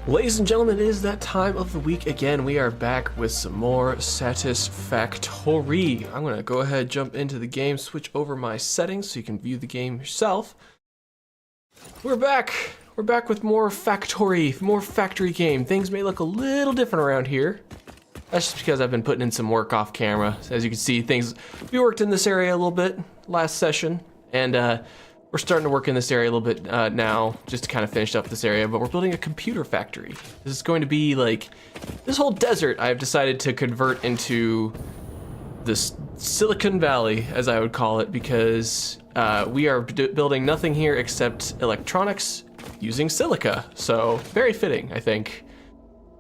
Ladies and gentlemen, it is that time of the week again. We are back with some more Satisfactory. I'm going to go ahead, jump into the game, switch over my settings so you can view the game yourself. We're back. We're back with more factory game. Things may look a little different around here. That's just because I've been putting in some work off camera. So as you can see, we worked in this area a little bit last session, and we're starting to work in this area a little bit now, just to kind of finish up this area, but we're building a computer factory. This is going to be like, this whole desert I've decided to convert into this Silicon Valley, as I would call it, because we are building nothing here except electronics using silica. So very fitting, I think.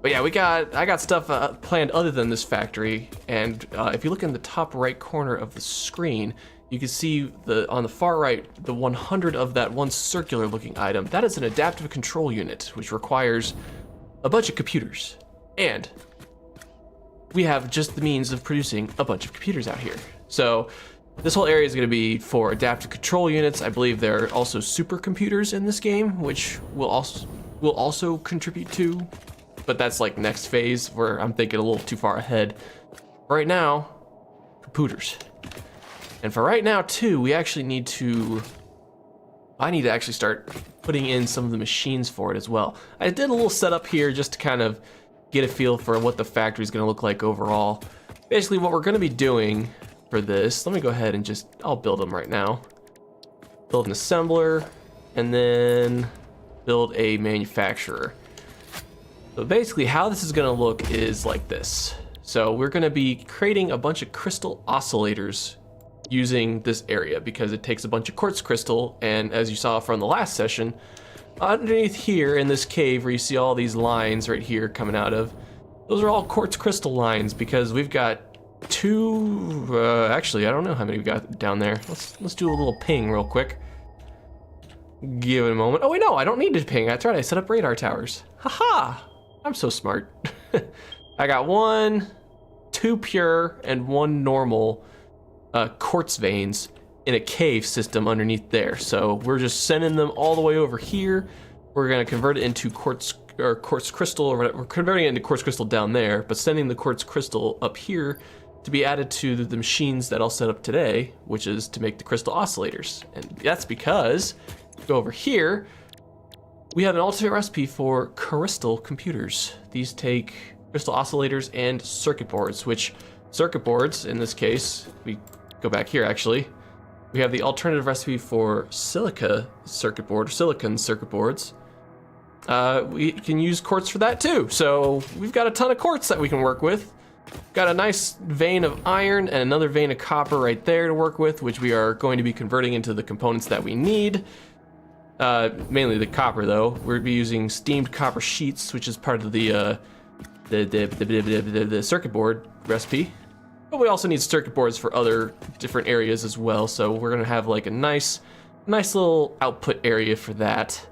But yeah, I got stuff planned other than this factory, and if you look in the top right corner of the screen, you can see on the far right, the 100 of that one circular looking item. That is an adaptive control unit, which requires a bunch of computers. And we have just the means of producing a bunch of computers out here. So this whole area is going to be for adaptive control units. I believe there are also supercomputers in this game, which will also contribute to, but that's like next phase where I'm thinking a little too far ahead. Right now, computers. And for right now too, I need to actually start putting in some of the machines for it as well. I did a little setup here just to kind of get a feel for what the factory is going to look like overall. Basically what we're going to be doing for this, let me go ahead and I'll build them right now. Build an assembler and then build a manufacturer. So basically how this is going to look is like this. So we're going to be creating a bunch of crystal oscillators using this area because it takes a bunch of quartz crystal, and as you saw from the last session, underneath here in this cave where you see all these lines right here coming out of, those are all quartz crystal lines because we've got actually I don't know how many we got down there. Let's do a little ping real quick. Give it a moment. Oh wait, no, I don't need to ping. That's right, I set up radar towers. Haha, I'm so smart. I got 2 pure and 1 normal quartz veins in a cave system underneath there. So we're just sending them all the way over here. We're going to convert it into quartz crystal, or whatever. We're converting it into quartz crystal down there, but sending the quartz crystal up here to be added to the machines that I'll set up today, which is to make the crystal oscillators. And that's because, go over here, we have an alternate recipe for crystal computers. These take crystal oscillators and circuit boards, which circuit boards, in this case, we go back here actually, we have the alternative recipe for silicon circuit boards. We can use quartz for that too. So we've got a ton of quartz that we can work with. Got a nice vein of iron and another vein of copper right there to work with, which we are going to be converting into the components that we need. Mainly the copper though. We'll be using steamed copper sheets, which is part of the circuit board recipe. But we also need circuit boards for other different areas as well, so we're gonna have like a nice little output area for that.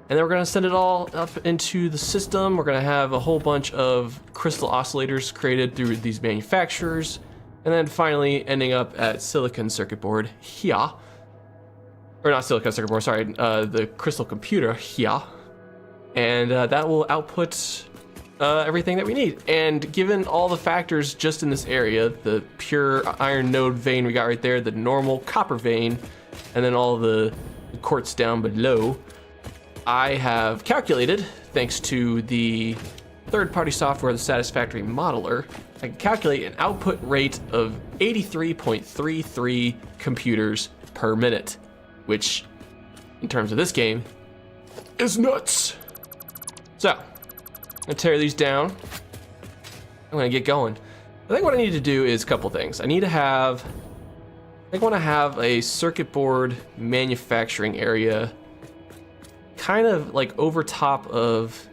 And then we're gonna send it all up into the system. We're gonna have a whole bunch of crystal oscillators created through these manufacturers, and then finally ending up at silicon circuit board here. Or not silicon circuit board, sorry, the crystal computer here. And that will output everything that we need. And given all the factors just in this area, the pure iron node vein we got right there, the normal copper vein, and then all the quartz down below, I have calculated, thanks to the third-party software, the Satisfactory modeler, I can calculate an output rate of 83.33 computers per minute, which, in terms of this game, is nuts. So, I'm gonna tear these down. I'm gonna get going. I think what I need to do is a couple things. I want to have a circuit board manufacturing area kind of like over top of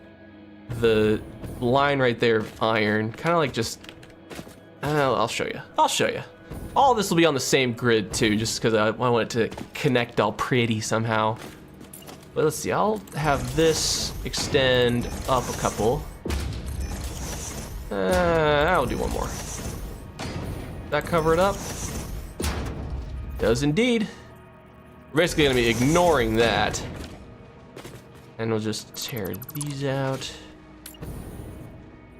the line right there of iron. Kind of like just, I'll show you. All this will be on the same grid too, just because I want it to connect all pretty somehow. But let's see, I'll have this extend up a couple. I'll do one more. That cover it up? Does indeed. We're basically gonna be ignoring that. And we'll just tear these out.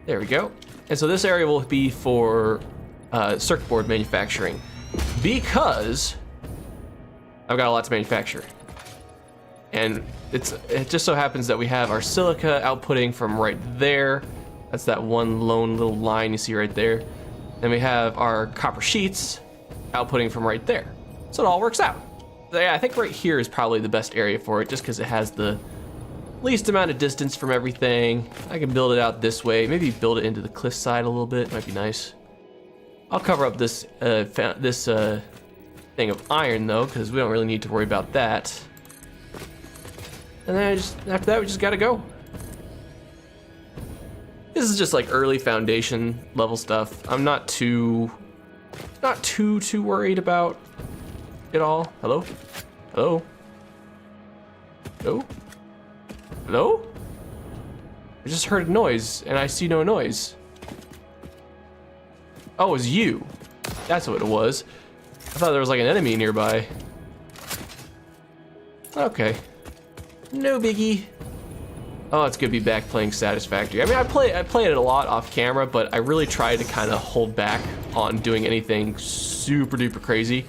There we go. And so this area will be for circuit board manufacturing, because I've got a lot to manufacture. And it just so happens that we have our silica outputting from right there. That's that one lone little line you see right there. Then we have our copper sheets outputting from right there. So it all works out. So yeah, I think right here is probably the best area for it, just because it has the least amount of distance from everything. I can build it out this way. Maybe build it into the cliff side a little bit. Might be nice. I'll cover up this thing of iron though, because we don't really need to worry about that. And then after that, we just gotta go. This is just like early foundation level stuff. I'm not too worried about it all. Hello? Hello? Hello? Hello? I just heard a noise and I see no noise. Oh, it was you. That's what it was. I thought there was like an enemy nearby. Okay. No biggie. Oh, it's good to be back playing Satisfactory. I mean, I play it a lot off camera, but I really try to kind of hold back on doing anything super duper crazy.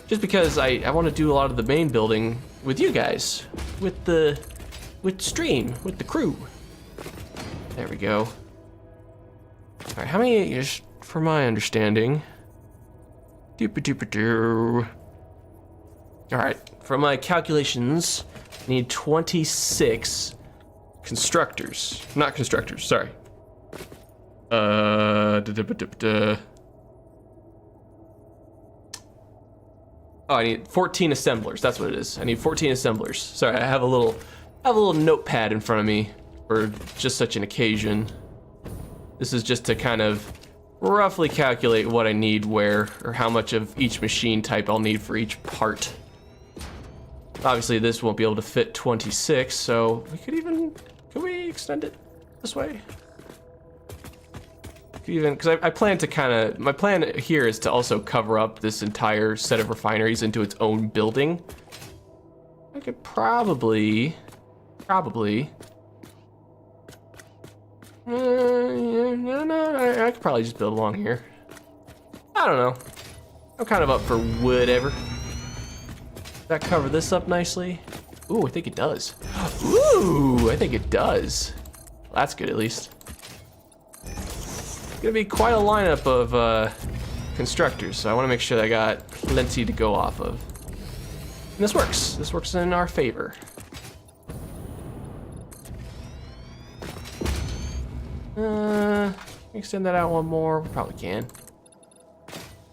Just because I want to do a lot of the main building with you guys. With stream, with the crew. There we go. Alright, how many, just for my understanding. Doop-a-doop-a-doo. Alright, from my calculations, I need 26 constructors. Not constructors, sorry. Oh, I need 14 assemblers. That's what it is. I need 14 assemblers. Sorry, I have a little notepad in front of me for just such an occasion. This is just to kind of roughly calculate what I need where, or how much of each machine type I'll need for each part. Obviously, this won't be able to fit 26, so could we extend it this way? Because I plan to my plan here is to also cover up this entire set of refineries into its own building. I could probably, no, I could probably just build along here. I don't know. I'm kind of up for whatever. Does that cover this up nicely? Ooh, I think it does. Ooh, I think it does. Well, that's good at least. It's gonna be quite a lineup of constructors, so I want to make sure that I got plenty to go off of. And this works. This works in our favor. Extend that out one more. We probably can.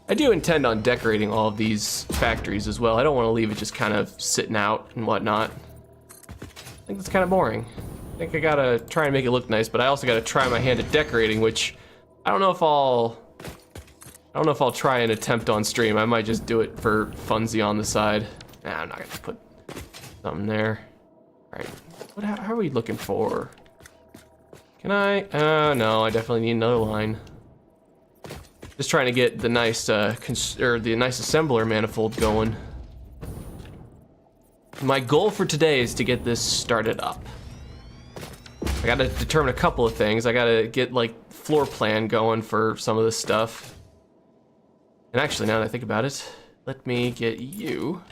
I do intend on decorating all of these factories as well. I don't want to leave it just kind of sitting out and whatnot. I think that's kind of boring. I think I gotta try and make it look nice, but I also gotta try my hand at decorating, which I don't know if I'll try and attempt on stream. I might just do it for funsie on the side. Nah, I'm not gonna put something there. All right, how are we looking for? Can I? No, I definitely need another line. Just trying to get the nice the nice assembler manifold going. My goal for today is to get this started up. I gotta determine a couple of things. I gotta get like floor plan going for some of this stuff. And actually, now that I think about it, let me get you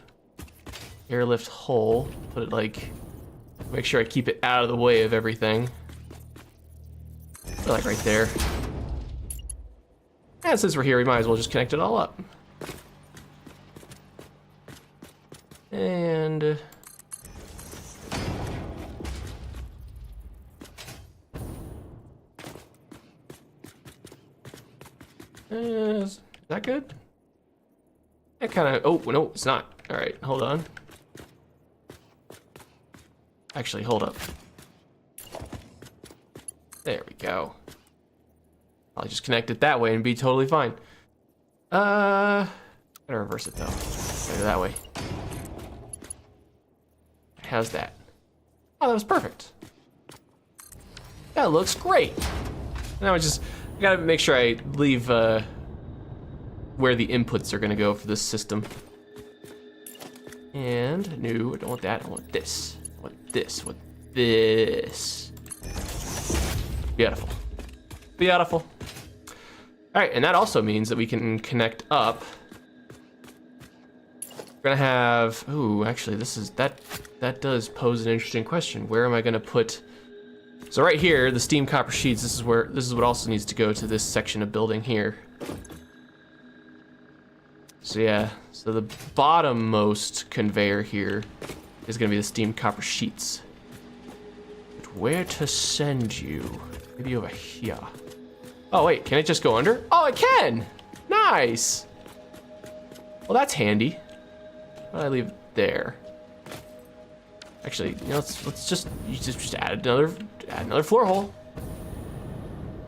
airlift hull. Put it like, make sure I keep it out of the way of everything. Like right there. And since we're here, we might as well just connect it all up. And is that good? That kind of, oh, no, it's not. All right, hold on. Actually, hold up. There we go. I'll just connect it that way and be totally fine. Gotta reverse it though. Go that way. How's that? Oh, that was perfect. That looks great. Now I gotta make sure I leave where the inputs are gonna go for this system. And no, I don't want that. I want this. I want this. What? this. Beautiful. Beautiful. All right, and that also means that we can connect up. We're gonna have, ooh, actually that does pose an interesting question. Where am I gonna put, so right here, the steam copper sheets, this is what also needs to go to this section of building here. So yeah, so the bottommost conveyor here is gonna be the steam copper sheets. But where to send you? Maybe over here. Oh wait, can it just go under? Oh, it can! Nice! Well, that's handy. Why don't I leave it there? Actually, you know, let's just add another floor hole.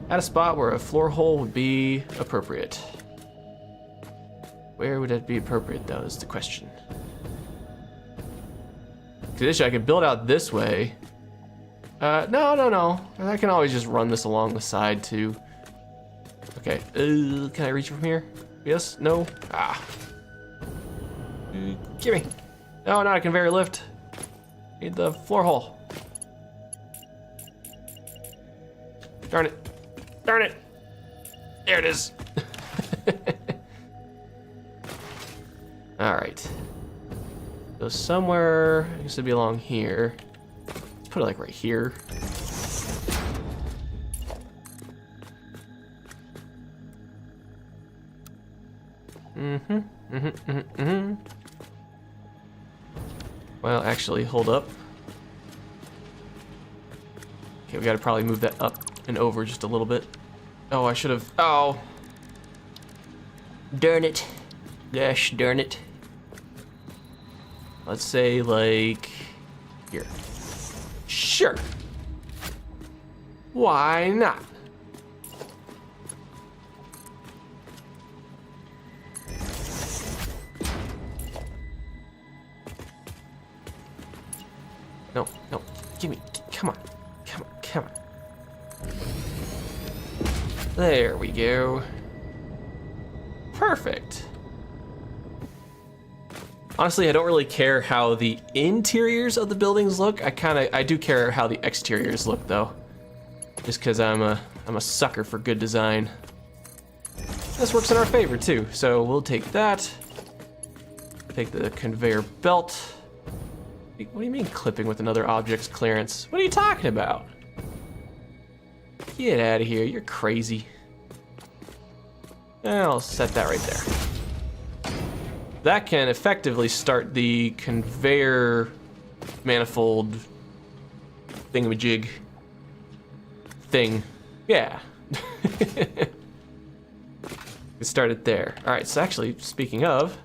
Add a spot where a floor hole would be appropriate. Where would that be appropriate, though, is the question. Because I could build out this way. No. I can always just run this along the side, too. Okay, can I reach from here? Yes? No? Ah. Gimme. No, not a conveyor lift. Need the floor hole. Darn it. Darn it. There it is. All right. So somewhere, I guess it'd be along here. Let's put it like right here. Well, actually, hold up. Okay, we gotta probably move that up and over just a little bit. Oh, I should have, oh. Darn it. Gosh darn it. Let's say like here. Sure. Why not? No, gimme, come on. There we go. Perfect. Honestly, I don't really care how the interiors of the buildings look. I do care how the exteriors look though. Just cause I'm a sucker for good design. This works in our favor too, so we'll take that. Take the conveyor belt. What do you mean clipping with another object's clearance? What are you talking about? Get out of here, you're crazy. I'll set that right there. That can effectively start the conveyor manifold thingamajig thing. Yeah. It started there. All right, so actually, speaking of,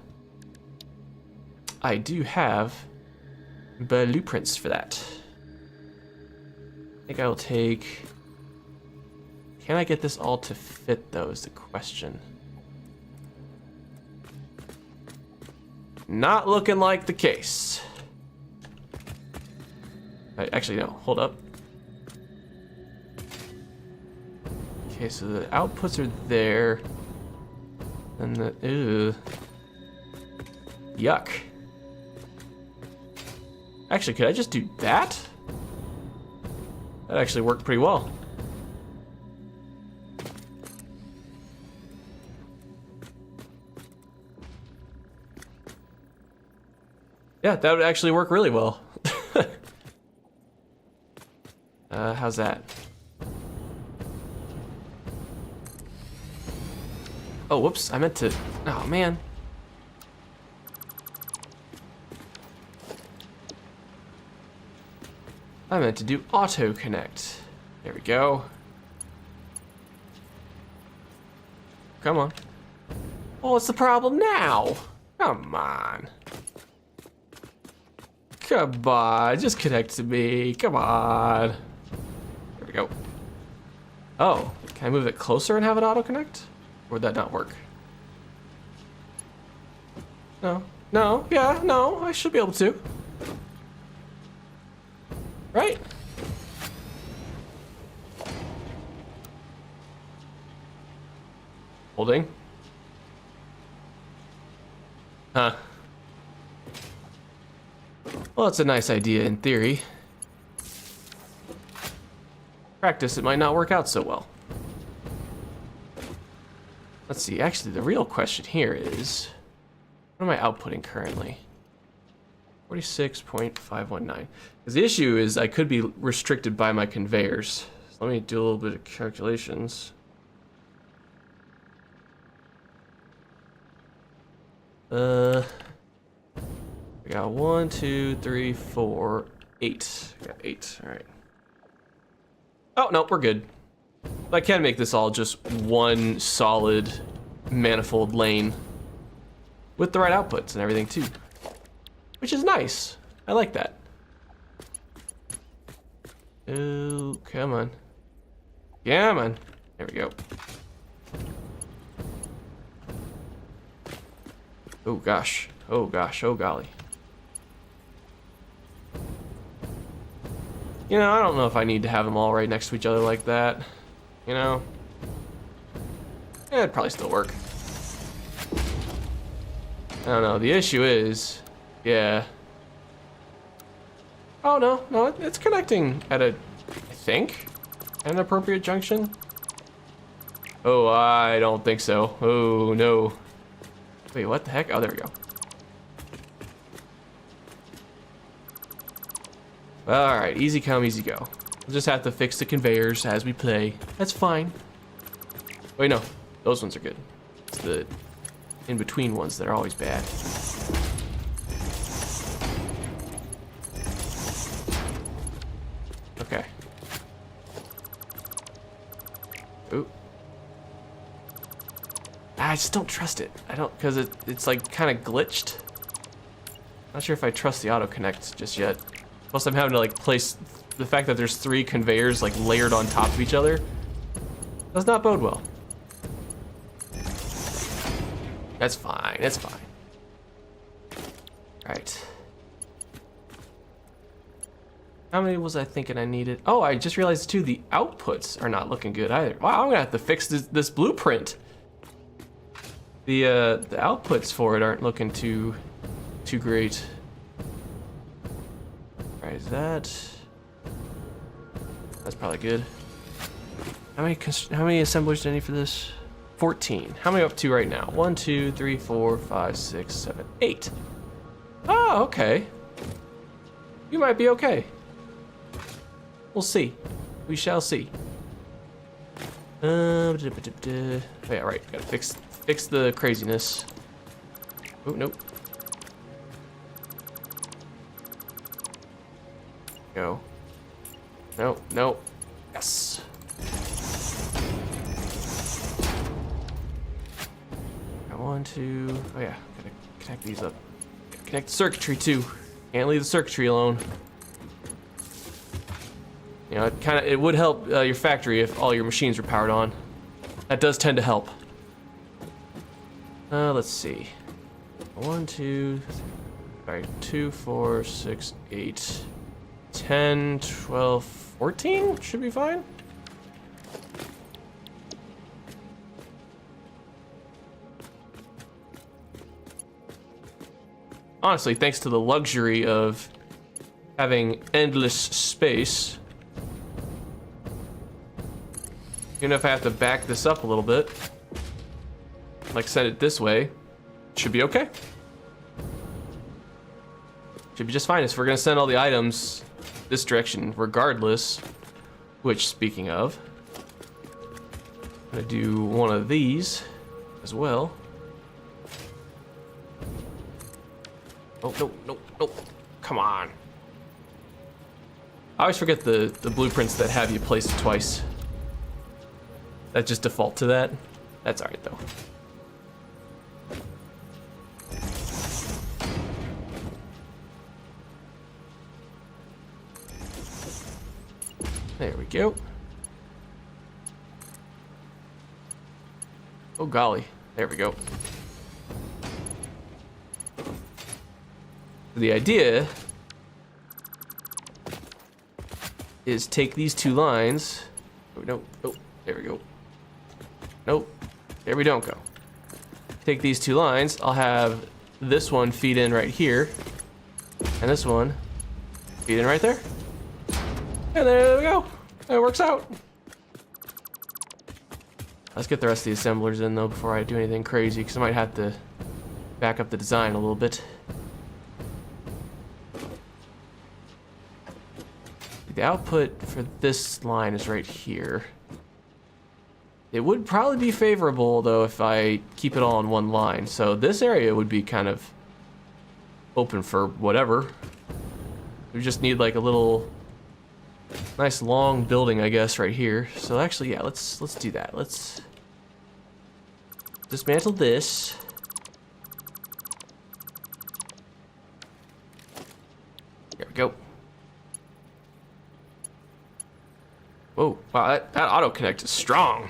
I do have blueprints for that. I think I will take, can I get this all to fit though is the question. Not looking like the case. Actually, no, hold up. Okay, so the outputs are there. And the, ew. Yuck. Actually, could I just do that? That actually worked pretty well. Yeah, that would actually work really well. How's that? Oh, whoops, I meant to, oh man. I meant to do auto connect. There we go. Come on. Oh, what's the problem now? Come on. Come on, just connect to me. Come on. There we go. Oh, can I move it closer and have it auto connect? Or would that not work? No, yeah, no, I should be able to. Right? Holding. Huh. Well, it's a nice idea in theory. practice, it might not work out so well. Let's see, actually the real question here is, what am I outputting currently? 46.519. Because the issue is I could be restricted by my conveyors. So let me do a little bit of calculations. I got 1, 2, 3, 4, 8. I got 8, alright. Oh, no, we're good. I can make this all just one solid manifold lane with the right outputs and everything too, which is nice. I like that. Oh, come on. Come on. There we go. Oh gosh. Oh gosh. Oh golly. You know, I don't know if I need to have them all right next to each other like that. You know? It'd probably still work. I don't know. The issue is, yeah. Oh no, no, it's connecting at I think, an appropriate junction. Oh, I don't think so. Oh no. Wait, what the heck? Oh, there we go. All right, easy come, easy go. We'll just have to fix the conveyors as we play. That's fine. Wait, no, those ones are good. It's the in-between ones that are always bad. Okay. Ooh. I just don't trust it. I don't, because it's like kind of glitched. Not sure if I trust the auto connect just yet. Plus I'm having to like place the fact that there's 3 conveyors like layered on top of each other. Does not bode well. That's fine, that's fine. Right. How many was I thinking I needed? Oh, I just realized too, the outputs are not looking good either. Wow, I'm gonna have to fix this blueprint. The outputs for it aren't looking too great. Alright, is that's probably good. How many assemblers do I need for this? 14. How many up to right now? 1, 2, 3, 4, 5, 6, 7, 8. Oh, okay. You might be okay. We'll see. We shall see. Oh yeah, right. Gotta fix the craziness. Oh, nope. Go. No, no. Yes. Got 1, 2. Oh yeah, gotta connect these up. Connect the circuitry too. Can't leave the circuitry alone. You know, it would help your factory if all your machines were powered on. That does tend to help. Let's see. 1, 2, sorry, 2, 4, 6, 8, 10, 12, 14 should be fine. Honestly, thanks to the luxury of having endless space, even if I have to back this up a little bit, like send it this way, should be okay. Should be just fine. If we're gonna send all the items this direction regardless, which, speaking of, I'm gonna do one of these as well. Oh, no, no, no. Come on. I always forget the blueprints that have you place it twice. That just default to that. That's alright though. There we go. Oh golly. There we go. The idea is take these 2 lines. Oh, no, oh, there we go. Nope, there we don't go. Take these 2 lines, I'll have this one feed in right here, and this one feed in right there. And there we go. It works out. Let's get the rest of the assemblers in though before I do anything crazy, because I might have to back up the design a little bit. The output for this line is right here. It would probably be favorable though if I keep it all in one line. So this area would be kind of open for whatever. We just need like a little nice long building, I guess, right here. So actually, yeah, let's do that. Let's dismantle this. There we go. Whoa, wow, that auto connect is strong.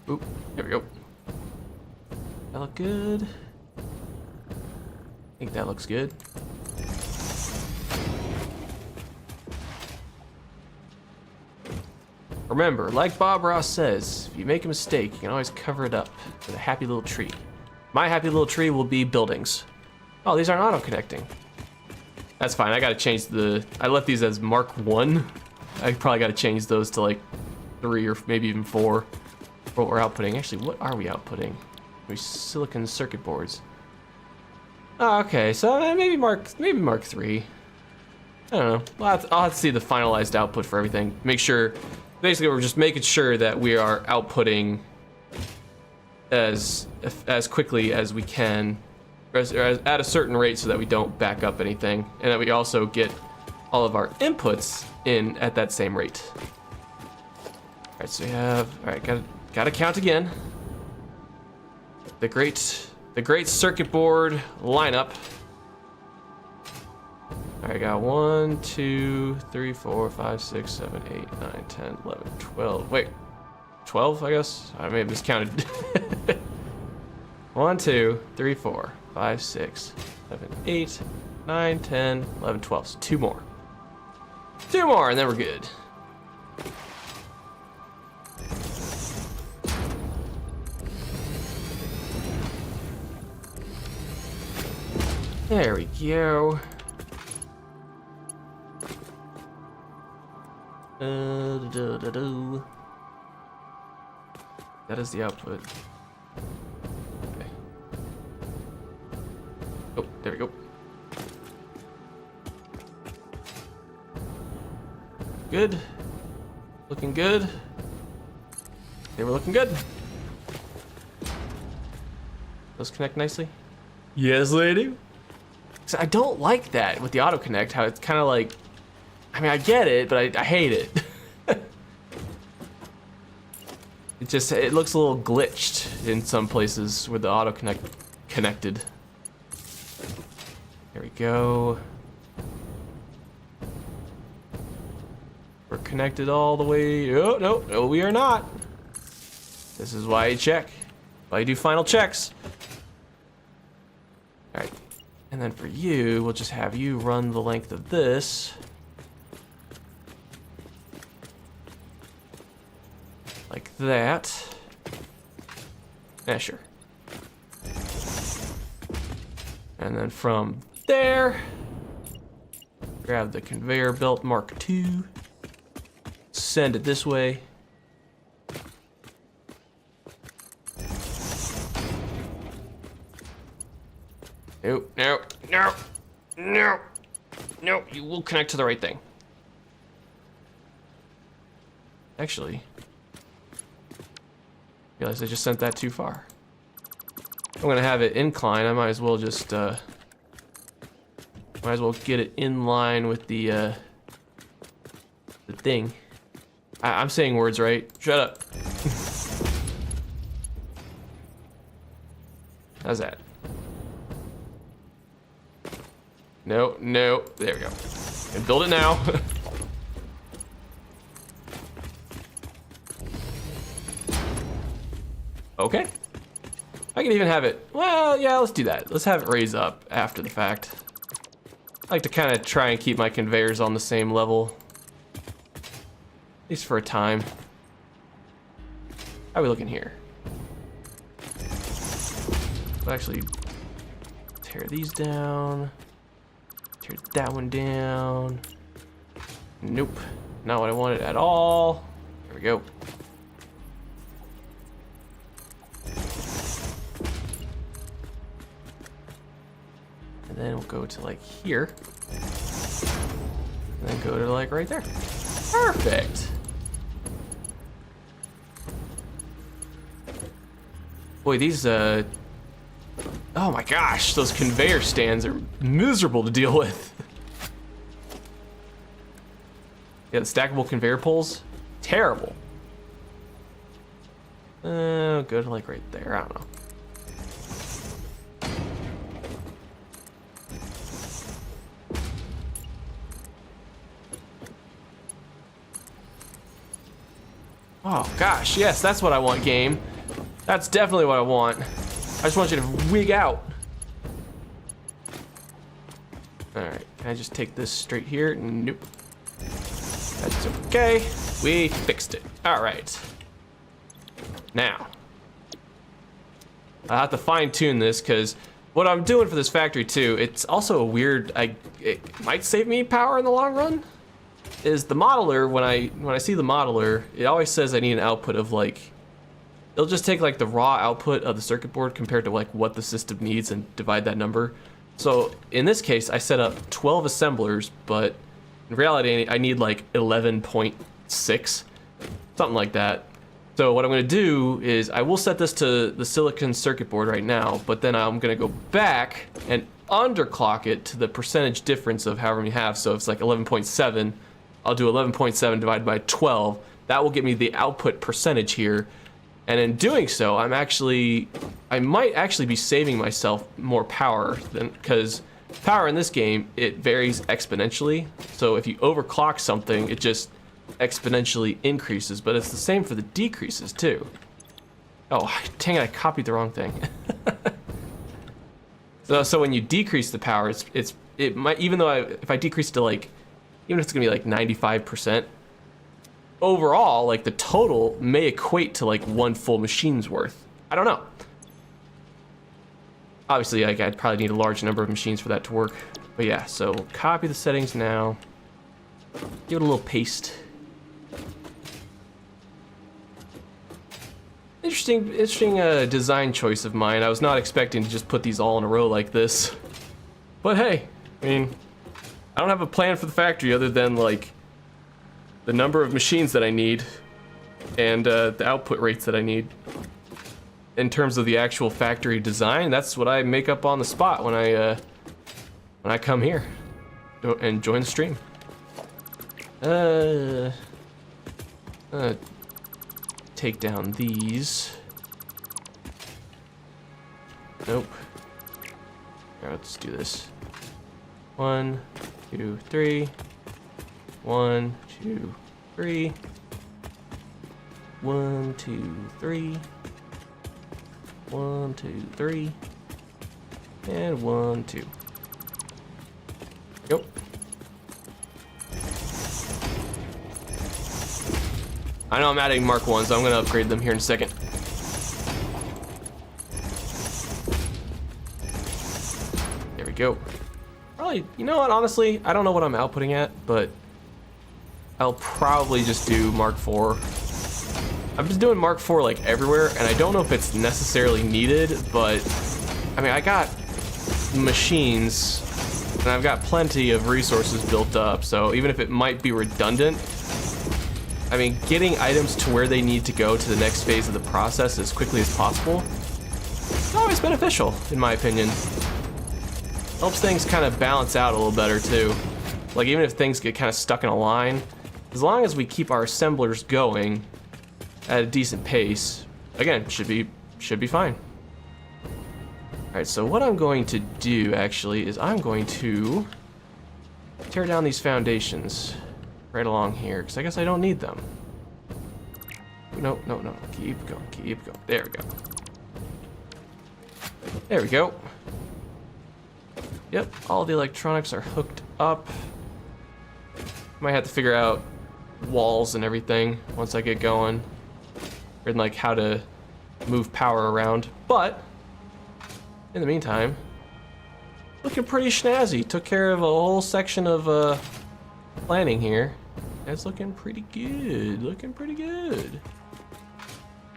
Oop, there we go. That look good. I think that looks good. Remember, like Bob Ross says, if you make a mistake, you can always cover it up with a happy little tree. My happy little tree will be buildings. Oh, these aren't auto-connecting. That's fine, I gotta change I left these as Mark 1. I probably gotta change those to like 3 or maybe even 4 for what we're outputting. Actually, what are we outputting? Silicon circuit boards. Oh, okay, so maybe Mark 3. I don't know. I'll have to see the finalized output for everything. Make sure, basically we're just making sure that we are outputting as quickly as we can, or at a certain rate so that we don't back up anything, and that we also get all of our inputs in at that same rate. All right, so we have, all right, gotta count again. The great circuit board lineup. All right, got 1, 2, 3, 4, 5, 6, 7, 8, 9, 10, 11, 12. Wait, 12, I guess? I may have miscounted. 1, 2, 3, 4, 5, 6, 7, 8, 9, 10, 11, 12. So 2 more. 2 more, and then we're good. There we go. That is the output. Okay. Oh, there we go. Good. Looking good. They were looking good. Those connect nicely? Yes, they do. So I don't like that with the auto connect, how it's kind of like, I mean, I get it, but I hate it. It looks a little glitched in some places where the auto connected. There we go. We're connected all the way. Oh, no, we are not. This is why you check. Why you do final checks. All right. And then for you, we'll just have you run the length of this. Like that. Yeah, sure. And then from there, grab the conveyor belt Mark II, send it this way. No, you will connect to the right thing. Actually, realize I just sent that too far. I'm gonna have it incline. I might as well just get it in line with the thing. I'm saying words right. Shut up. How's that? No, there we go. And build it now. Okay. I can even have it, well, yeah, let's do that. Let's have it raise up after the fact. I like to kind of try and keep my conveyors on the same level. At least for a time. How are we looking here? I'll actually tear these down. Tear that one down. Nope, not what I wanted at all. There we go. And then we'll go to like here. And then go to like right there. Perfect. Boy, these, oh my gosh, those conveyor stands are miserable to deal with. Yeah, the stackable conveyor poles, terrible. Go to like right there, I don't know. Oh gosh, yes, that's what I want, game. That's definitely what I want. I just want you to wig out. Alright, can I just take this straight here? Nope. That's okay. We fixed it. Alright. Now, I have to fine tune this because what I'm doing for this factory too, it's also a weird, it might save me power in the long run. Is the modeler, when I see the modeler, it always says I need an output of like, it'll just take like the raw output of the circuit board compared to like what the system needs and divide that number. So in this case, I set up 12 assemblers, but in reality, I need like 11.6, something like that. So what I'm gonna do is I will set this to the silicon circuit board right now, but then I'm gonna go back and underclock it to the percentage difference of however many have. So if it's like 11.7, I'll do 11.7 divided by 12. That will give me the output percentage here. And in doing so, I might actually be saving myself more power than, because power in this game, it varies exponentially. So if you overclock something, it just exponentially increases, but it's the same for the decreases too. Oh, dang it, I copied the wrong thing. So when you decrease the power, it might, even though if I decrease to like, even if it's gonna be like 95%, overall, like the total may equate to like one full machine's worth. I don't know. Obviously, like, I'd probably need a large number of machines for that to work. But yeah, so copy the settings now. Give it a little paste. Interesting design choice of mine. I was not expecting to just put these all in a row like this. But hey, I mean, I don't have a plan for the factory other than like the number of machines that I need and the output rates that I need. In terms of the actual factory design, that's what I make up on the spot when I come here and join the stream. Take down these. Nope. All right, let's do this. 1, 2, 3. 1, 2, 3. 1, 2, 3. 1, 2, 3. And 1, 2. Yep. I know I'm adding Mark 1, so I'm gonna upgrade them here in a second. There we go. Probably, you know what, honestly, I don't know what I'm outputting at, but I'll probably just do Mark 4. I'm just doing Mark 4 like everywhere, and I don't know if it's necessarily needed, but I mean, I got machines, and I've got plenty of resources built up, so even if it might be redundant, I mean, getting items to where they need to go to the next phase of the process as quickly as possible is always beneficial, in my opinion. Helps things kind of balance out a little better, too. Like, even if things get kind of stuck in a line, as long as we keep our assemblers going at a decent pace, again, should be fine. Alright, so what I'm going to do, actually, is I'm going to tear down these foundations right along here, because I guess I don't need them. No, no, no. Keep going, keep going. There we go. There we go. Yep, all the electronics are hooked up. Might have to figure out walls and everything once I get going. And like how to move power around. But in the meantime, looking pretty snazzy. Took care of a whole section of planning here. That's looking pretty good. Looking pretty good.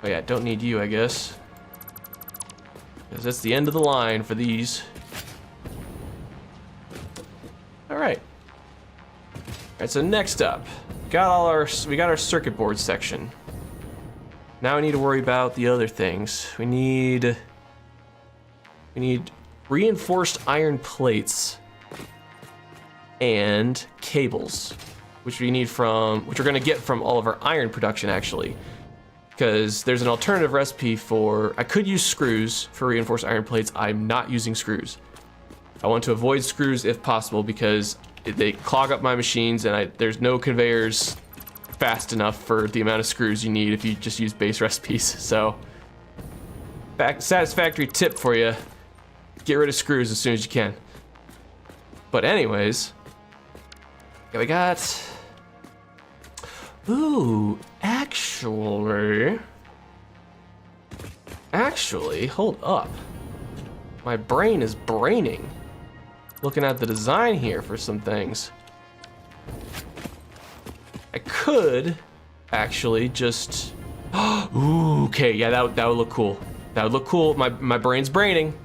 Oh yeah, don't need you, I guess. Because that's the end of the line for these. Alright. Alright, so next up, we got our circuit board section. Now we need to worry about the other things. We need reinforced iron plates and cables, which we're gonna get from all of our iron production actually. Because there's an alternative recipe for, I could use screws for reinforced iron plates. I'm not using screws. I want to avoid screws if possible because they clog up my machines and there's no conveyors fast enough for the amount of screws you need if you just use base recipes. So, satisfactory tip for you, get rid of screws as soon as you can. But anyways, we got, ooh, actually, hold up. My brain is braining. Looking at the design here for some things. I could actually just, ooh, okay, yeah, that would look cool. That would look cool. My brain's braining.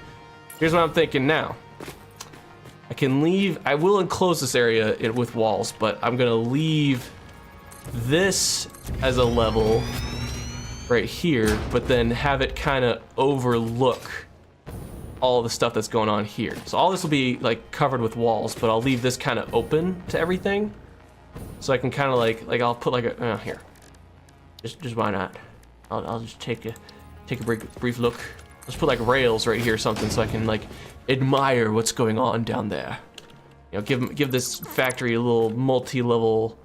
Here's what I'm thinking now. I will enclose this area with walls, but I'm gonna leave this as a level right here, but then have it kind of overlook all the stuff that's going on here. So all this will be like covered with walls, but I'll leave this kind of open to everything. So I can kind of like I'll put like a, here. Just why not? I'll just take a brief look. Let's put like rails right here or something so I can like admire what's going on down there. You know, give this factory a little multi-level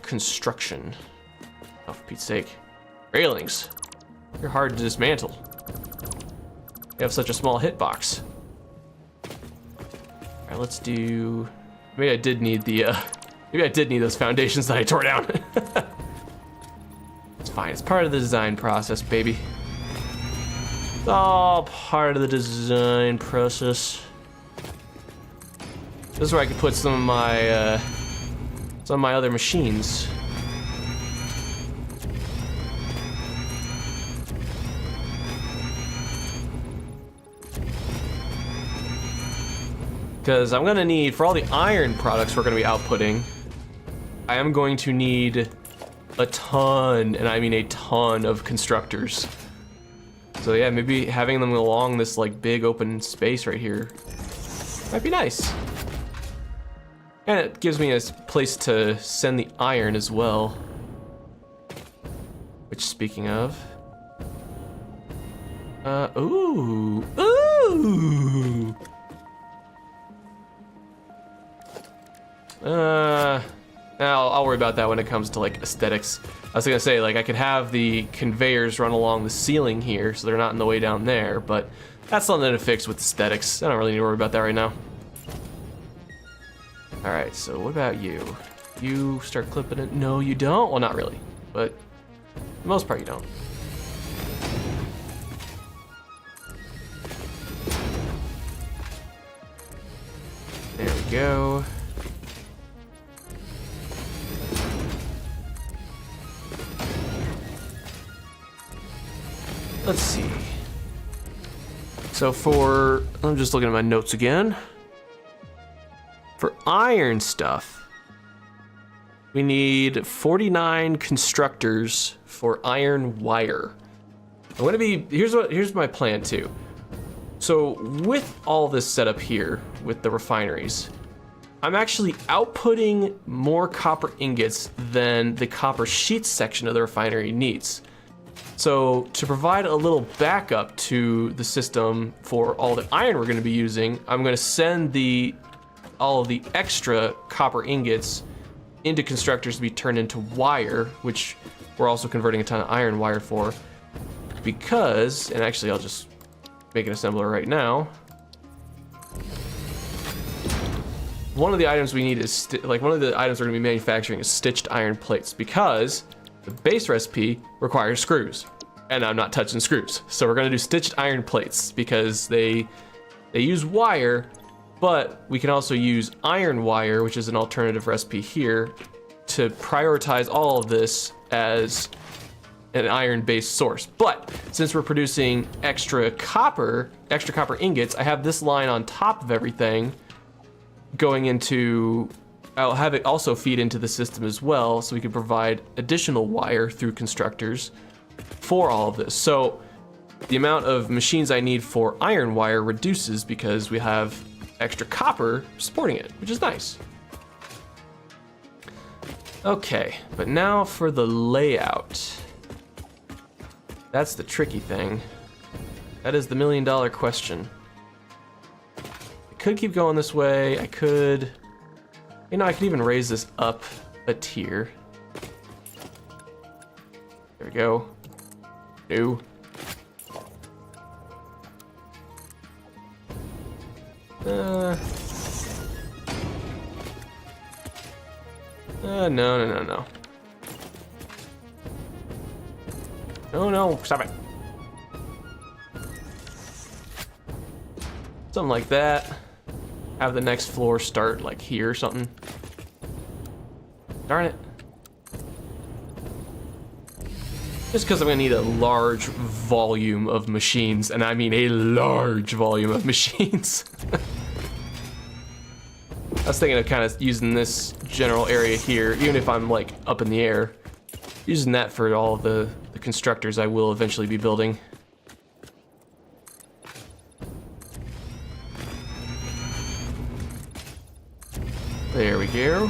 construction. Oh, for Pete's sake. Railings. You're hard to dismantle. You have such a small hitbox. Alright, let's do, maybe I did need those foundations that I tore down. It's fine, it's part of the design process, baby. It's all part of the design process. This is where I could put some of my other machines. Because I'm gonna need, for all the iron products we're gonna be outputting, I am going to need a ton, and I mean a ton of constructors. So yeah, maybe having them along this like big open space right here might be nice. And it gives me a place to send the iron as well. Which, speaking of, ooh. I'll worry about that when it comes to like aesthetics. I was gonna say, like, I could have the conveyors run along the ceiling here so they're not in the way down there, but that's something to fix with aesthetics. I don't really need to worry about that right now. Alright, so what about you? You start clipping it? No, you don't? Well, not really, but for the most part you don't. There we go. Let's see. So I'm just looking at my notes again. For iron stuff, we need 49 constructors for iron wire. Here's my plan too. So with all this setup here, with the refineries, I'm actually outputting more copper ingots than the copper sheets section of the refinery needs. So to provide a little backup to the system for all the iron we're going to be using, I'm going to send all of the extra copper ingots into constructors to be turned into wire, which we're also converting a ton of iron wire for. Because, and actually I'll just make an assembler right now. One of the items we need is, one of the items we're going to be manufacturing is stitched iron plates, because the base recipe requires screws, and I'm not touching screws. So we're gonna do stitched iron plates because they They use wire, but we can also use iron wire, which is an alternative recipe here, to prioritize all of this as an iron-based source. But since we're producing extra copper ingots, I have this line on top of everything going into, I'll have it also feed into the system as well, so we can provide additional wire through constructors for all of this. So the amount of machines I need for iron wire reduces because we have extra copper supporting it, which is nice. Okay, but now for the layout. That's the tricky thing. That is the million-dollar question. I could keep going this way. I could, you know, I could even raise this up a tier. There we go. No. No. No, stop it. Something like that. Have the next floor start like here or something. Darn it. Just because I'm gonna need a large volume of machines, and I mean a large volume of machines. I was thinking of kind of using this general area here, even if I'm like up in the air, using that for all the constructors I will eventually be building. There we go.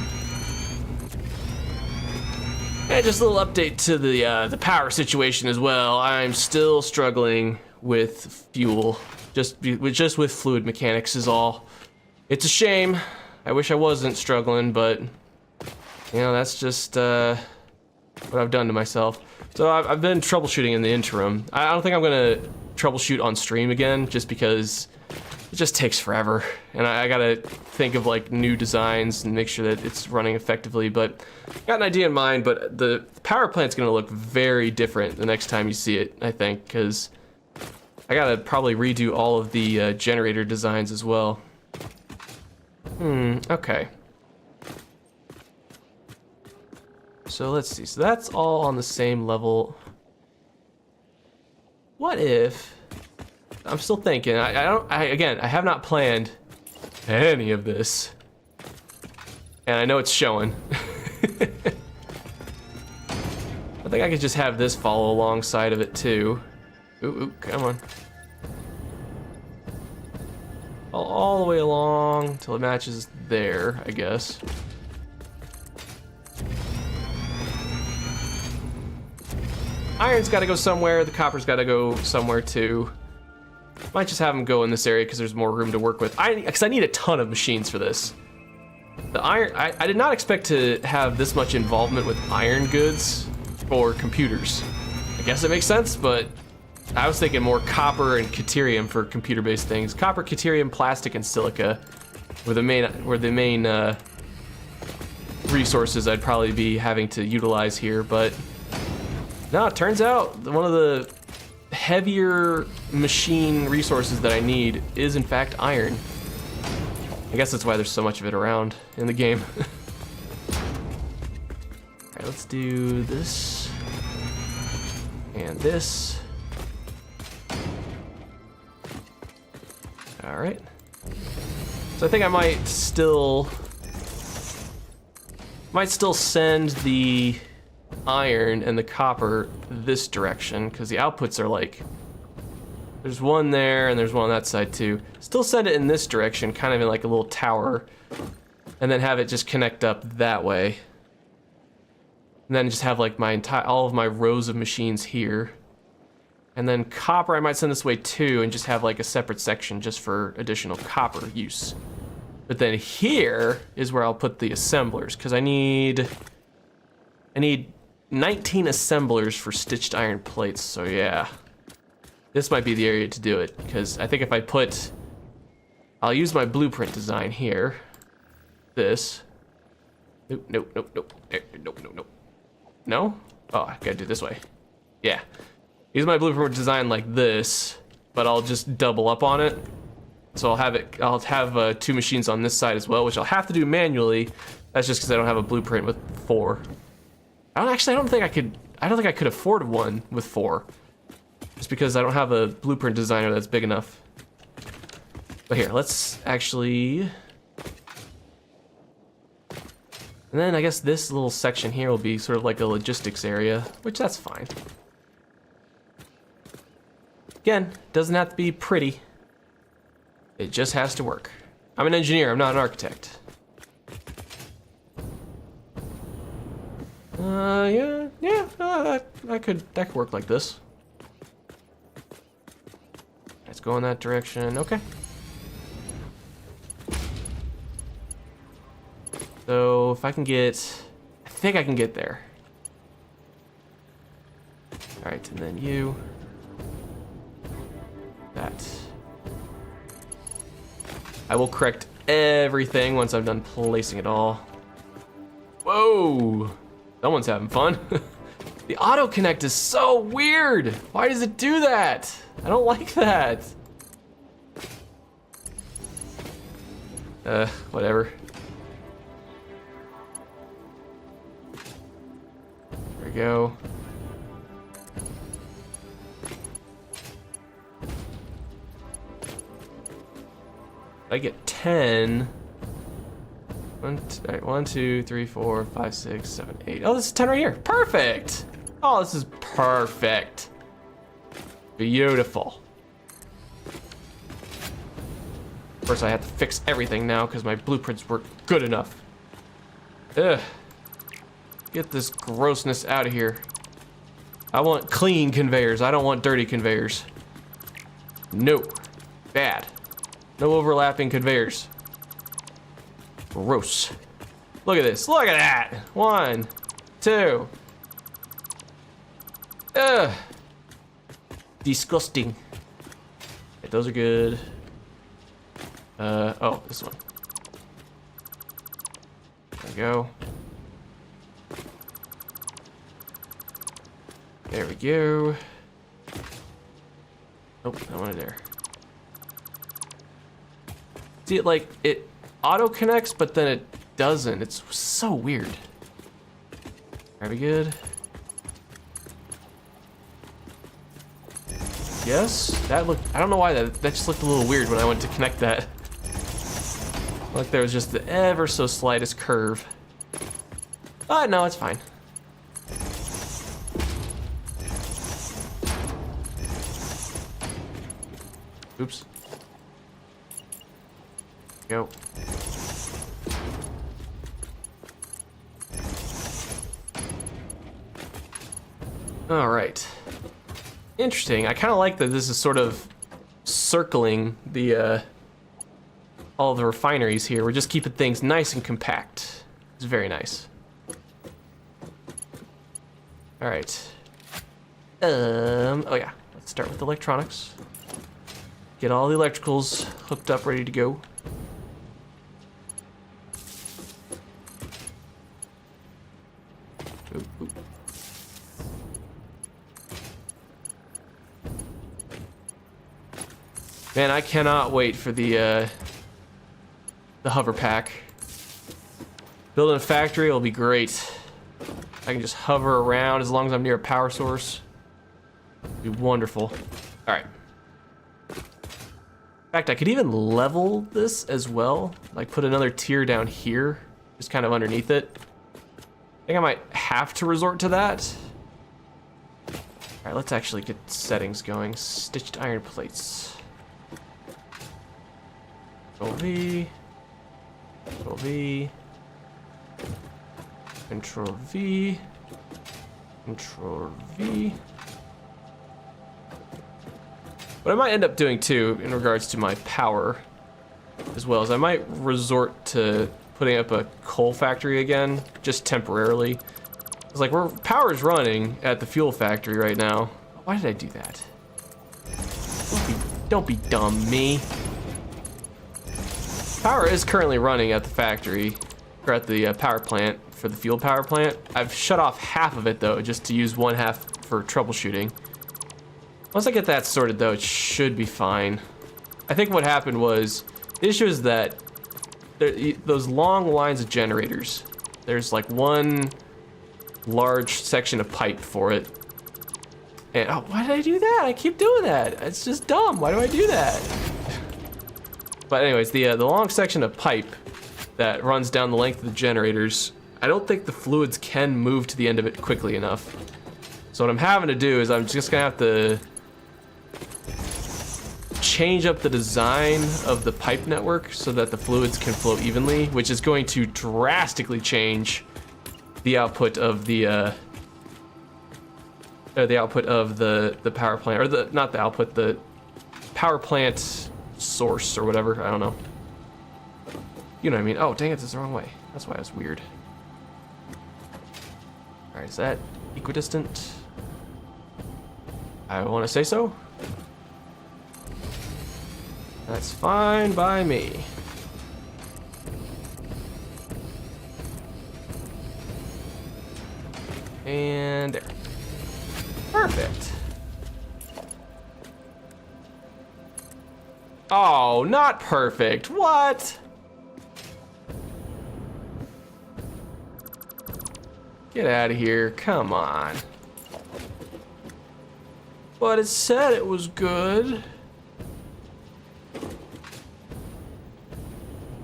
And just a little update to the power situation as well. I'm still struggling with fuel, just with fluid mechanics is all. It's a shame. I wish I wasn't struggling, but you know, that's just what I've done to myself. So I've been troubleshooting in the interim. I don't think I'm gonna troubleshoot on stream again, just because it just takes forever, and I gotta think of like new designs and make sure that it's running effectively. But got an idea in mind, but the power plant's gonna look very different the next time you see it, I think, because I gotta probably redo all of the generator designs as well. Okay. So let's see, so that's all on the same level. What if, I'm still thinking, I have not planned any of this. And I know it's showing. I think I could just have this follow alongside of it too. Ooh, come on. All the way along until it matches there, I guess. Iron's gotta go somewhere, the copper's gotta go somewhere too. Might just have them go in this area because there's more room to work with. Because I need a ton of machines for this. The iron, I did not expect to have this much involvement with iron goods for computers. I guess it makes sense, but I was thinking more copper and caterium for computer-based things. Copper, caterium, plastic, and silica were the main resources I'd probably be having to utilize here, but no, it turns out one of the heavier machine resources that I need is in fact iron. I guess that's why there's so much of it around in the game. Alright, let's do this and this. Alright. So I think I might still send the iron and the copper this direction, because the outputs are like, there's one there and there's one on that side too. Still send it in this direction, kind of in like a little tower, and then have it just connect up that way. And then just have like all of my rows of machines here. And then copper I might send this way too, and just have like a separate section just for additional copper use. But then here is where I'll put the assemblers, because I need 19 assemblers for stitched iron plates, so yeah. This might be the area to do it, because I think if I'll use my blueprint design here. This. Nope. No? Oh, I gotta do it this way. Yeah. Use my blueprint design like this, but I'll just double up on it. So I'll have 2 machines on this side as well, which I'll have to do manually. That's just because I don't have a blueprint with 4. I don't think I could afford one with 4. Just because I don't have a blueprint designer that's big enough. But here, let's actually... And then I guess this little section here will be sort of like a logistics area, which that's fine. Again, doesn't have to be pretty. It just has to work. I'm an engineer, I'm not an architect. That could work like this. Let's go in that direction. Okay. So if I can get, I think I can get there. All right, and then you. That. I will correct everything once I'm done placing it all. Whoa, someone's having fun. The auto connect is so weird. Why does it do that? I don't like that. Whatever. There we go. I get 10. 1, 2, 3, 4, 5, 6, 7, 8. Oh, this is 10 right here. Perfect. Oh, this is perfect. Beautiful. Of course, I have to fix everything now because my blueprints weren't good enough. Ugh. Get this grossness out of here. I want clean conveyors. I don't want dirty conveyors. No. Bad. No overlapping conveyors. Gross. Look at this. Look at that. 1, 2. Ugh. Disgusting. Okay, those are good. Oh, this one. There we go. There we go. Nope, I wanted there. See, it auto connects, but then it doesn't. It's so weird. Are we good? Yes, that looked, I don't know why that just looked a little weird when I went to connect that. Like there was just the ever so slightest curve. No, it's fine. Oops. Go. All right. Interesting. I kind of like that this is sort of circling the all the refineries here. We're just keeping things nice and compact. It's very nice. All right. Oh yeah. Let's start with electronics. Get all the electricals hooked up, ready to go. Oop, oop. Man, I cannot wait for the hover pack. Building a factory will be great. I can just hover around as long as I'm near a power source. It'll be wonderful. All right. In fact, I could even level this as well. Like put another tier down here, just kind of underneath it. I think I might have to resort to that. All right, let's actually get settings going. Stitched iron plates. Control V. Control V. Control V. Control V. What I might end up doing too, in regards to my power, as well, is I might resort to putting up a coal factory again, just temporarily. It's like power's running at the fuel factory right now. Why did I do that? Don't be dumb, me. Power is currently running at the factory, or at the power plant for the fuel power plant. I've shut off half of it though, just to use one half for troubleshooting. Once I get that sorted though, it should be fine. I think what happened was, the issue is that those long lines of generators, there's like one large section of pipe for it. And, oh, why did I do that? I keep doing that. It's just dumb. Why do I do that? But anyways, the long section of pipe that runs down the length of the generators, I don't think the fluids can move to the end of it quickly enough. So what I'm having to do is I'm just gonna have to change up the design of the pipe network so that the fluids can flow evenly, which is going to drastically change the output of the power plant, or not the output, the power plant source or whatever. I don't know. You know what I mean? Oh, dang it, it's the wrong way. That's why it's weird. All right, is that equidistant? I want to say so. That's fine by me. And there. Perfect. Oh, not perfect. What? Get out of here. Come on. But it said it was good.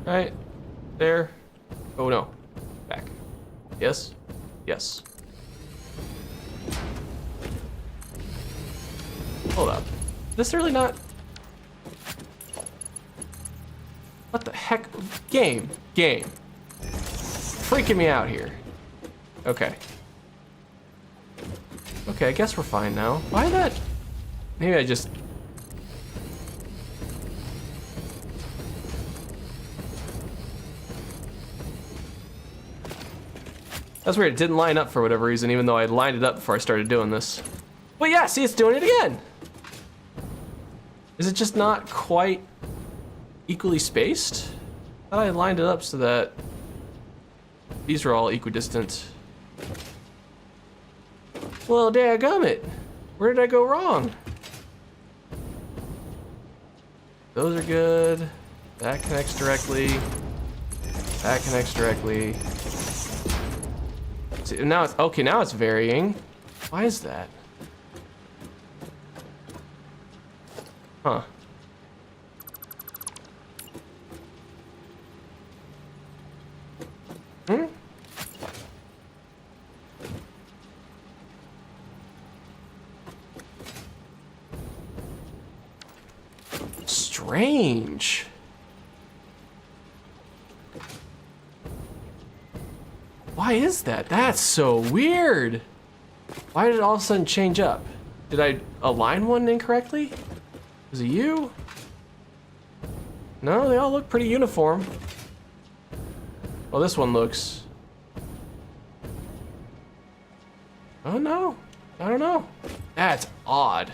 Right there. Oh no. Back. Yes. Yes. Hold up. Is this really not? What the heck? Game. Freaking me out here. Okay. Okay, I guess we're fine now. Why that? Maybe I just... That's weird, it didn't line up for whatever reason, even though I lined it up before I started doing this. But yeah, see, it's doing it again. Is it just not quite equally spaced? I thought I lined it up so that these are all equidistant. Well, dadgummit. Where did I go wrong? Those are good. That connects directly. That connects directly. See, now it's okay. Now it's varying. Why is that? Huh. Hmm? Strange. Why is that? That's so weird. Why did it all of a sudden change up? Did I align one incorrectly? Is it you? No, they all look pretty uniform. Well, this one looks... Oh no, I don't know. That's odd.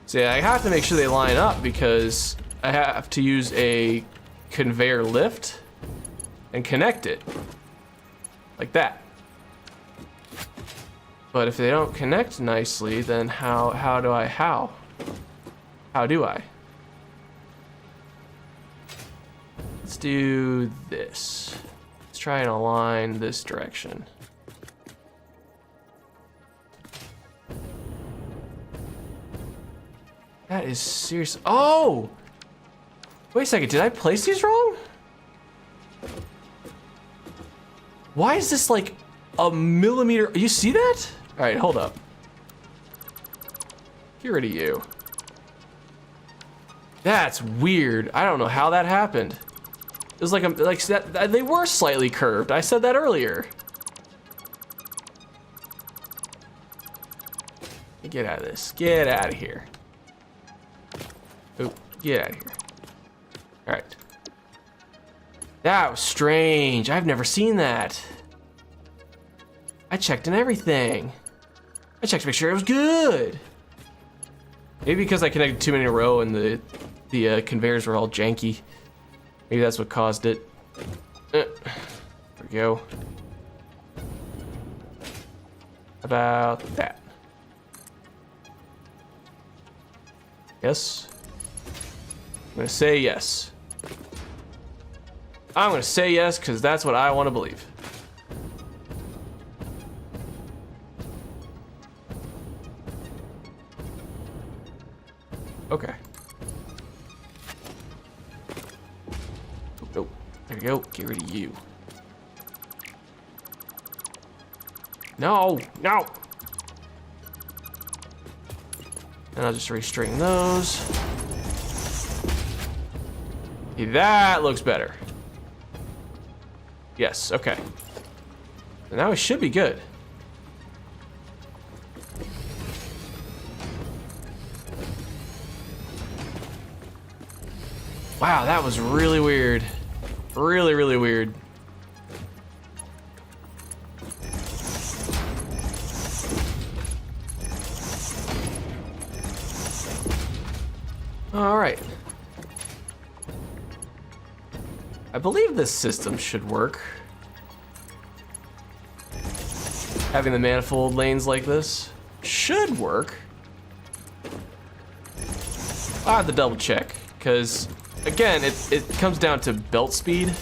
See, I have to make sure they line up because I have to use a conveyor lift and connect it. Like that. But if they don't connect nicely, then how do I? How do I? Let's do this. Let's try and align this direction. That is serious. Oh! Wait a second, did I place these wrong? Why is this like a millimeter? You see that? All right, hold up. Get rid of you. That's weird. I don't know how that happened. It was like that. They were slightly curved. I said that earlier. Get out of this. Get out of here. Oh, get out of here. All right. That was strange. I've never seen that. I checked in everything. I checked to make sure it was good. Maybe because I connected too many in a row and the conveyors were all janky. Maybe that's what caused it. There we go. How about that? Yes. I'm gonna say yes. I'm gonna say yes because that's what I want to believe. Okay. Nope. There we go. Get rid of you. No, no. And I'll just restring those. See, that looks better. Yes, okay. And now we should be good. Wow, that was really weird. Really, really weird. All right. I believe this system should work. Having the manifold lanes like this should work. I'll have to double check, because again, it comes down to belt speed.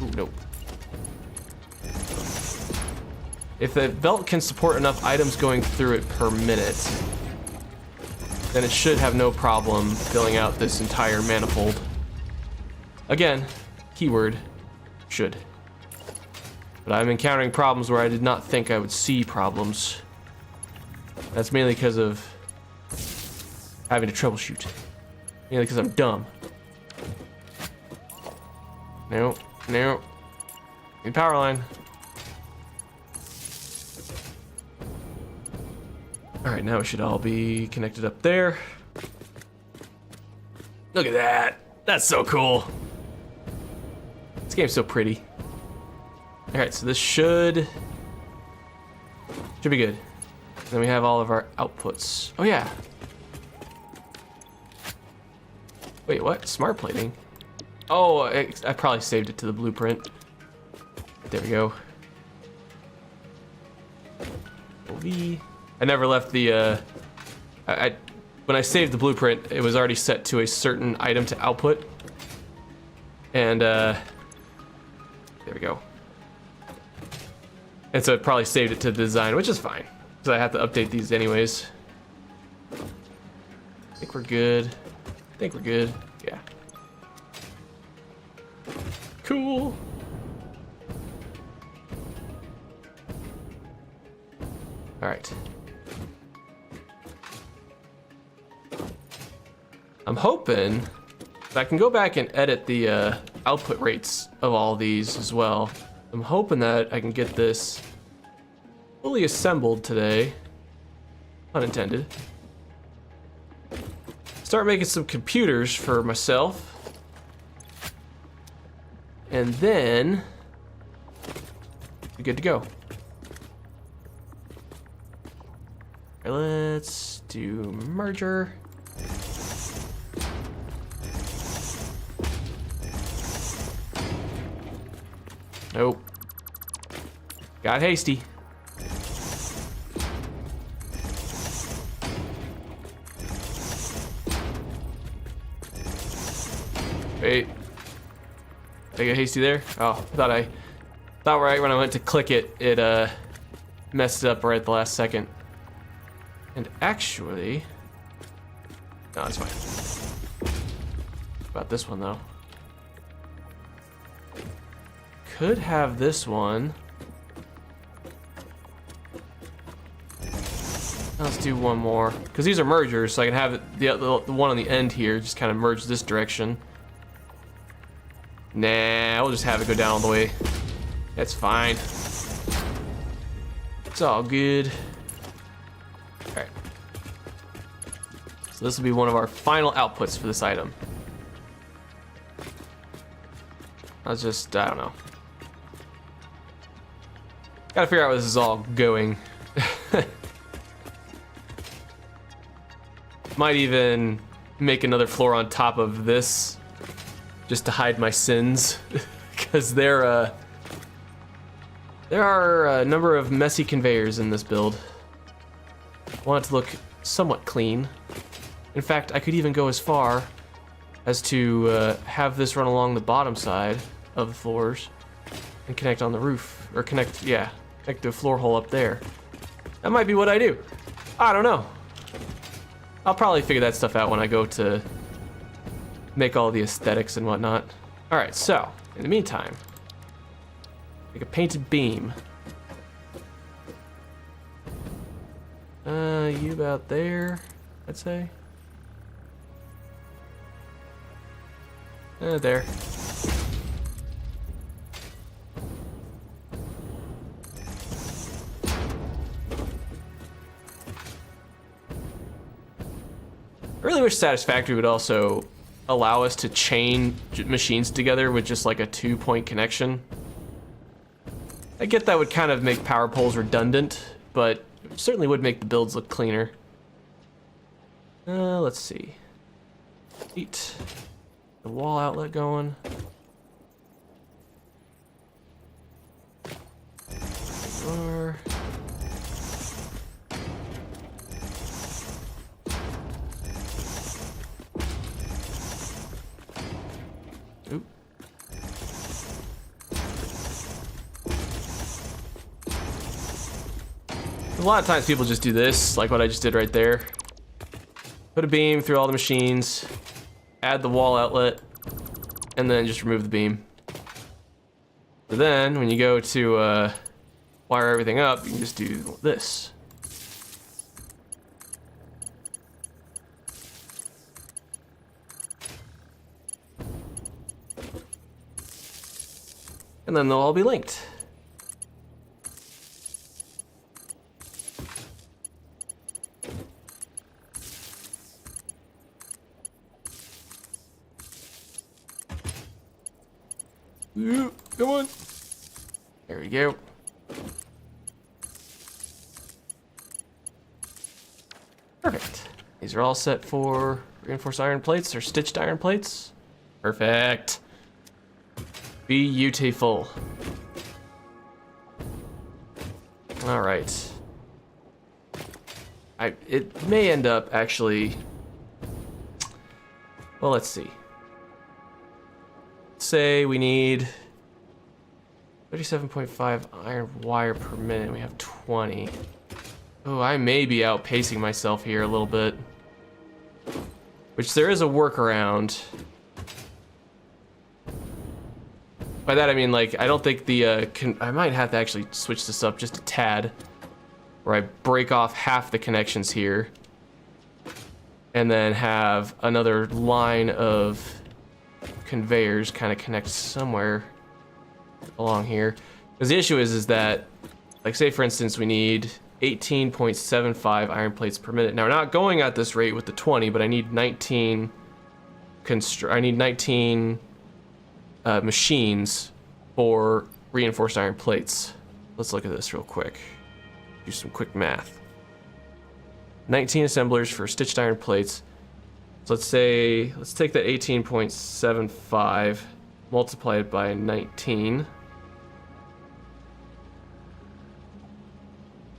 Ooh, nope. If the belt can support enough items going through it per minute, then it should have no problem filling out this entire manifold. Again, keyword, should. But I'm encountering problems where I did not think I would see problems. That's mainly because of having to troubleshoot. Mainly because I'm dumb. No, no. Need power line. Alright, now it should all be connected up there. Look at that. That's so cool. This game's so pretty. Alright, so this should be good. Then we have all of our outputs. Oh yeah. Wait, what? Smart plating? Oh, I probably saved it to the blueprint. There we go. OV. I never left the, when I saved the blueprint, it was already set to a certain item to output. And, there we go. And so it probably saved it to design, which is fine, because I have to update these anyways. I think we're good. I think we're good. Yeah. Cool. All right. I'm hoping that I can go back and edit the output rates of all these as well. I'm hoping that I can get this fully assembled today. Unintended. Start making some computers for myself. And then we're good to go. All right, let's do merger. Nope. Got hasty. Wait. Did I get hasty there? Oh, thought right when I went to click it, it messed it up right at the last second. And actually, no, it's fine. About this one though. Could have this one. Let's do one more, because these are mergers, so I can have it, the one on the end here just kind of merge this direction. Nah, we'll just have it go down all the way. That's fine. It's all good. All right. So this will be one of our final outputs for this item. I don't know. Gotta figure out where this is all going. Might even make another floor on top of this just to hide my sins, because there are a number of messy conveyors in this build. I want it to look somewhat clean. In fact, I could even go as far as to have this run along the bottom side of the floors and connect on the roof, or connect to a floor hole up there. That might be what I do. I don't know. I'll probably figure that stuff out when I go to make all the aesthetics and whatnot. All right, so in the meantime, make a painted beam. You about there, I'd say. There. I really wish Satisfactory would also allow us to chain machines together with just like a 2-point connection. I get that would kind of make power poles redundant, but it certainly would make the builds look cleaner. Let's see. Eat the wall outlet going. Or oop. A lot of times people just do this, like what I just did right there. Put a beam through all the machines, add the wall outlet, and then just remove the beam. So then, when you go to wire everything up, you can just do this. And then they'll all be linked. Come on. There we go. Perfect. These are all set for reinforced iron plates or stitched iron plates. Perfect. Beautiful. All right. It may end up actually. Well, let's see. Say we need 37.5 iron wire per minute. We have 20. Oh, I may be outpacing myself here a little bit. Which there is a workaround. By that I mean, like, I don't think the I might have to actually switch this up just a tad, where I break off half the connections here and then have another line of conveyors kind of connect somewhere along here. Because the issue is that, like, say for instance we need 18.75 iron plates per minute. Now we're not going at this rate with the 20, but I need 19 machines for reinforced iron plates. Let's look at this real quick. Do some quick math. 19 assemblers for stitched iron plates. So let's take that 18.75, multiply it by 19.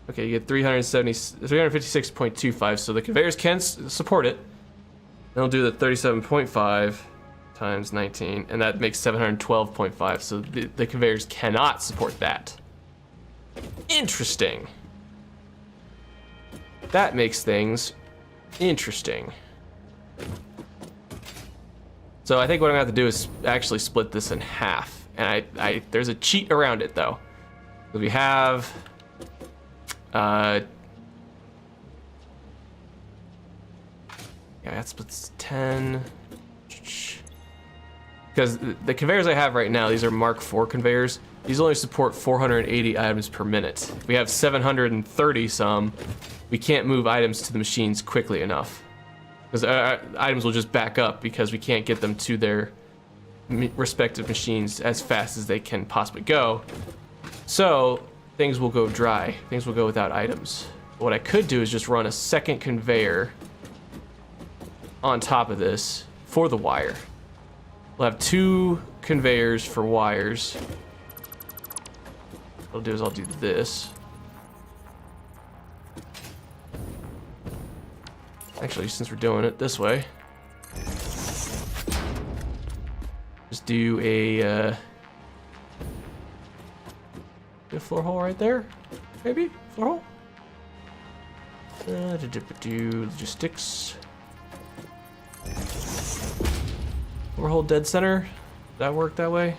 Okay, you get 356.25, so the conveyors can support it. Then we'll do the 37.5 times 19, and that makes 712.5, so the conveyors cannot support that. Interesting. That makes things interesting. So I think what I'm gonna have to do is actually split this in half, and there's a cheat around it though. So we have yeah, that splits 10. Because the conveyors I have right now, these are Mark IV conveyors. These only support 480 items per minute. If we have 730 some, we can't move items to the machines quickly enough. Because items will just back up because we can't get them to their respective machines as fast as they can possibly go. So things will go dry. Things will go without items. But what I could do is just run a second conveyor on top of this for the wire. We'll have 2 conveyors for wires. What I'll do is I'll do this. Actually, since we're doing it this way, just do a floor hole right there, maybe floor hole. Logistics. Floor hole dead center. That work that way?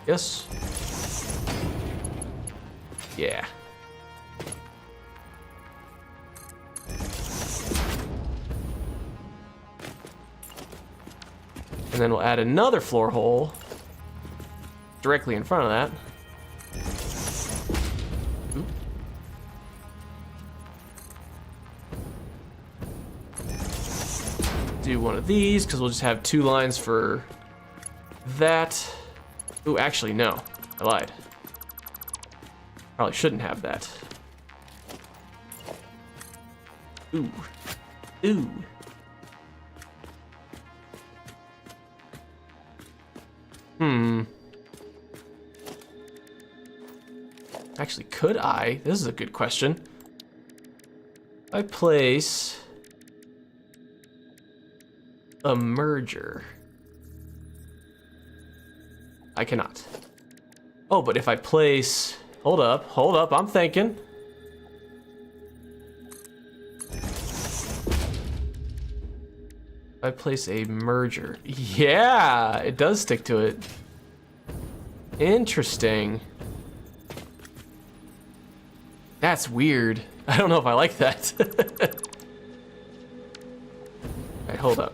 Yes. Yeah. And then we'll add another floor hole directly in front of that. Oop. Do one of these, because we'll just have 2 lines for that. Ooh, actually, no. I lied. Probably shouldn't have that. Ooh. Ooh. Actually, could I? This is a good question. I place a merger. I cannot. Oh, but if I place... Hold up, I'm thinking. I place a merger. Yeah, it does stick to it. Interesting. That's weird. I don't know if I like that. Alright, hold up.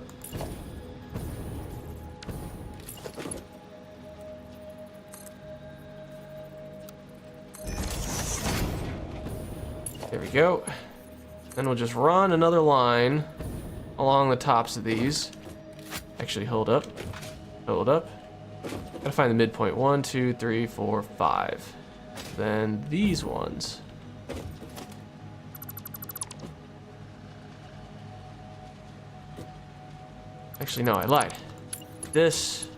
There we go. Then we'll just run another line along the tops of these. Actually, hold up. Hold up. Gotta find the midpoint. 1, 2, 3, 4, 5. Then these ones. Actually, no, I lied. This.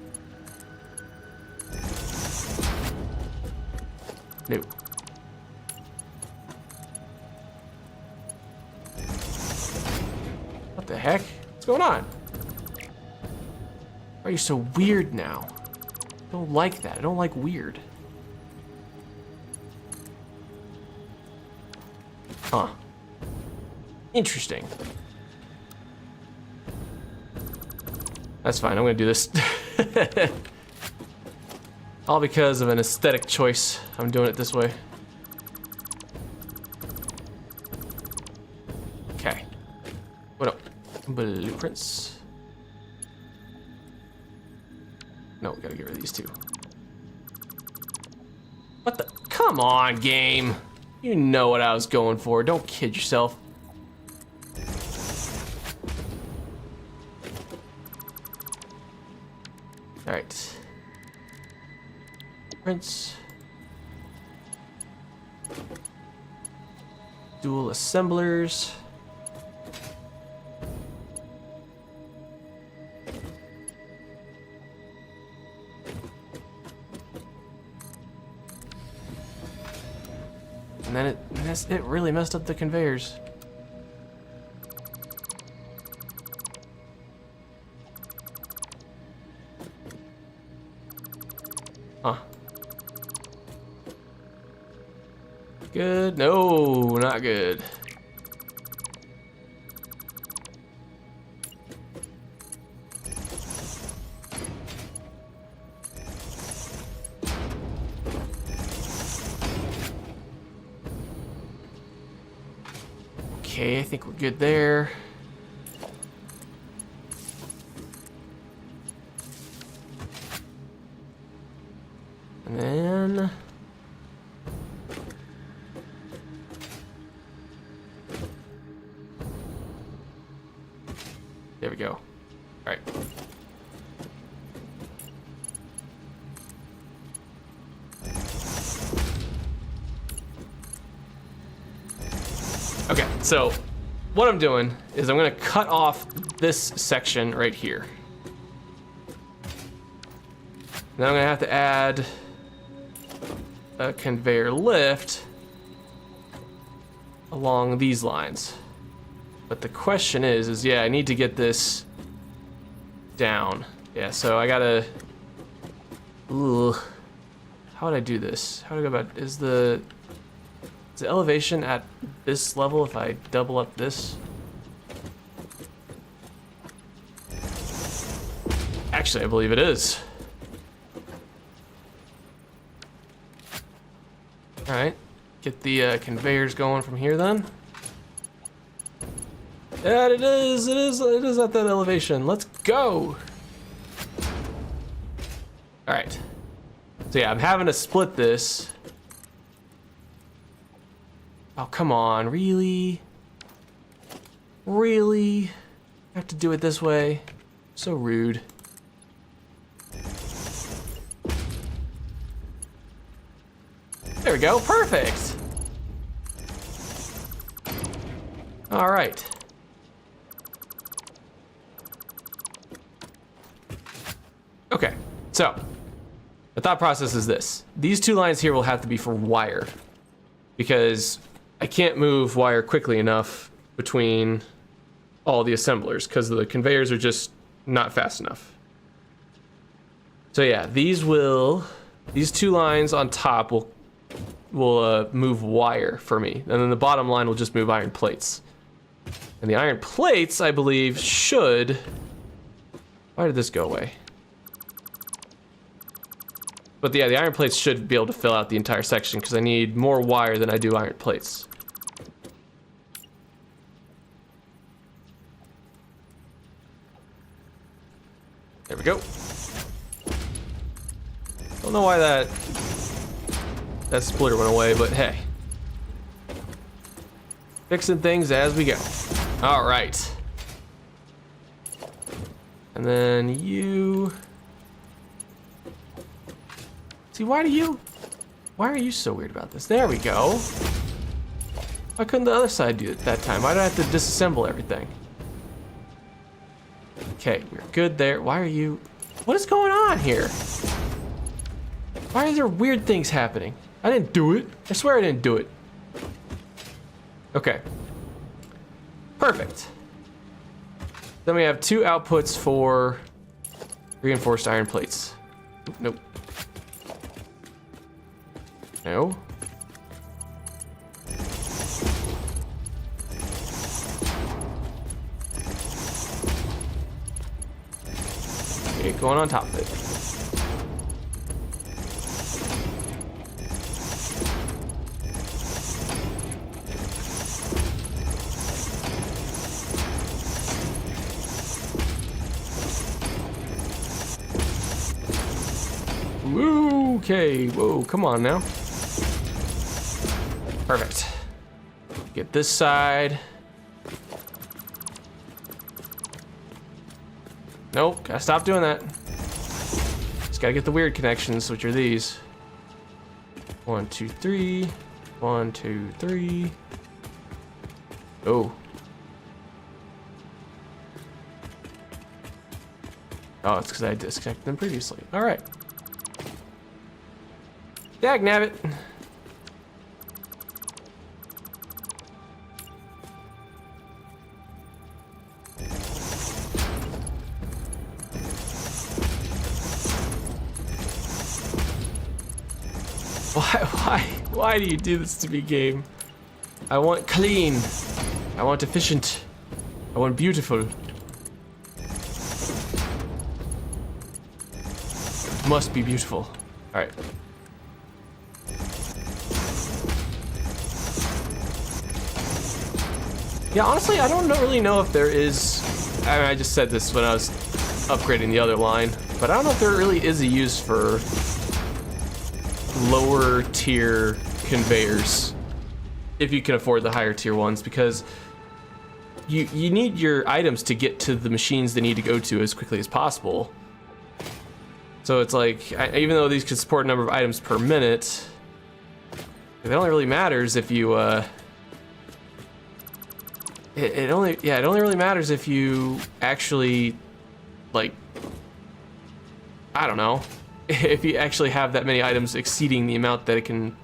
No. What the heck? What's going on? Why are you so weird now? I don't like that. I don't like weird. Huh. Interesting. That's fine, I'm gonna do this. All because of an aesthetic choice. I'm doing it this way. Okay. What up? Blueprints. No, we gotta get rid of these two. What the? Come on, game. You know what I was going for. Don't kid yourself. Alright. Prints. Dual assemblers. And then it really messed up the conveyors. Huh. Good? No, not good. Okay, I think we're good there. And then... there we go. All right. Okay, so what I'm doing is I'm gonna cut off this section right here. Then I'm gonna have to add a conveyor lift along these lines. But the question is yeah, I need to get this down. Yeah, so I gotta... Ugh. How would I do this? How do I go about... Is the elevation at this level if I double up this? Actually, I believe it is. Alright. Get the conveyors going from here then. Yeah, it is at that elevation. Let's go. All right. So yeah, I'm having to split this. Oh, come on, really? Really? I have to do it this way? So rude. There we go, perfect. All right. Okay, so the thought process is this. These two lines here will have to be for wire because I can't move wire quickly enough between all the assemblers because the conveyors are just not fast enough. So yeah, these two lines on top will move wire for me, and then the bottom line will just move iron plates. And the iron plates, I believe, should... Why did this go away? But yeah, the iron plates should be able to fill out the entire section because I need more wire than I do iron plates. There we go. Don't know why that splitter went away, but hey. Fixing things as we go. All right. And then you... See, why are you so weird about this? There we go. Why couldn't the other side do it that time? Why do I have to disassemble everything? Okay, we're good there. Why are you... What is going on here? Why are there weird things happening? I didn't do it. I swear I didn't do it. Okay. Perfect. Then we have two outputs for reinforced iron plates. Nope. No. Okay, going on top of it. Woo, okay, whoa, come on now. Perfect. Get this side. Nope, gotta stop doing that. Just gotta get the weird connections, which are these. 1, 2, 3. 1, 2, 3. Oh. Oh, it's because I disconnected them previously. Alright. Dagnabbit. Why do you do this to me, game? I want clean. I want efficient. I want beautiful. It must be beautiful. All right. Yeah, honestly, I don't really know if there is... I mean, I just said this when I was upgrading the other line, but I don't know if there really is a use for lower tier conveyors if you can afford the higher tier ones, because you need your items to get to the machines they need to go to as quickly as possible. So it's like, even though these can support a number of items per minute, it only really matters if you it only really matters if you actually, like, I don't know, if you actually have that many items exceeding the amount that it can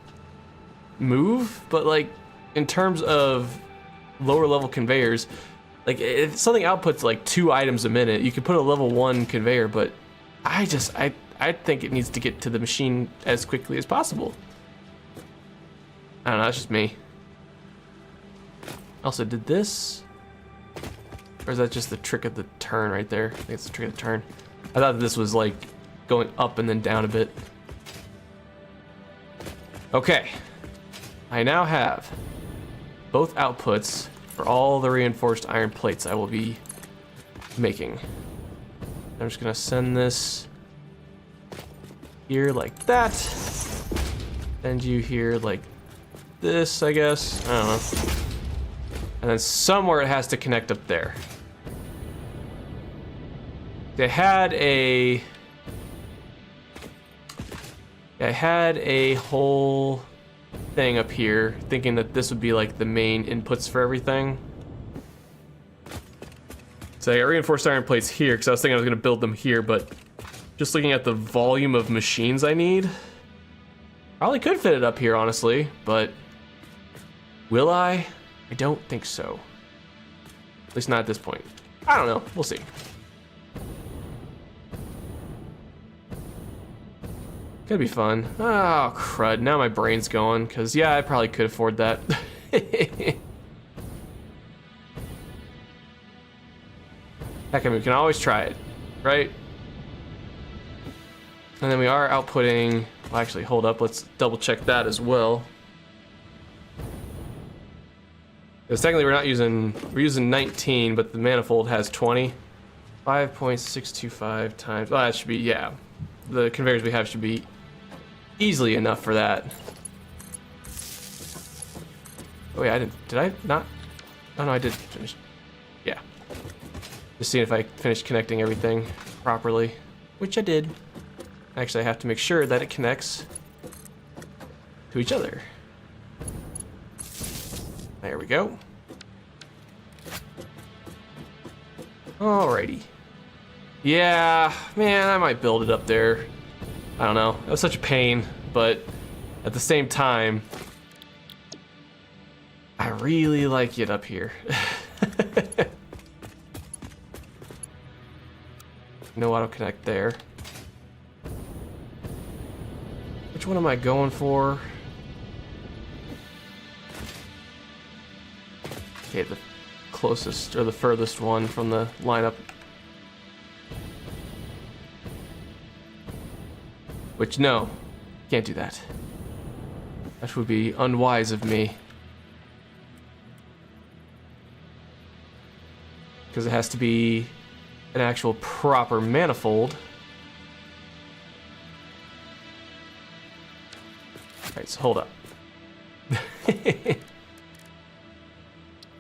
move. But like in terms of lower level conveyors, like if something outputs like 2 items a minute, you could put a level 1 conveyor, but I think it needs to get to the machine as quickly as possible. I don't know, that's just me. Also, did this, or is that just the trick of the turn right there? I think it's the trick of the turn. I thought this was like going up and then down a bit. Okay, I now have both outputs for all the reinforced iron plates I will be making. I'm just gonna send this here like that. Send you here like this, I guess. I don't know. And then somewhere it has to connect up there. They had a whole thing up here thinking that this would be like the main inputs for everything. So I got reinforced iron plates here because I was thinking I was going to build them here, but just looking at the volume of machines I need, probably could fit it up here, honestly, but will I? I don't think so. At least not at this point. I don't know. We'll see. Could be fun. Oh, crud. Now my brain's going, because, yeah, I probably could afford that. Heck, I mean, we can always try it, right? And then we are outputting... Well, actually, hold up. Let's double-check that as well. Because technically we're using 19, but the manifold has 20. 5.625 times, well, that should be, yeah. The conveyors we have should be easily enough for that. Oh yeah, did I not? Oh no, I did finish. Yeah. Just seeing if I finished connecting everything properly, which I did. Actually, I have to make sure that it connects to each other. There we go. Alrighty. Yeah, man, I might build it up there. I don't know. That was such a pain, but at the same time, I really like it up here. No auto connect there. Which one am I going for? Okay, the closest or the furthest one from the lineup. Which, no, can't do that. That would be unwise of me. Because it has to be an actual proper manifold. Alright, so hold up.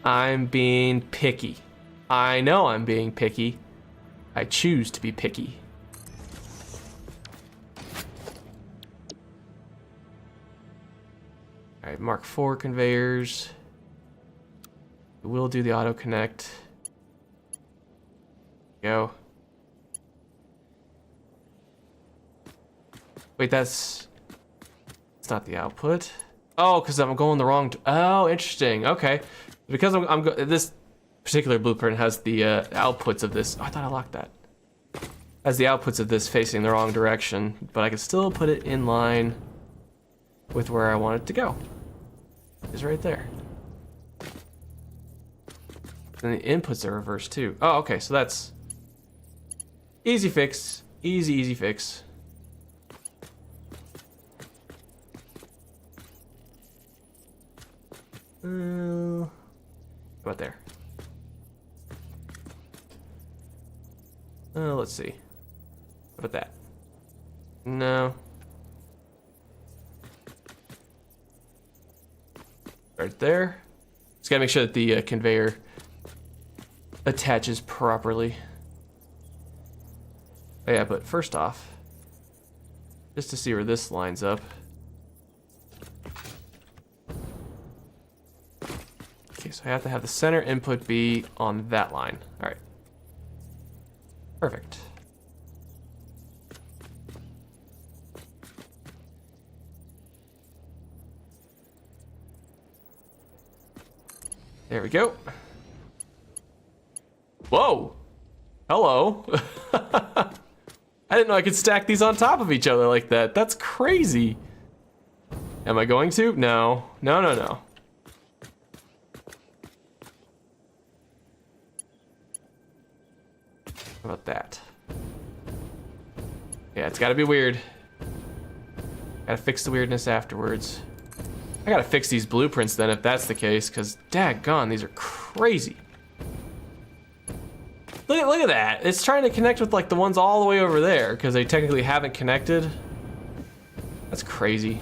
I'm being picky. I know I'm being picky. I choose to be picky. Alright, Mark IV conveyors. We'll do the auto connect. Go. Wait, it's not the output. Oh, because I'm going the wrong. Oh, interesting. Okay, because this particular blueprint has the outputs of this. Oh, I thought I locked that. Has the outputs of this facing the wrong direction, but I can still put it in line with where I want it to go. It's right there. And the inputs are reversed too. Oh, okay, so that's easy fix. Easy fix. How about there? Let's see. How about that? No. Right there. Just gotta make sure that the conveyor attaches properly. Oh yeah, but first off, just to see where this lines up. Okay, so I have to have the center input be on that line. All right. Perfect. There we go. Whoa. Hello. I didn't know I could stack these on top of each other like that. That's crazy. Am I going to? No. No, no, no. How about that? Yeah, it's gotta be weird. Gotta fix the weirdness afterwards. I gotta fix these blueprints then if that's the case, because daggone, these are crazy. Look at that. It's trying to connect with like the ones all the way over there because they technically haven't connected. That's crazy.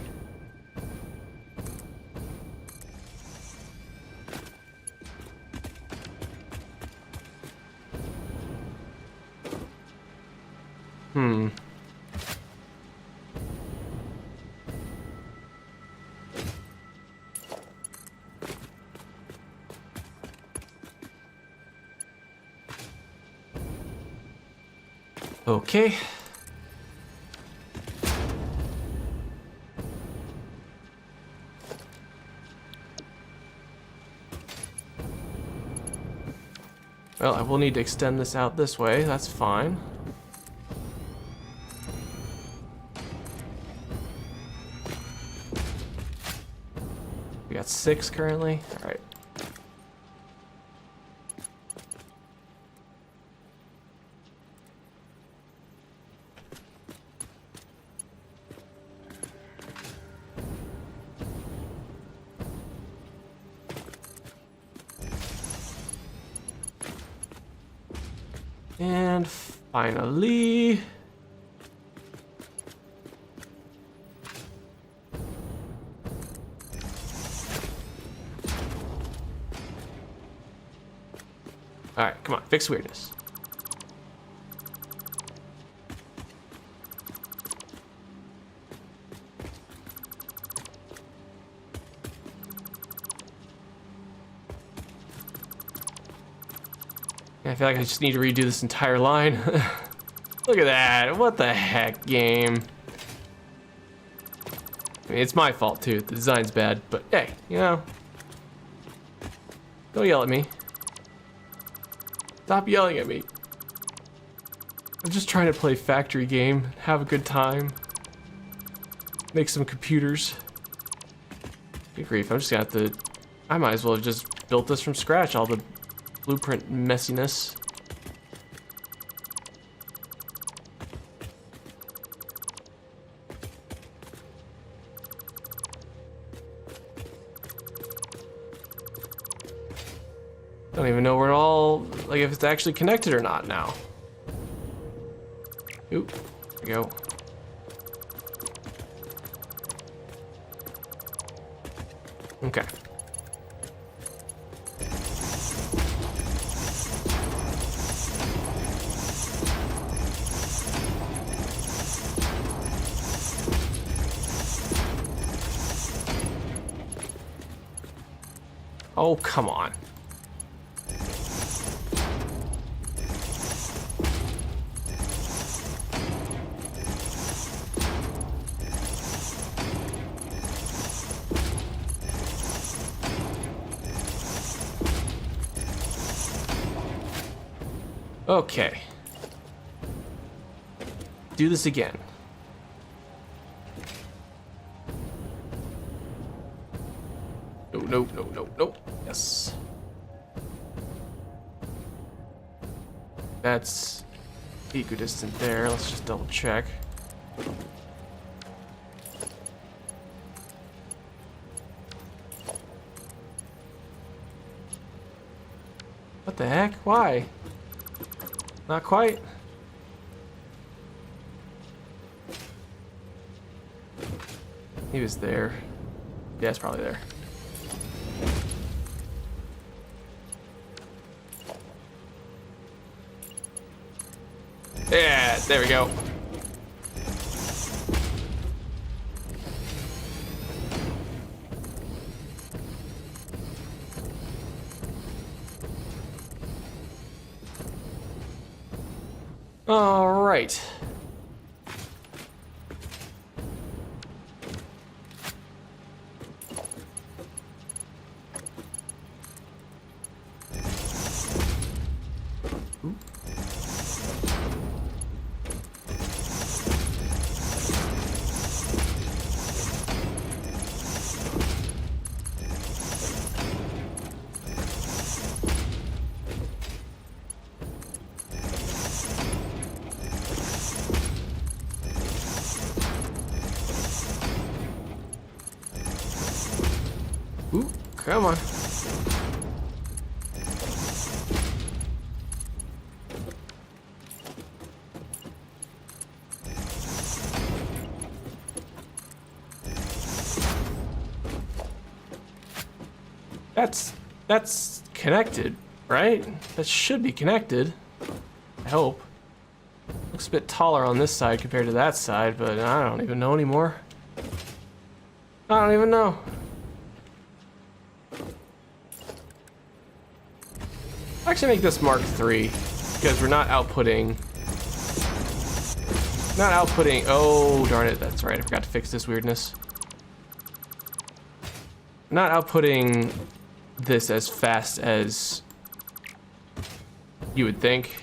Okay. Well, I will need to extend this out this way. That's fine. We got 6 currently. All right. And finally, all right, come on, fix weirdness. I feel like I just need to redo this entire line. Look at that. What the heck, game? I mean, it's my fault too. The design's bad, but hey, you know. Don't yell at me. Stop yelling at me. I'm just trying to play factory game, have a good time, make some computers. Good grief, I'm just gonna have to, I might as well have just built this from scratch, all the blueprint messiness. Don't even know where it all, like if it's actually connected or not now. Oop, there we go. Okay. Oh, come on. Okay. Do this again. No, no, no, no, no. Yes. That's equidistant there. Let's just double check. What the heck? Why? Not quite. He was there. Yeah, it's probably there. Yeah, there we go. All right. come on. That's connected, right? That should be connected. I hope. Looks a bit taller on this side compared to that side, but I don't even know anymore. I don't even know. Actually make this Mark III, because we're not outputting. Oh, darn it, that's right, I forgot to fix this weirdness. Not outputting this as fast as you would think.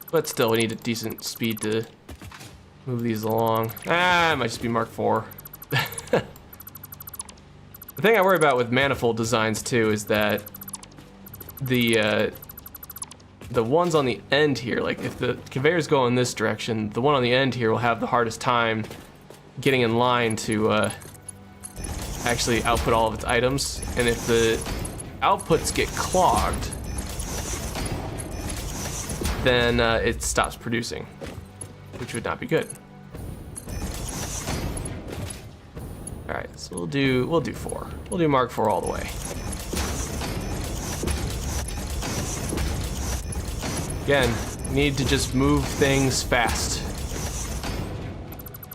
But still, we need a decent speed to move these along. It might just be Mark IV. The thing I worry about with manifold designs too is that the ones on the end here, like if the conveyors go in this direction, the one on the end here will have the hardest time getting in line to actually output all of its items. And if the outputs get clogged, then it stops producing, which would not be good. All right, so we'll do 4. We'll do Mark IV all the way. Again, need to just move things fast.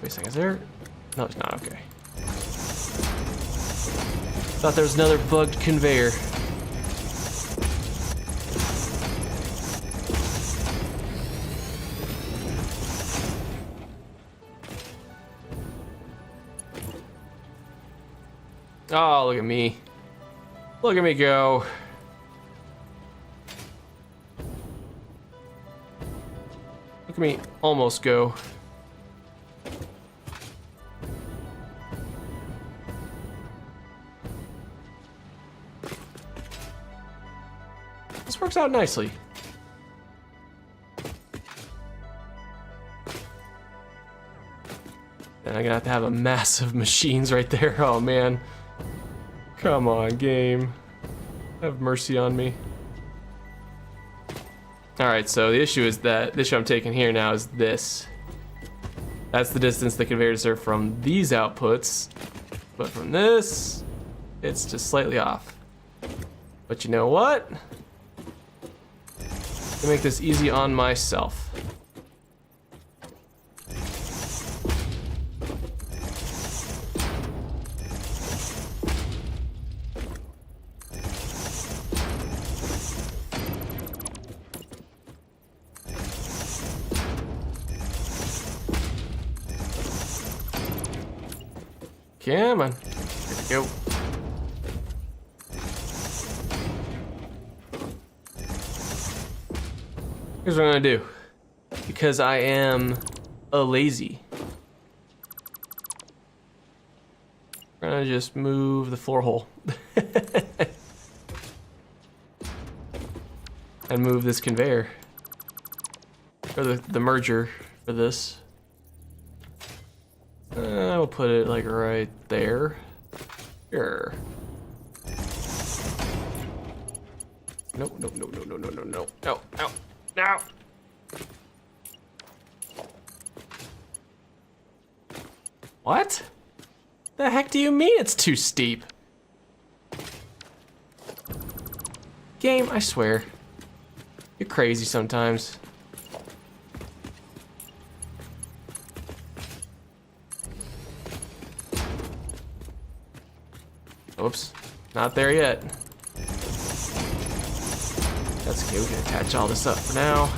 Wait a second, is there? No, it's not, okay. Thought there was another bugged conveyor. Oh, look at me. Look at me go. Look at me almost go. This works out nicely. And I'm gonna have to have a massive machines right there. Oh man. Come on, game. Have mercy on me. Alright, so the issue is that the issue I'm taking here now is this. That's the distance the conveyors are from these outputs. But from this, it's just slightly off. But you know what? To make this easy on myself. Come on. Here we go. Here's what I'm gonna do. Because I am a lazy. I'm gonna just move the floor hole. And move this conveyor. Or the merger for this. We'll put it like right there. Sure. Nope, nope, no, no, no, no, no, no, no, no, no. What? The heck do you mean it's too steep? Game, I swear. You're crazy sometimes. Oops, not there yet. That's okay, we can attach all this up for now.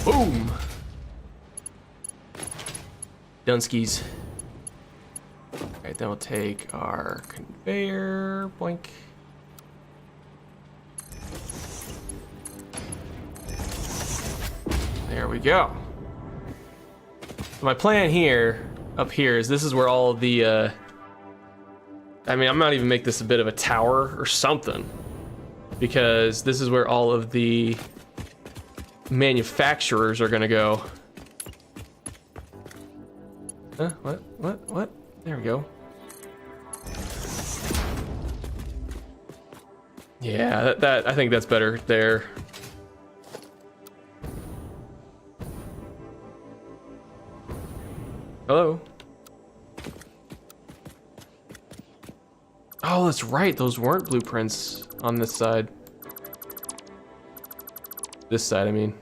Boom! Dunskies. Alright, then we'll take our conveyor, boink. There we go. So my plan here, up here, is this is where all the, I I mean, I'm not even make this a bit of a tower or something, because this is where all of the manufacturers are gonna go. Huh? What? There we go. Yeah, that I think that's better there. Hello? Oh, that's right. Those weren't blueprints on this side. This side, I mean.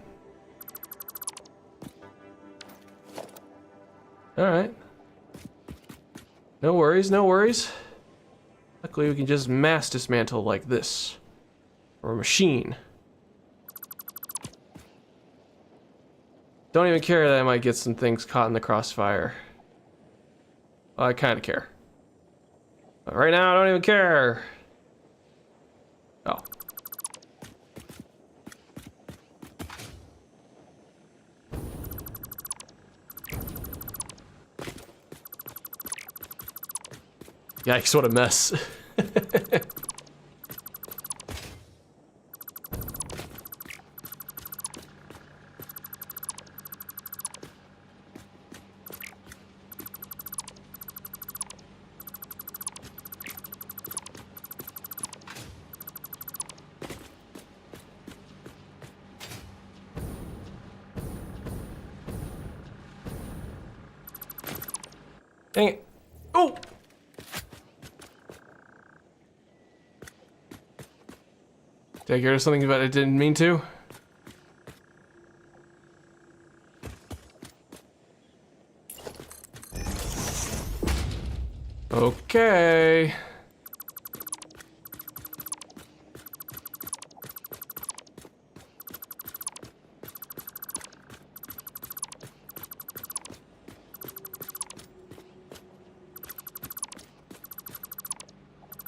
Alright. No worries, no worries. Luckily, we can just mass dismantle like this. Or a machine. Don't even care that I might get some things caught in the crossfire. Well, I kind of care. But right now, I don't even care. Oh. Yikes, what a mess. Dang it. Oh! Did I get rid of something that I didn't mean to? Okay.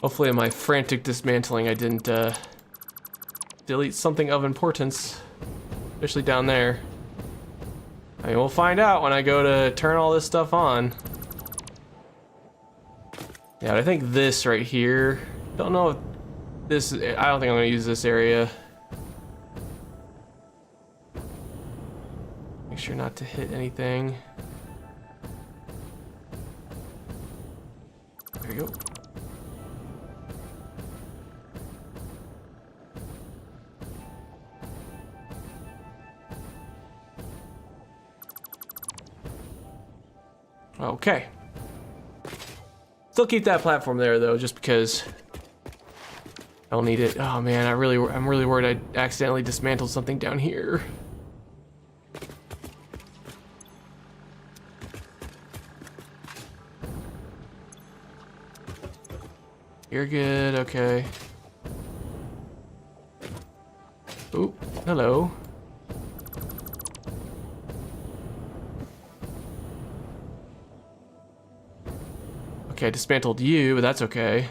Hopefully in my frantic dismantling I didn't delete something of importance, especially down there. I mean, we'll find out when I go to turn all this stuff on. Yeah, but I think this right here, don't know if this, I don't think I'm gonna use this area. Make sure not to hit anything. There we go. Okay. Still keep that platform there though, just because I don't need it. Oh man, I'm really worried I accidentally dismantled something down here. You're good, okay. Oh, hello. Okay, I dismantled you, but that's okay.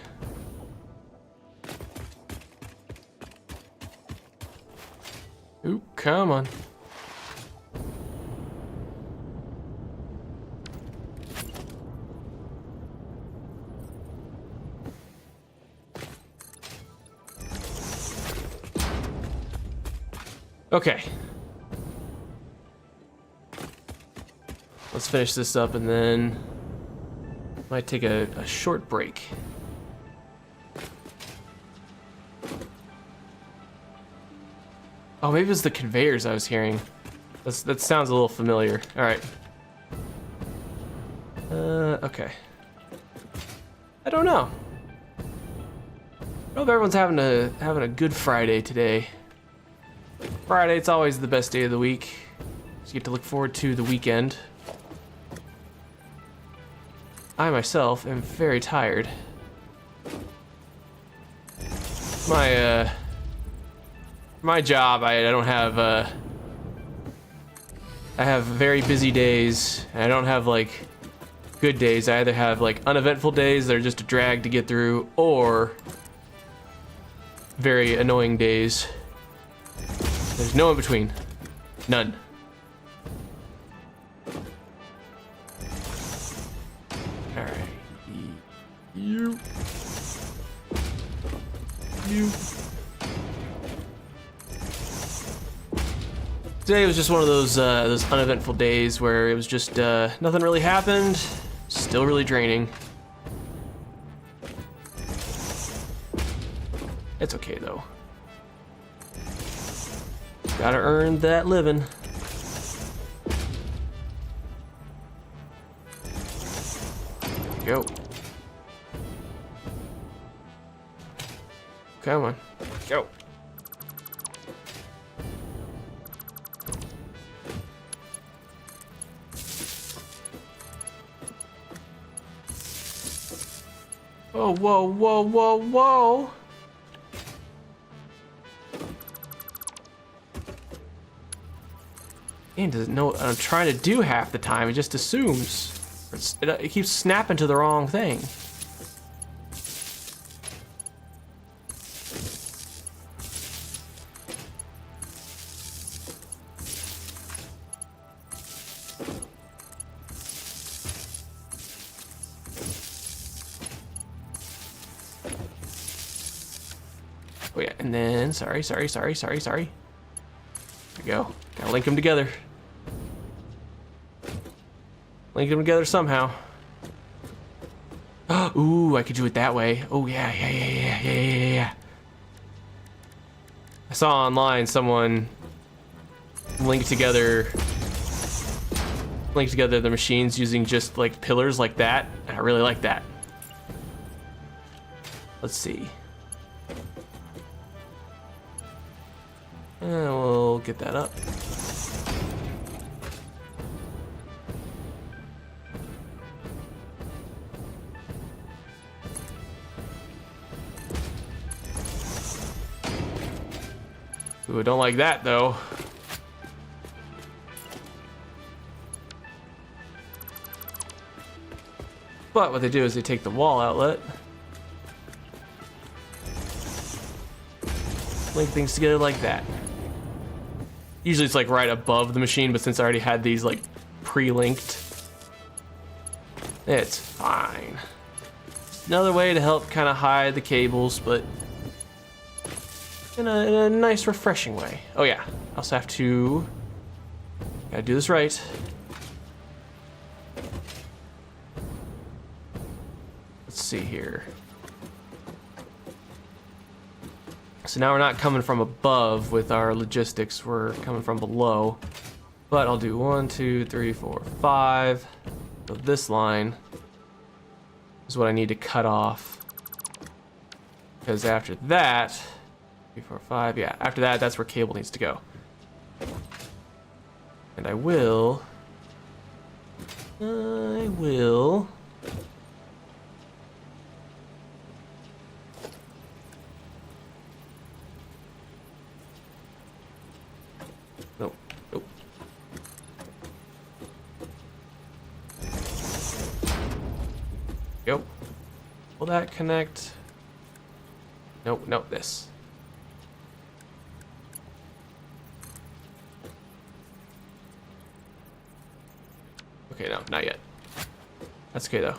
Ooh, come on. Okay. Let's finish this up and then might take a short break. Oh, maybe it was the conveyors I was hearing. That sounds a little familiar. All right. Okay. I don't know. I hope everyone's having a good Friday today. Friday, it's always the best day of the week. So you get to look forward to the weekend. I myself am very tired. My job, I don't have I have very busy days, and I don't have like good days. I either have like uneventful days that are just a drag to get through, or very annoying days. There's no in between. None. Alright. You. you. Today was just one of those uneventful days where it was just nothing really happened. Still really draining. It's okay though. Gotta earn that living. Go. Come on. Go. Oh, whoa, whoa, whoa, whoa. He doesn't know what I'm trying to do half the time. He just assumes. It keeps snapping to the wrong thing. Oh yeah, and then, sorry. There we go. Gotta link them together. Link them together somehow. Ooh, I could do it that way. Oh yeah. I saw online someone link together the machines using just like pillars like that. And I really like that. Let's see. We'll get that up. Ooh, I don't like that though. But what they do is they take the wall outlet, link things together like that. Usually it's like right above the machine, but since I already had these like pre-linked, it's fine. Another way to help kind of hide the cables, but in a nice, refreshing way. Oh yeah, I also have to, gotta do this right. Let's see here. So now we're not coming from above with our logistics, we're coming from below. But I'll do 1, 2, 3, 4, 5. So this line is what I need to cut off. Because after that, 3, 4, 5, yeah, after that, that's where cable needs to go. And I will. Nope. Go. Will that connect? Nope, this. Okay, no, not yet. That's okay though.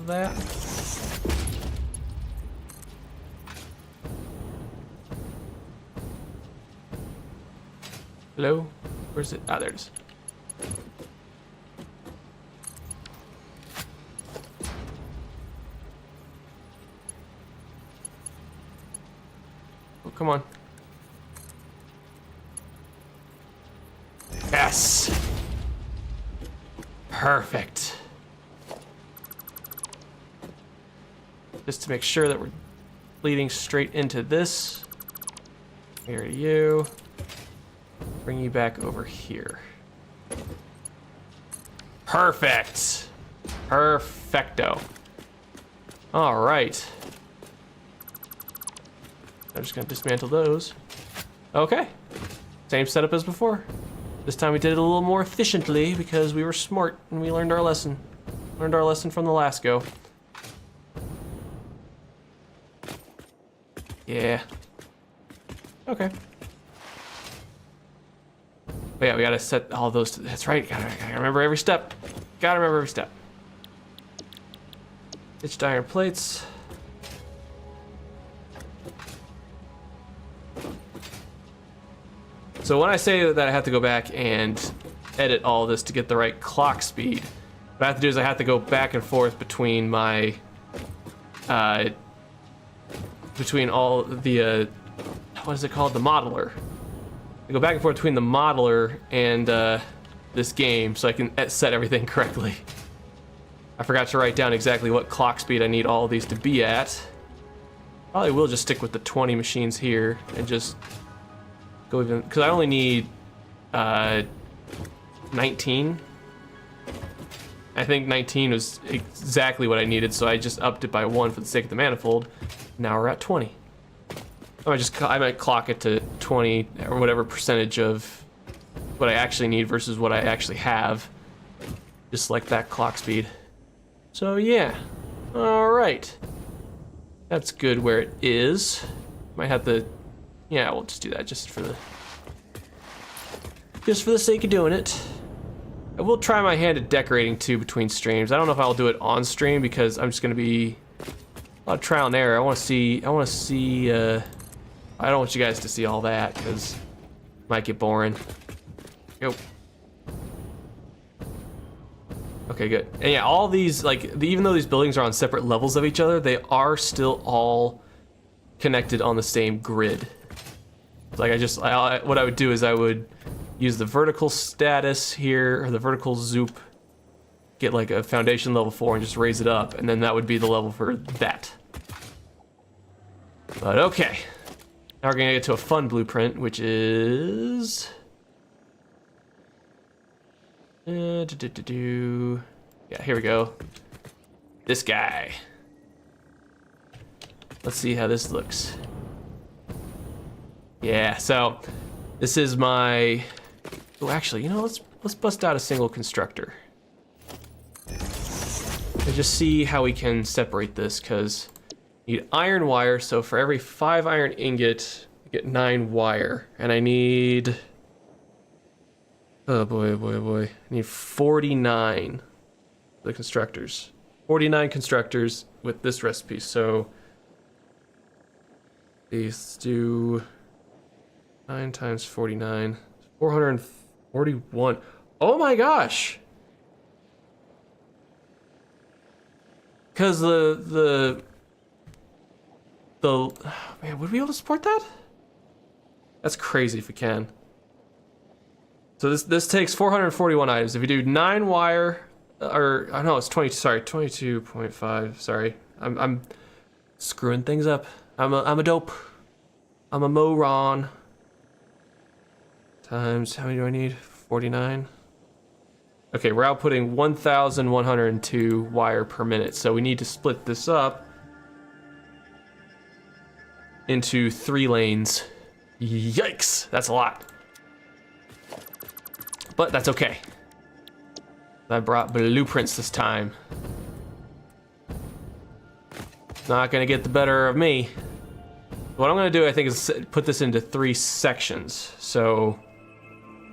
That. Hello? Where's it? Ah, there it is. Oh, come on. Yes! Perfect. Just to make sure that we're leading straight into this. Here to you. Bring you back over here. Perfect. Perfecto. All right. I'm just gonna dismantle those. Okay. Same setup as before. This time we did it a little more efficiently because we were smart and we learned our lesson. Learned our lesson from the last go. Yeah. Okay. But yeah, we gotta set all those. That's right. Gotta remember every step. Gotta remember every step. Stitched iron plates. So when I say that I have to go back and edit all this to get the right clock speed, what I have to do is I have to go back and forth between my, between all the, what is it called? The modeler. I go back and forth between the modeler and this game so I can set everything correctly. I forgot to write down exactly what clock speed I need all of these to be at. Probably will just stick with the 20 machines here and just go even, because I only need 19. I think 19 was exactly what I needed, so I just upped it by 1 for the sake of the manifold. Now we're at 20. I might clock it to 20 or whatever percentage of what I actually need versus what I actually have. Just like that clock speed. So yeah, all right. That's good where it is. Might have to, yeah, we'll just do that just for the sake of doing it. I will try my hand at decorating too between streams. I don't know if I'll do it on stream because I'm just gonna be a lot of trial and error. I want to see, I don't want you guys to see all that because it might get boring. Go. Okay, good. And yeah, all these, like, even though these buildings are on separate levels of each other, they are still all connected on the same grid. Like, what I would do is I would use the vertical status here, or the vertical zoop, get like a foundation level 4 and just raise it up, and then that would be the level for that. But okay. Now we're gonna get to a fun blueprint, which is... Yeah, here we go. This guy. Let's see how this looks. Yeah, so this is my... Oh, actually, you know, let's bust out a single constructor. And just see how we can separate this, because you need iron wire, so for every 5 iron ingot, you get 9 wire. And I need... Oh boy, oh boy, oh boy. I need 49 for the constructors. 49 constructors with this recipe, so... Let's do... 9 times 49. 441. Oh my gosh! Because the... Man, would we be able to support that? That's crazy if we can. So this takes 441 items. If you do 9 wire, or I know it's 20. Sorry, 22.5. Sorry, I'm screwing things up. I'm a dope. I'm a moron. Times how many do I need? 49. Okay, we're outputting 1,102 wire per minute. So we need to split this up into 3 lanes. Yikes, that's a lot. But that's okay. I brought blueprints this time. Not gonna get the better of me. What I'm gonna do, I think, is put this into 3 sections. So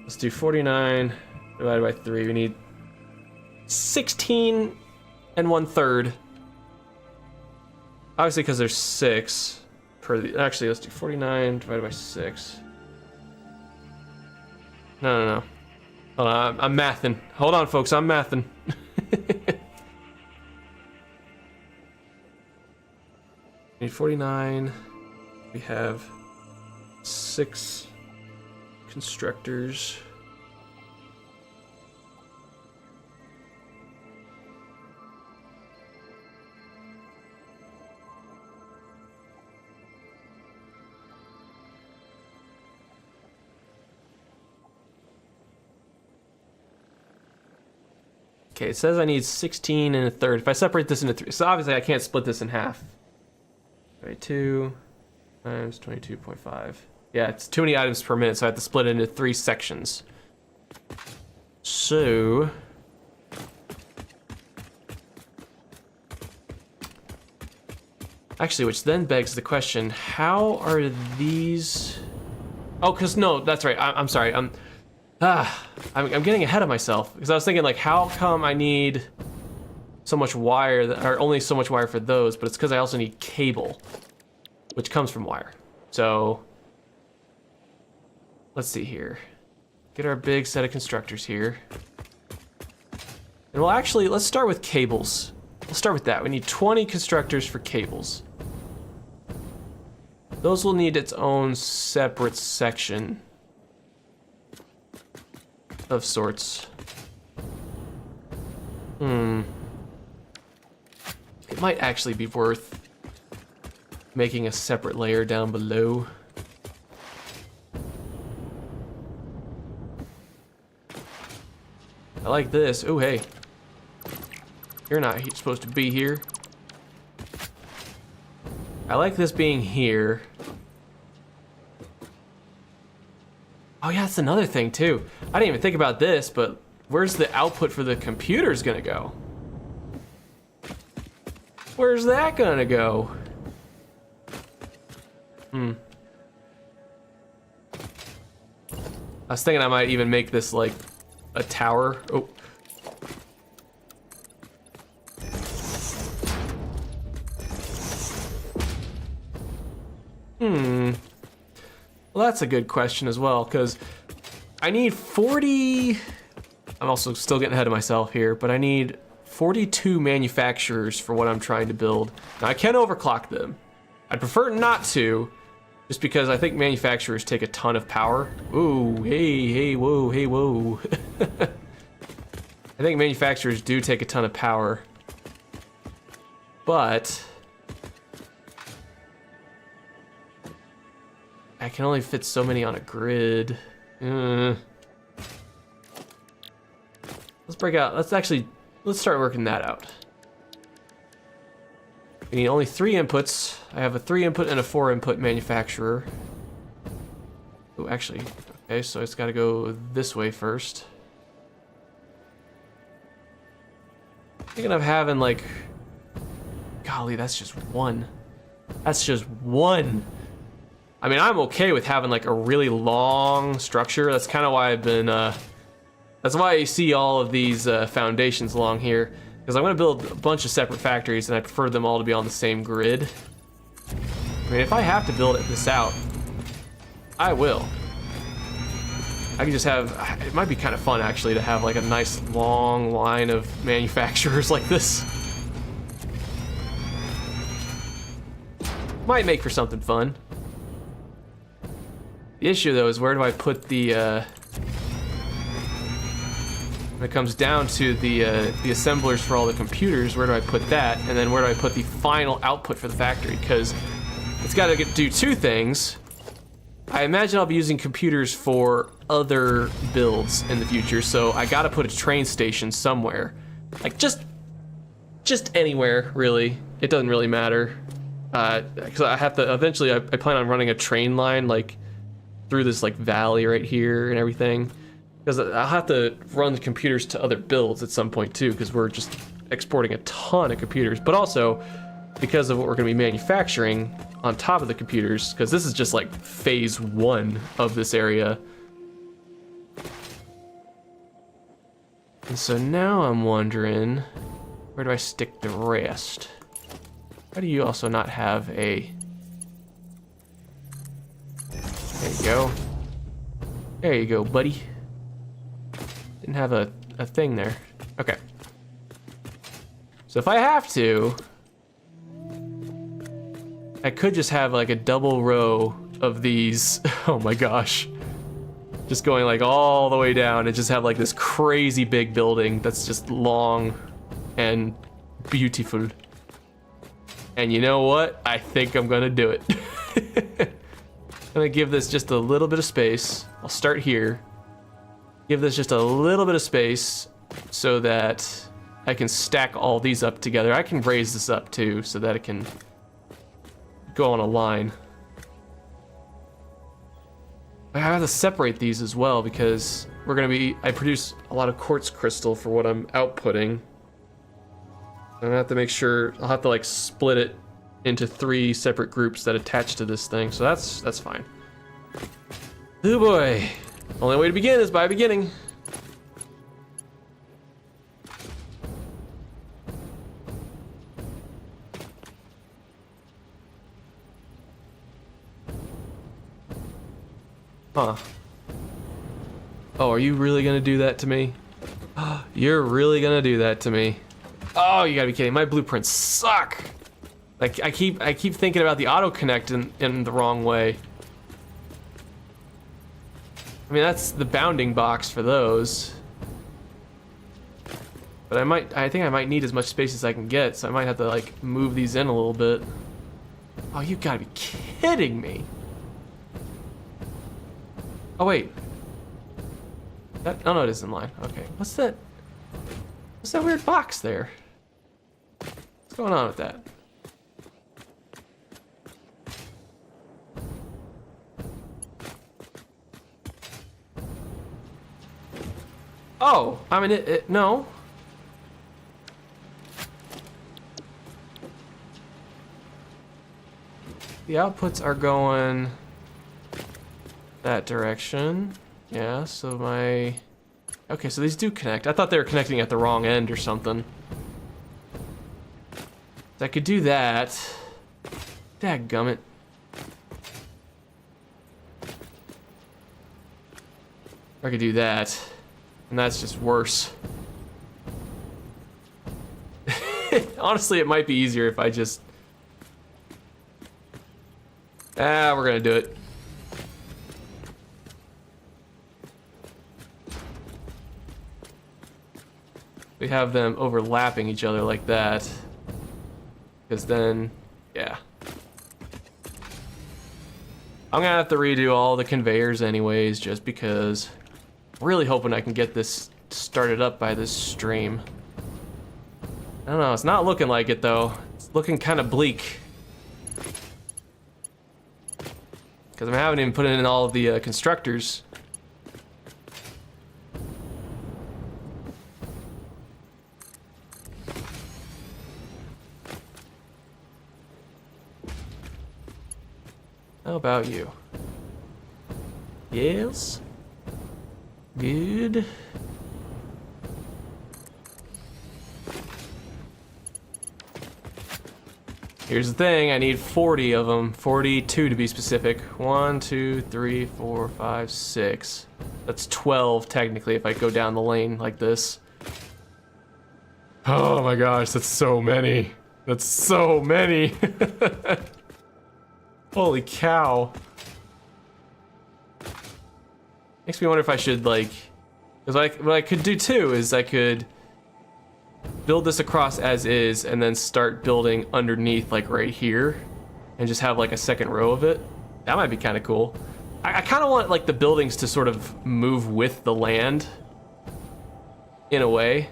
let's do 49 divided by 3. We need 16 and 1/3. Obviously, because there's 6 per the. Actually, let's do 49 divided by 6. No. Hold on, I'm mathing. Hold on, folks, I'm mathing. Need 49. We have 6 constructors. Okay, it says I need 16 and 1/3. If I separate this into 3, so obviously I can't split this in half. 22 times 22.5. Yeah, it's too many items per minute, so I have to split it into 3 sections. So... Actually, which then begs the question, how are these... Oh, because no, that's right, I'm sorry. I'm getting ahead of myself because I was thinking like, how come I need so much wire, or only so much wire for those, but it's because I also need cable, which comes from wire. So let's see here. Get our big set of constructors here. And let's start with cables. We'll start with that. We need 20 constructors for cables. Those will need its own separate section of sorts. It might actually be worth making a separate layer down below. I like this. Oh, hey. You're not supposed to be here. I like this being here. Oh yeah, that's another thing too. I didn't even think about this, but where's the output for the computers gonna go? Where's that gonna go? I was thinking I might even make this like a tower. Oh. Well, that's a good question as well, because I need 40... I'm also still getting ahead of myself here, but I need 42 manufacturers for what I'm trying to build. Now, I can overclock them. I'd prefer not to, just because I think manufacturers take a ton of power. Ooh, hey, whoa. I think manufacturers do take a ton of power, but I can only fit so many on a grid. Let's break out. Let's start working that out. We need only 3 inputs. I have a 3 input and a 4 input manufacturer. Oh, actually, okay, so it's gotta go this way first. Thinking of having like, golly, that's just one. That's just one. I mean, I'm okay with having like a really long structure. That's kind of why I've been, that's why you see all of these foundations along here. Because I'm gonna build a bunch of separate factories and I prefer them all to be on the same grid. I mean, if I have to build this out, I will. I can just have, it might be kind of fun actually to have like a nice long line of manufacturers like this. Might make for something fun. The issue though is where do I put the, when it comes down to the assemblers for all the computers, where do I put that? And then where do I put the final output for the factory? Because it's gotta do 2 things. I imagine I'll be using computers for other builds in the future, so I gotta put a train station somewhere. Like just anywhere, really. It doesn't really matter. Because I have to, eventually I plan on running a train line like through this like valley right here and everything. Because I'll have to run the computers to other builds at some point too, because we're just exporting a ton of computers. But also, because of what we're gonna be manufacturing on top of the computers, because this is just like phase 1 of this area. And so now I'm wondering, where do I stick the rest? Why do you also not have a... There you go. There you go, buddy. Didn't have a thing there. Okay. So if I have to, I could just have like a double row of these. Oh my gosh. Just going like all the way down and just have like this crazy big building that's just long and beautiful. And you know what? I think I'm gonna do it. I'm gonna give this just a little bit of space. I'll start here. Give this just a little bit of space so that I can stack all these up together. I can raise this up too so that it can go on a line. I have to separate these as well because I produce a lot of quartz crystal for what I'm outputting. I'm gonna have to make sure, I'll have to like split it into 3 separate groups that attach to this thing, so that's fine. Oh boy. Only way to begin is by beginning. Huh. Oh, are you really gonna do that to me? You're really gonna do that to me? Oh, you gotta be kidding. My blueprints suck. Like, I keep thinking about the auto connect in the wrong way. I mean, that's the bounding box for those. But I think I might need as much space as I can get, so I might have to like move these in a little bit. Oh, you gotta be kidding me. Oh wait. Oh no, it is in line. Okay, what's that? What's that weird box there? What's going on with that? Oh, I mean, no. The outputs are going that direction. Yeah, so my... Okay, so these do connect. I thought they were connecting at the wrong end or something. So I could do that. Dadgummit. I could do that. And that's just worse. Honestly, it might be easier if I just... we're gonna do it. We have them overlapping each other like that. Because then, yeah. I'm gonna have to redo all the conveyors anyways, just because. Really hoping I can get this started up by this stream. I don't know, it's not looking like it though. It's looking kind of bleak. Because I haven't even put in all of the constructors. How about you? Yes? Good. Here's the thing, I need 40 of them. 42 to be specific. 1, 2, 3, 4, 5, 6. That's 12 technically if I go down the lane like this. Oh my gosh, that's so many. That's so many. Holy cow. Makes me wonder if I should like, because what I could do too is I could build this across as is and then start building underneath like right here and just have like a second row of it. That might be kind of cool. I kind of want like the buildings to sort of move with the land in a way.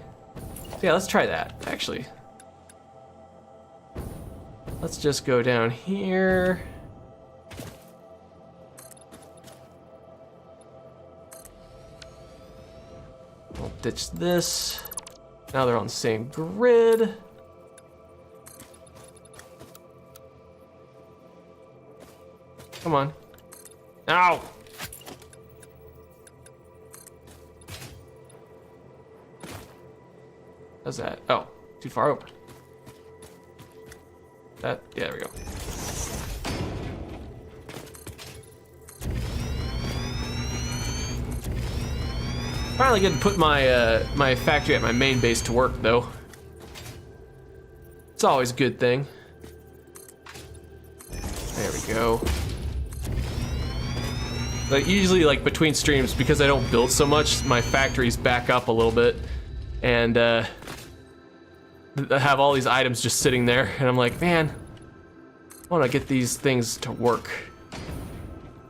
So yeah, let's try that actually. Let's just go down here. We'll ditch this. Now they're on the same grid. Come on. Ow! How's that? Oh, too far over. That, yeah, there we go. Finally get to put my my factory at my main base to work though. It's always a good thing. There we go. But usually like between streams, because I don't build so much, my factories back up a little bit. And I have all these items just sitting there and I'm like, man, I wanna get these things to work.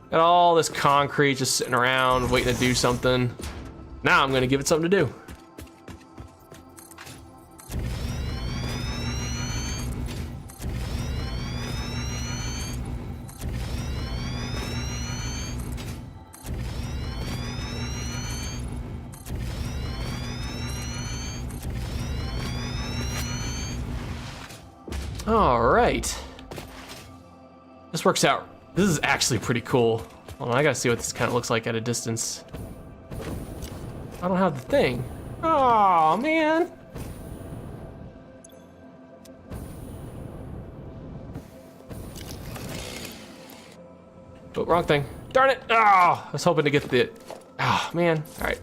Got all this concrete just sitting around waiting to do something. Now I'm gonna give it something to do. All right. This works out. This is actually pretty cool. Hold on, I gotta see what this kind of looks like at a distance. I don't have the thing. Oh man. Oh, wrong thing. Darn it. Oh, I was hoping to get the... Oh, man. All right.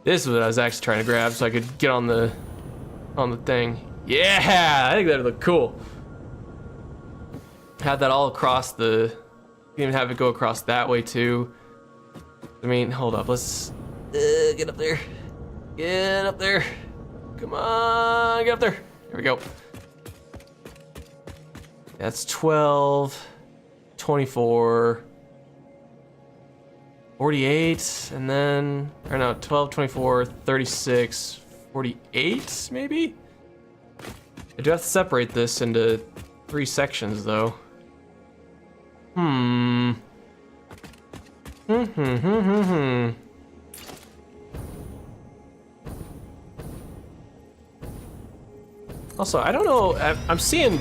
This is what I was actually trying to grab so I could get on the thing. Yeah, I think that'd look cool. Have that all across the... Even have it go across that way, too. I mean, hold up. Let's... get up there. Get up there. Come on, get up there. There we go. That's 12... 24, 48, and then, or no, 12, 24, 36, 48, maybe? I do have to separate this into 3 sections, though. Also, I don't know, I'm seeing...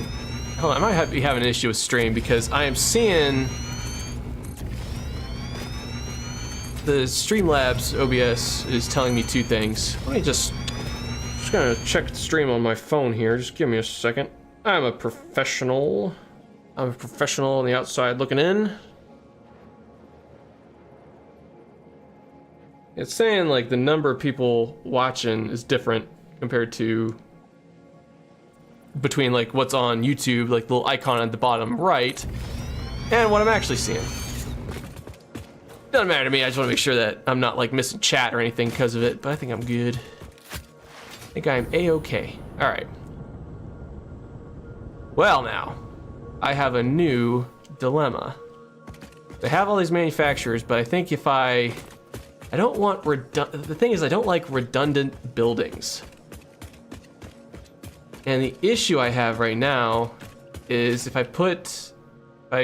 Hold on, I might be having an issue with stream because I am seeing the Streamlabs OBS is telling me 2 things. Let me just gonna check the stream on my phone here. Just give me a second. I'm a professional. I'm a professional on the outside looking in. It's saying like the number of people watching is different compared to between like what's on YouTube, like the little icon at the bottom right, and what I'm actually seeing. Doesn't matter to me, I just want to make sure that I'm not like missing chat or anything because of it, but I think I'm good. I think I'm A-okay. Alright. Well now, I have a new dilemma. They have all these manufacturers, but I think if I don't want the thing is I don't like redundant buildings. And the issue I have right now is if I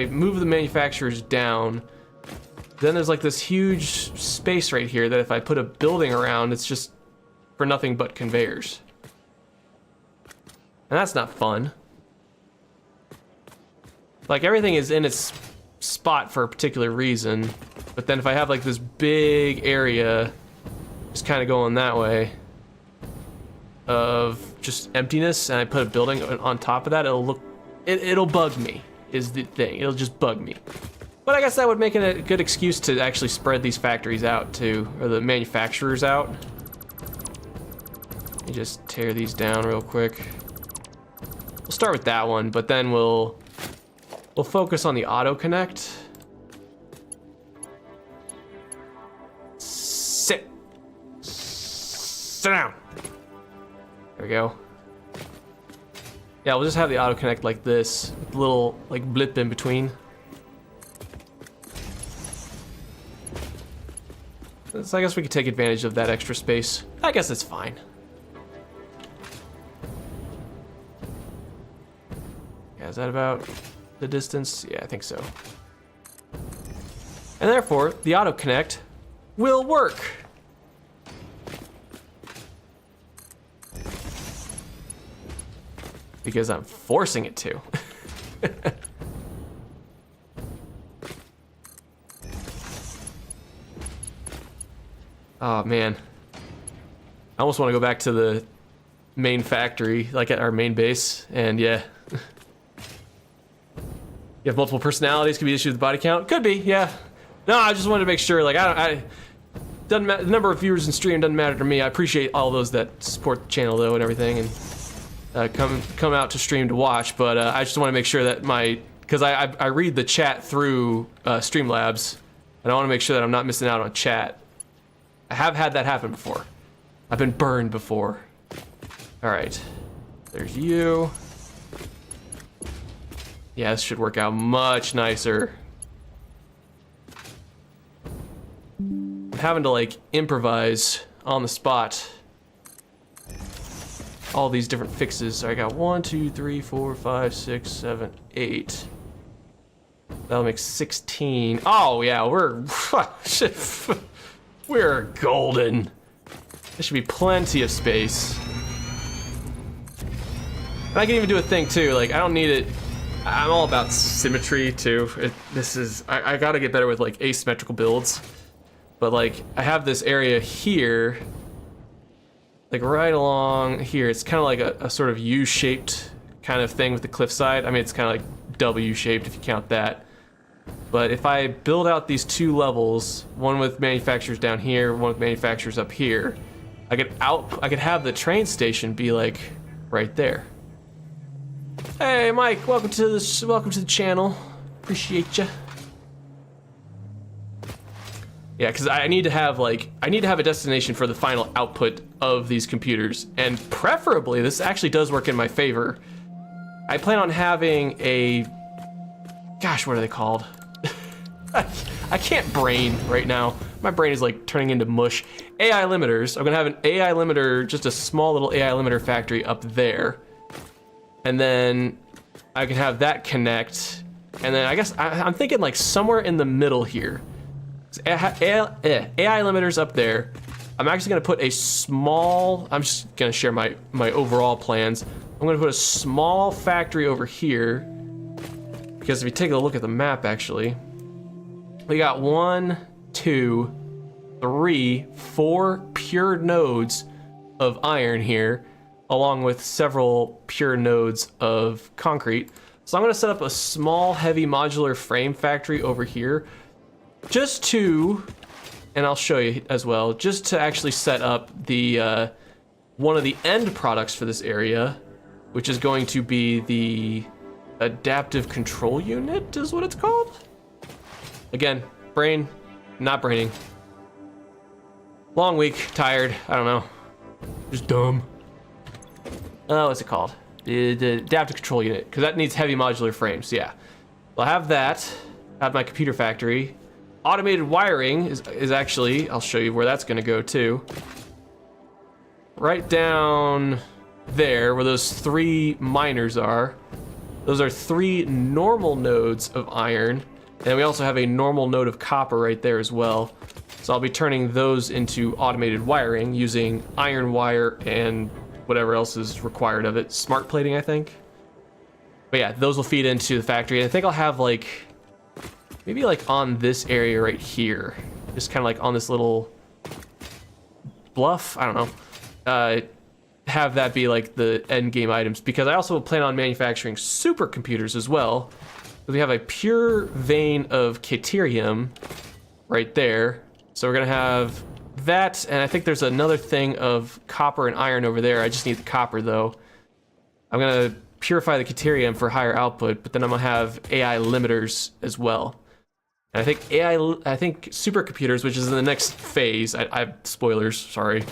move the manufacturers down, then there's like this huge space right here that if I put a building around, it's just for nothing but conveyors. And that's not fun. Like everything is in its spot for a particular reason, but then if I have like this big area just kind of going that way of just emptiness and I put a building on top of that, it'll bug me is the thing. It'll just bug me. But I guess that would make it a good excuse to actually spread these factories out too, or the manufacturers out. Let me just tear these down real quick. We'll start with that one, but then we'll focus on the auto connect. Sit down. There we go. Yeah, we'll just have the auto connect like this, with a little like blip in between. So I guess we could take advantage of that extra space. I guess it's fine. Yeah, is that about the distance? Yeah, I think so. And therefore, the auto connect will work. Because I'm forcing it to. Oh man. I almost want to go back to the main factory, like at our main base, and yeah. You have multiple personalities, could be issued with the body count? Could be, yeah. No, I just wanted to make sure, like, doesn't matter, the number of viewers in stream doesn't matter to me. I appreciate all those that support the channel though and everything, and come out to stream to watch, but I just want to make sure that because I read the chat through Streamlabs, and I want to make sure that I'm not missing out on chat. I have had that happen before. I've been burned before. All right, there's you. Yeah, this should work out much nicer. I'm having to like improvise on the spot all these different fixes. So I got 1, 2, 3, 4, 5, 6, 7, 8. That'll make 16. Oh yeah, we're golden. There should be plenty of space. And I can even do a thing too, like I don't need it. I'm all about symmetry too. I gotta get better with like asymmetrical builds. But like, I have this area here, like right along here. It's kind of like a sort of U-shaped kind of thing with the cliffside. I mean, it's kind of like W-shaped if you count that. But if I build out these two levels, one with manufacturers down here, one with manufacturers up here, I could have the train station be like right there. Hey, Mike, welcome to the channel. Appreciate you. Yeah, because I need to have a destination for the final output of these computers, and preferably this actually does work in my favor. I plan on having gosh, what are they called? I can't brain right now. My brain is like turning into mush. AI limiters. I'm gonna have an AI limiter, just a small little AI limiter factory up there. And then I can have that connect. And then I guess I'm thinking like somewhere in the middle here. AI limiters up there. I'm actually gonna put I'm just gonna share my overall plans. I'm gonna put a small factory over here. Because if you take a look at the map actually, we got 1, 2, 3, 4 pure nodes of iron here, along with several pure nodes of concrete. So I'm gonna set up a small heavy modular frame factory over here, just to, and I'll show you as well, just to actually set up the one of the end products for this area, which is going to be the adaptive control unit, is what it's called. Again, brain, not braining. Long week, tired, I don't know. Just dumb. Oh, what's it called? The adaptive control unit, because that needs heavy modular frames, yeah. I'll have that, have my computer factory. Automated wiring is actually, I'll show you where that's gonna go too. Right down there, where those 3 miners are. Those are 3 normal nodes of iron. And we also have a normal node of copper right there as well. So I'll be turning those into automated wiring using iron wire and whatever else is required of it. Smart plating, I think. But yeah, those will feed into the factory. And I think I'll have like, maybe like on this area right here. Just kind of like on this little bluff, I don't know. Have that be like the end game items, because I also plan on manufacturing supercomputers as well. We have a pure vein of Caterium right there. So we're gonna have that, and I think there's another thing of copper and iron over there. I just need the copper though. I'm gonna purify the Caterium for higher output, but then I'm gonna have AI limiters as well. And I think supercomputers, which is in the next phase, I have spoilers, sorry.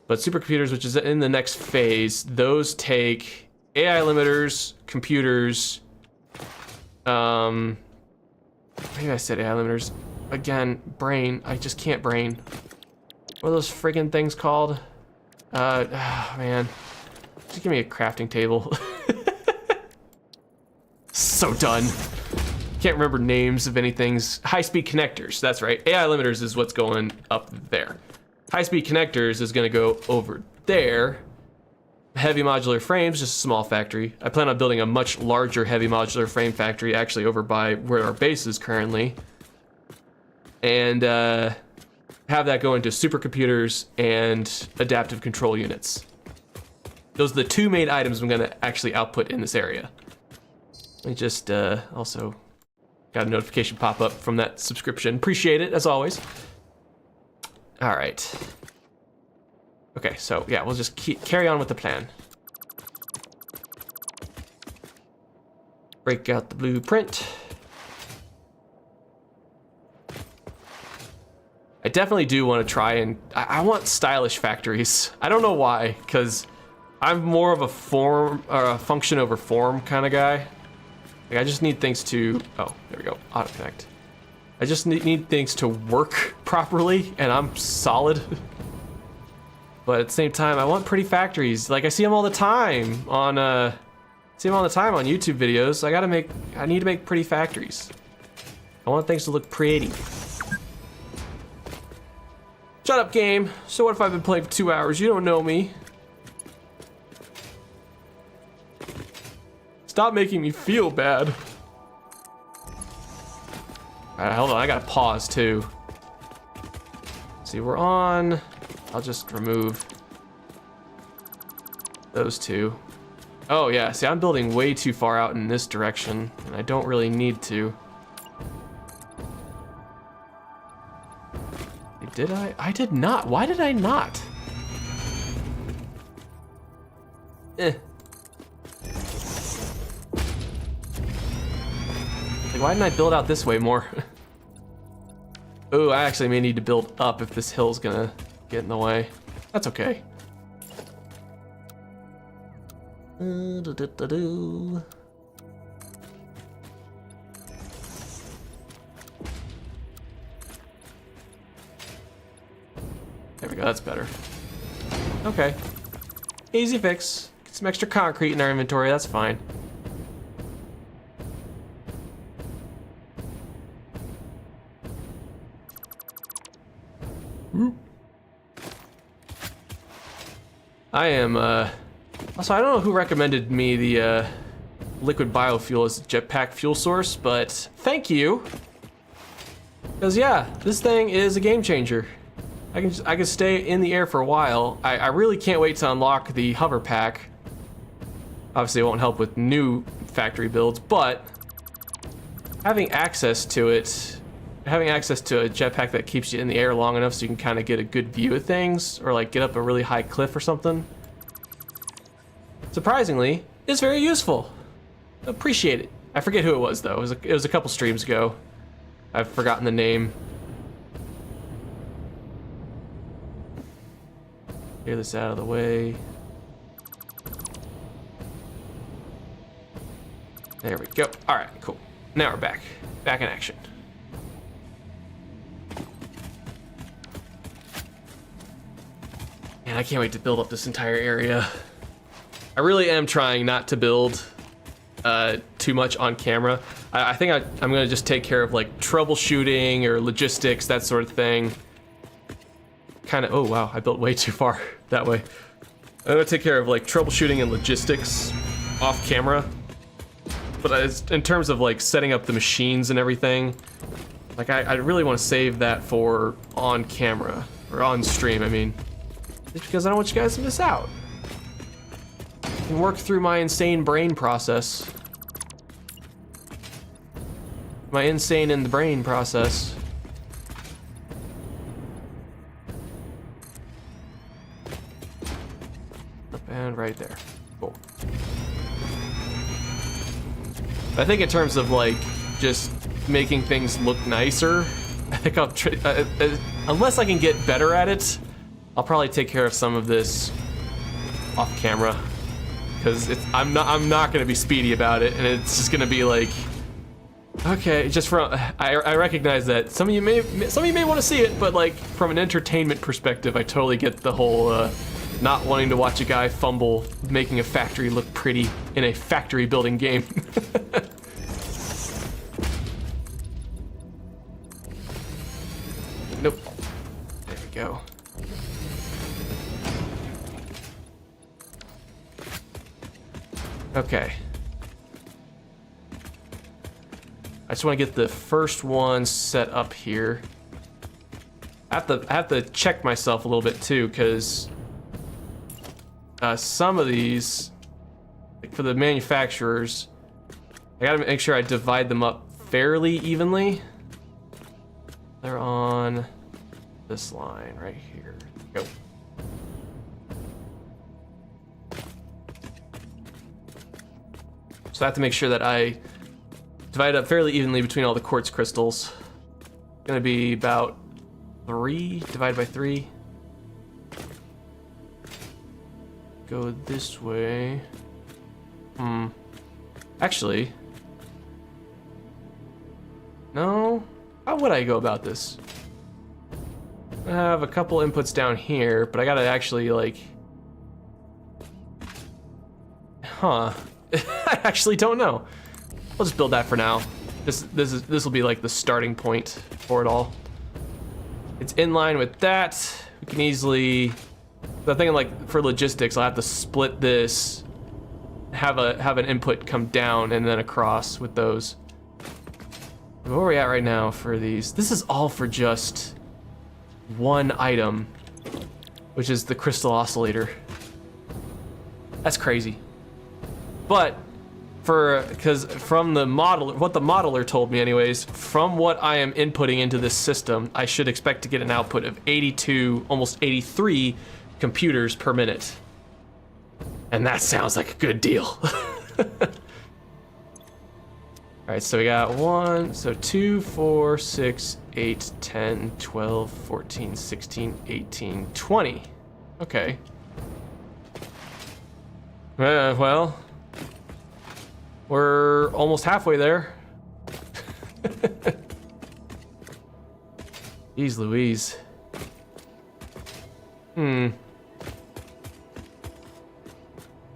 But supercomputers, which is in the next phase, those take AI limiters, computers, maybe I said AI limiters. Again, brain, I just can't brain. What are those friggin' things called? Oh man. Just give me a crafting table. So done. Can't remember names of anything's. High-speed connectors, that's right. AI limiters is what's going up there. High-speed connectors is gonna go over there. Heavy modular frames, just a small factory. I plan on building a much larger heavy modular frame factory actually over by where our base is currently. And have that go into supercomputers and adaptive control units. Those are the 2 main items I'm gonna actually output in this area. Let me just also got a notification pop up from that subscription. Appreciate it, as always. All right. Okay, so yeah, we'll just carry on with the plan. Break out the blueprint. I definitely do want to try and, I want stylish factories. I don't know why, because I'm more of a form, or a function over form kind of guy. Like I just need things to, oh, there we go, auto connect. I just need things to work properly, and I'm solid. But at the same time, I want pretty factories. Like I see them all the time on YouTube videos. So I need to make pretty factories. I want things to look pretty. Shut up, game. So what if I've been playing for 2 hours? You don't know me. Stop making me feel bad. Alright, hold on, I gotta pause too. See, we're on. I'll just remove those two. Oh yeah, see, I'm building way too far out in this direction, and I don't really need to. Did I? I did not. Why did I not? Like, why didn't I build out this way more? Ooh, I actually may need to build up if this hill's gonna get in the way. That's okay. There we go, that's better. Okay. Easy fix. Get some extra concrete in our inventory, that's fine. I am, also, I don't know who recommended me the, liquid biofuel as a jetpack fuel source, but thank you. Because, yeah, this thing is a game changer. I can stay in the air for a while. I really can't wait to unlock the hover pack. Obviously, it won't help with new factory builds, but having access to it, having access to a jetpack that keeps you in the air long enough so you can kind of get a good view of things, or like get up a really high cliff or something, surprisingly, is very useful. Appreciate it. I forget who it was though. It was a couple streams ago. I've forgotten the name. Clear this out of the way. There we go. All right, cool. Now we're back. Back in action. Man, I can't wait to build up this entire area. I really am trying not to build too much on camera. I think I'm gonna just take care of like troubleshooting or logistics, that sort of thing. Kind of, oh wow, I built way too far that way. I'm gonna take care of like troubleshooting and logistics off camera. But in terms of like setting up the machines and everything, like I really want to save that for on camera, or on stream, I mean. Just because I don't want you guys to miss out. And work through my insane brain process. My insane in the brain process. And right there. Cool. I think in terms of like just making things look nicer, I think I'll try, unless I can get better at it, I'll probably take care of some of this off camera, because I'm not gonna be speedy about it, and it's just gonna be like, okay, just from I recognize that some of you may want to see it, but like from an entertainment perspective, I totally get the whole not wanting to watch a guy fumble making a factory look pretty in a factory building game. Nope. There we go. Okay. I just want to get the first one set up here. I have to check myself a little bit too, because some of these, like for the manufacturers, I gotta make sure I divide them up fairly evenly. They're on this line right here. Go. So I have to make sure that I divide it up fairly evenly between all the quartz crystals. Gonna be about 3 divided by 3. Go this way. Actually, no. How would I go about this? I have a couple inputs down here, but I gotta actually like, I actually don't know. We'll just build that for now. This will be like the starting point for it all. It's in line with that. We can easily. The thing like for logistics, I'll have to split this have an input come down and then across with those. Where are we at right now for these? This is all for just one item, which is the crystal oscillator. That's crazy. But because from the model, what the modeler told me anyways, from what I am inputting into this system, I should expect to get an output of 82, almost 83 computers per minute. And that sounds like a good deal. Alright, so we got 2, 4, 6, 8, 10, 12, 14, 16, 18, 20. Okay. Well, we're almost halfway there. Jeez Louise.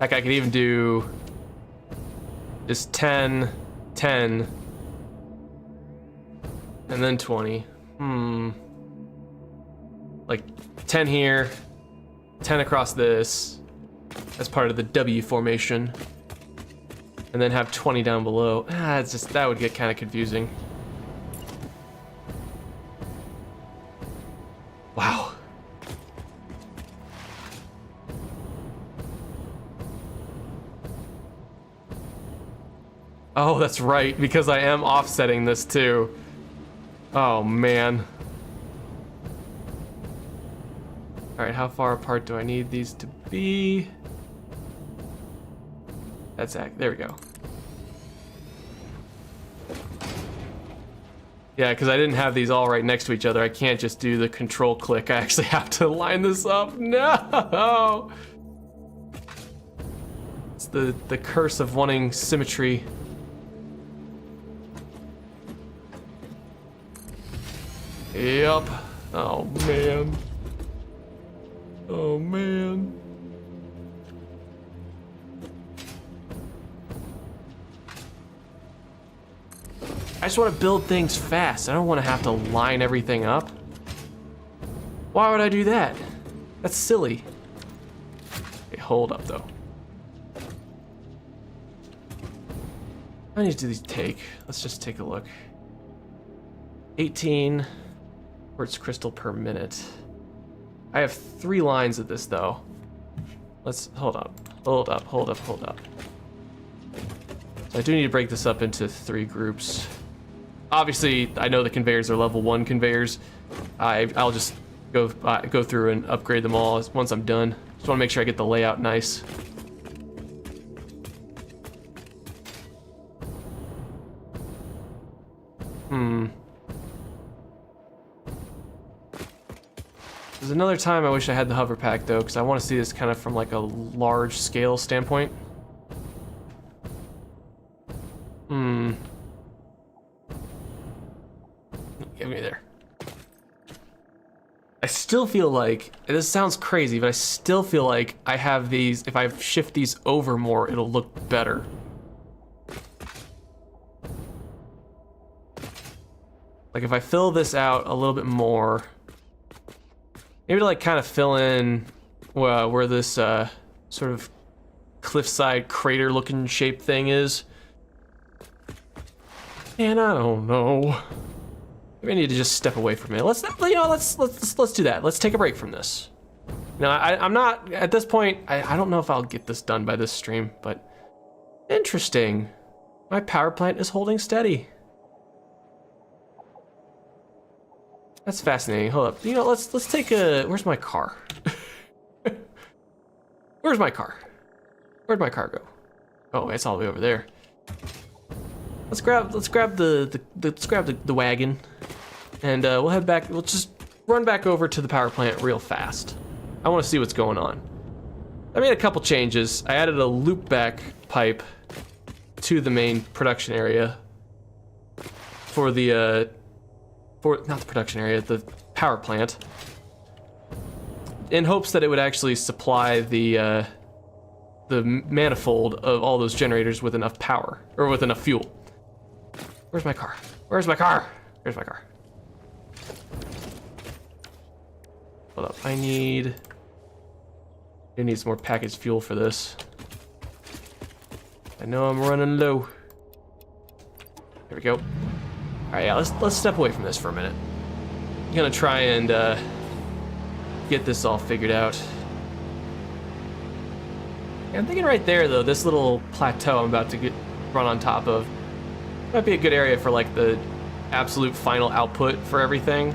Heck, I could even do just 10, 10, and then 20. Like 10 here, 10 across this as part of the W formation. And then have 20 down below. It's just, that would get kind of confusing. Wow. Oh, that's right, because I am offsetting this too. Oh, man. All right, how far apart do I need these to be? That's there we go. Yeah, because I didn't have these all right next to each other. I can't just do the control click. I actually have to line this up. No! It's the curse of wanting symmetry. Yep. Oh, man. Oh, man. I just want to build things fast. I don't want to have to line everything up. Why would I do that? That's silly. Okay, hold up though. How many do these take? Let's just take a look. 18 quartz crystal per minute. I have 3 lines of this though. Let's hold up. So I do need to break this up into 3 groups. Obviously, I know the conveyors are level 1 conveyors. I'll just go through and upgrade them all once I'm done. Just want to make sure I get the layout nice. There's another time I wish I had the hover pack though, because I want to see this kind of from like a large scale standpoint. Give me there. I still feel like, this sounds crazy, but I still feel like I have these, if I shift these over more, it'll look better. Like if I fill this out a little bit more, maybe to like kind of fill in where this sort of cliffside crater looking shape thing is. And I don't know. Maybe I need to just step away from it. Let's do that. Let's take a break from this. Now, I'm not, at this point, I don't know if I'll get this done by this stream, but interesting. My power plant is holding steady. That's fascinating. Hold up. Let's take a, where's my car? Where's my car? Where'd my car go? Oh, it's all the way over there. Let's grab the wagon, and we'll head back. We'll just run back over to the power plant real fast. I want to see what's going on. I made a couple changes. I added a loop back pipe to the main production area for the not the production area, the power plant, in hopes that it would actually supply the manifold of all those generators with enough power, or with enough fuel. Where's my car? Where's my car? Where's my car? Hold up, I need some more packaged fuel for this. I know I'm running low. There we go. All right, yeah, let's step away from this for a minute. I'm gonna try and get this all figured out. I'm thinking right there, though, this little plateau I'm about to run on top of might be a good area for like the absolute final output for everything.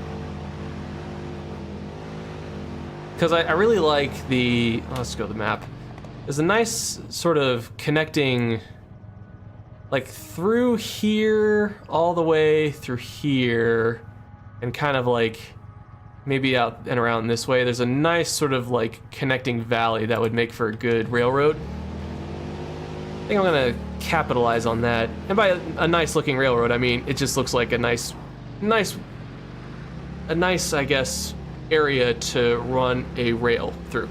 Because I really like the, let's go to the map. There's a nice sort of connecting, like through here, all the way through here, and kind of like maybe out and around this way. There's a nice sort of like connecting valley that would make for a good railroad. I think I'm gonna capitalize on that. And by a nice looking railroad, I mean, it just looks like a nice, I guess, area to run a rail through.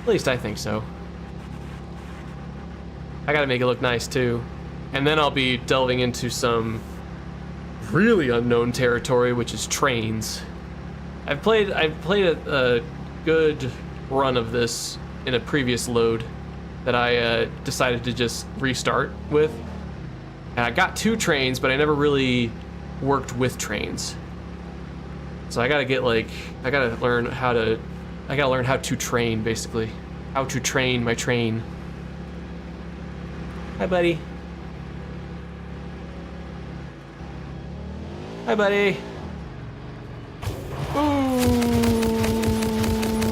At least I think so. I gotta make it look nice too. And then I'll be delving into some really unknown territory, which is trains. I've played a good run of this in a previous load that I decided to just restart with. And I got 2 trains, but I never really worked with trains. So I gotta learn how to train, basically. How to train my train. Hi, buddy. Hi, buddy.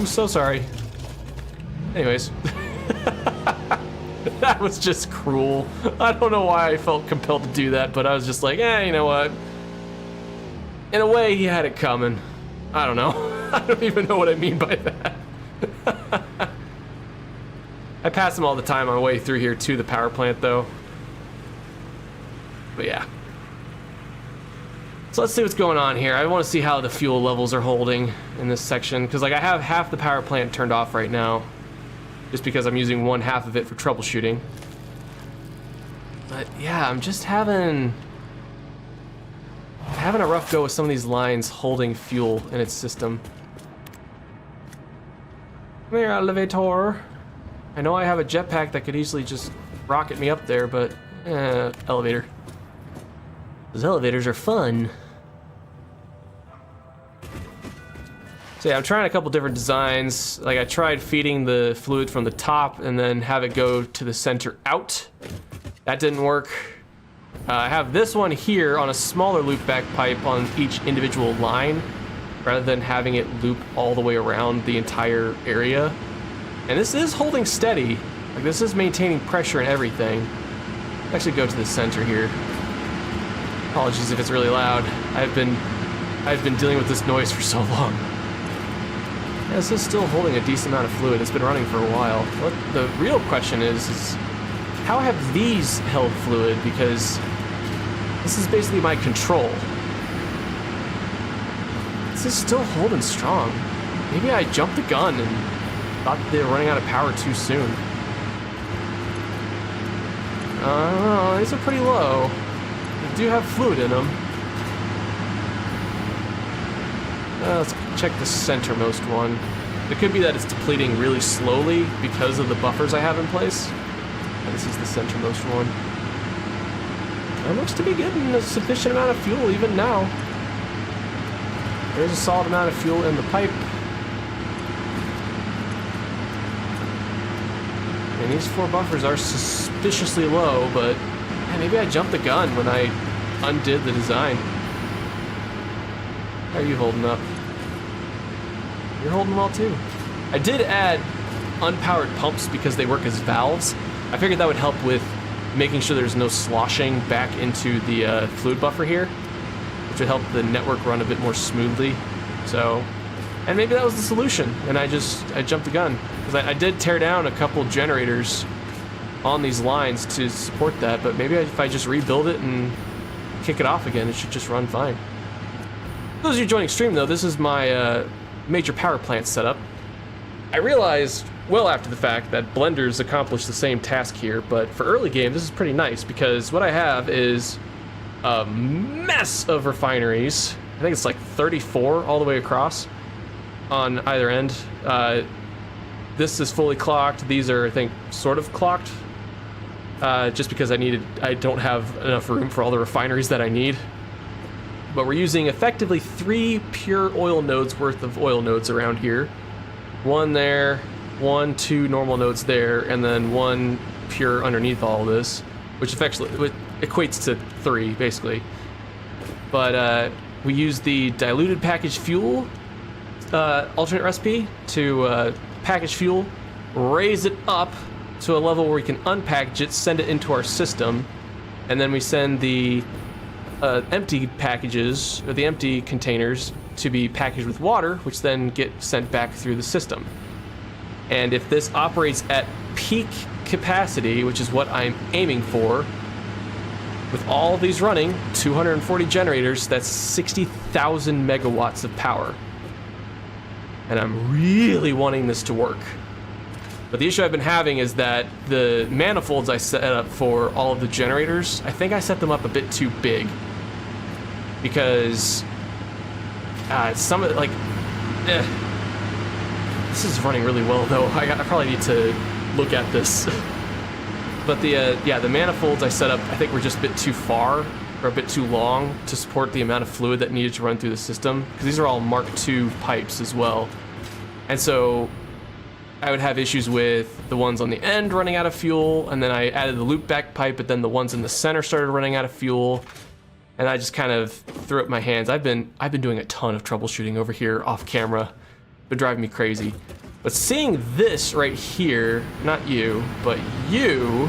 Ooh, so sorry. Anyways. That was just cruel. I don't know why I felt compelled to do that, but I was just like, you know what? In a way, he had it coming. I don't know. I don't even know what I mean by that. I pass him all the time on the way through here to the power plant, though. But yeah. So let's see what's going on here. I want to see how the fuel levels are holding in this section, because like I have half the power plant turned off right now, just because I'm using one half of it for troubleshooting. But yeah, I'm just having a rough go with some of these lines holding fuel in its system. Come here, elevator. I know I have a jetpack that could easily just rocket me up there, but elevator. Those elevators are fun. So yeah, I'm trying a couple different designs. Like I tried feeding the fluid from the top and then have it go to the center out. That didn't work. I have this one here on a smaller loop back pipe on each individual line, rather than having it loop all the way around the entire area. And this is holding steady. Like this is maintaining pressure and everything. Let's actually go to the center here. Apologies if it's really loud. I've been dealing with this noise for so long. Yeah, this is still holding a decent amount of fluid. It's been running for a while. What the real question is how have these held fluid? Because this is basically my control. This is still holding strong. Maybe I jumped the gun and thought they were running out of power too soon. I don't know, these are pretty low. They do have fluid in them. Let's check the centermost one. It could be that it's depleting really slowly because of the buffers I have in place. And this is the centermost one. It looks to be getting a sufficient amount of fuel even now. There's a solid amount of fuel in the pipe. And these 4 buffers are suspiciously low, but yeah, maybe I jumped the gun when I undid the design. How are you holding up? You're holding well too. I did add unpowered pumps because they work as valves. I figured that would help with making sure there's no sloshing back into the fluid buffer here, which would help the network run a bit more smoothly. So, and maybe that was the solution, and I jumped the gun. Because I did tear down a couple generators on these lines to support that, but maybe if I just rebuild it and kick it off again, it should just run fine. For those of you joining stream though, this is my major power plant setup. I realized well after the fact that blenders accomplish the same task here, but for early game this is pretty nice because what I have is a mess of refineries. I think it's like 34 all the way across on either end. this is fully clocked. These are, I think, sort of clocked. Just because I don't have enough room for all the refineries that I need. But we're using effectively 3 pure oil nodes worth of oil nodes around here. 1 there, 1, 2 normal nodes there, and then 1 pure underneath all of this, which effectively equates to 3, basically. But we use the diluted packaged fuel alternate recipe to package fuel, raise it up to a level where we can unpackage it, send it into our system, and then we send the empty packages, or the empty containers, to be packaged with water, which then get sent back through the system. And if this operates at peak capacity, which is what I'm aiming for, with all of these running, 240 generators, that's 60,000 megawatts of power. And I'm really wanting this to work. But the issue I've been having is that the manifolds I set up for all of the generators, I think I set them up a bit too big. Because some of it, like, this is running really well though. I probably need to look at this. But the manifolds I set up, I think were just a bit too far or a bit too long to support the amount of fluid that needed to run through the system. Because these are all Mark II pipes as well. And so I would have issues with the ones on the end running out of fuel, and then I added the loopback pipe, but then the ones in the center started running out of fuel. And I just kind of threw up my hands. I've been doing a ton of troubleshooting over here off camera. Been driving me crazy. But seeing this right here, not you, but you,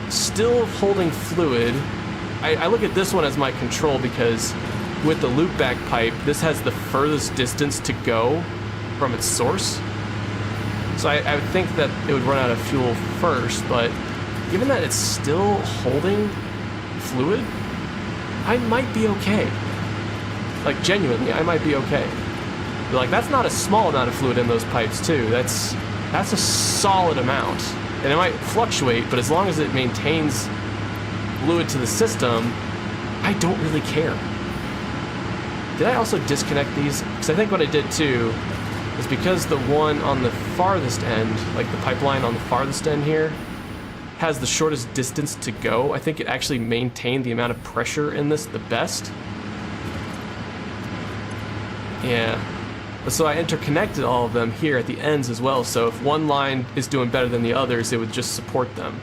still holding fluid, I look at this one as my control because with the loopback pipe, this has the furthest distance to go from its source. So I would think that it would run out of fuel first, but given that it's still holding fluid, I might be okay. Like, genuinely, I might be okay. But like, that's not a small amount of fluid in those pipes too. That's a solid amount. And it might fluctuate, but as long as it maintains fluid to the system, I don't really care. Did I also disconnect these? Because I think what I did too is because the one on the farthest end, like the pipeline on the farthest end here, has the shortest distance to go, I think it actually maintained the amount of pressure in this the best. Yeah. So I interconnected all of them here at the ends as well, so if one line is doing better than the others, it would just support them.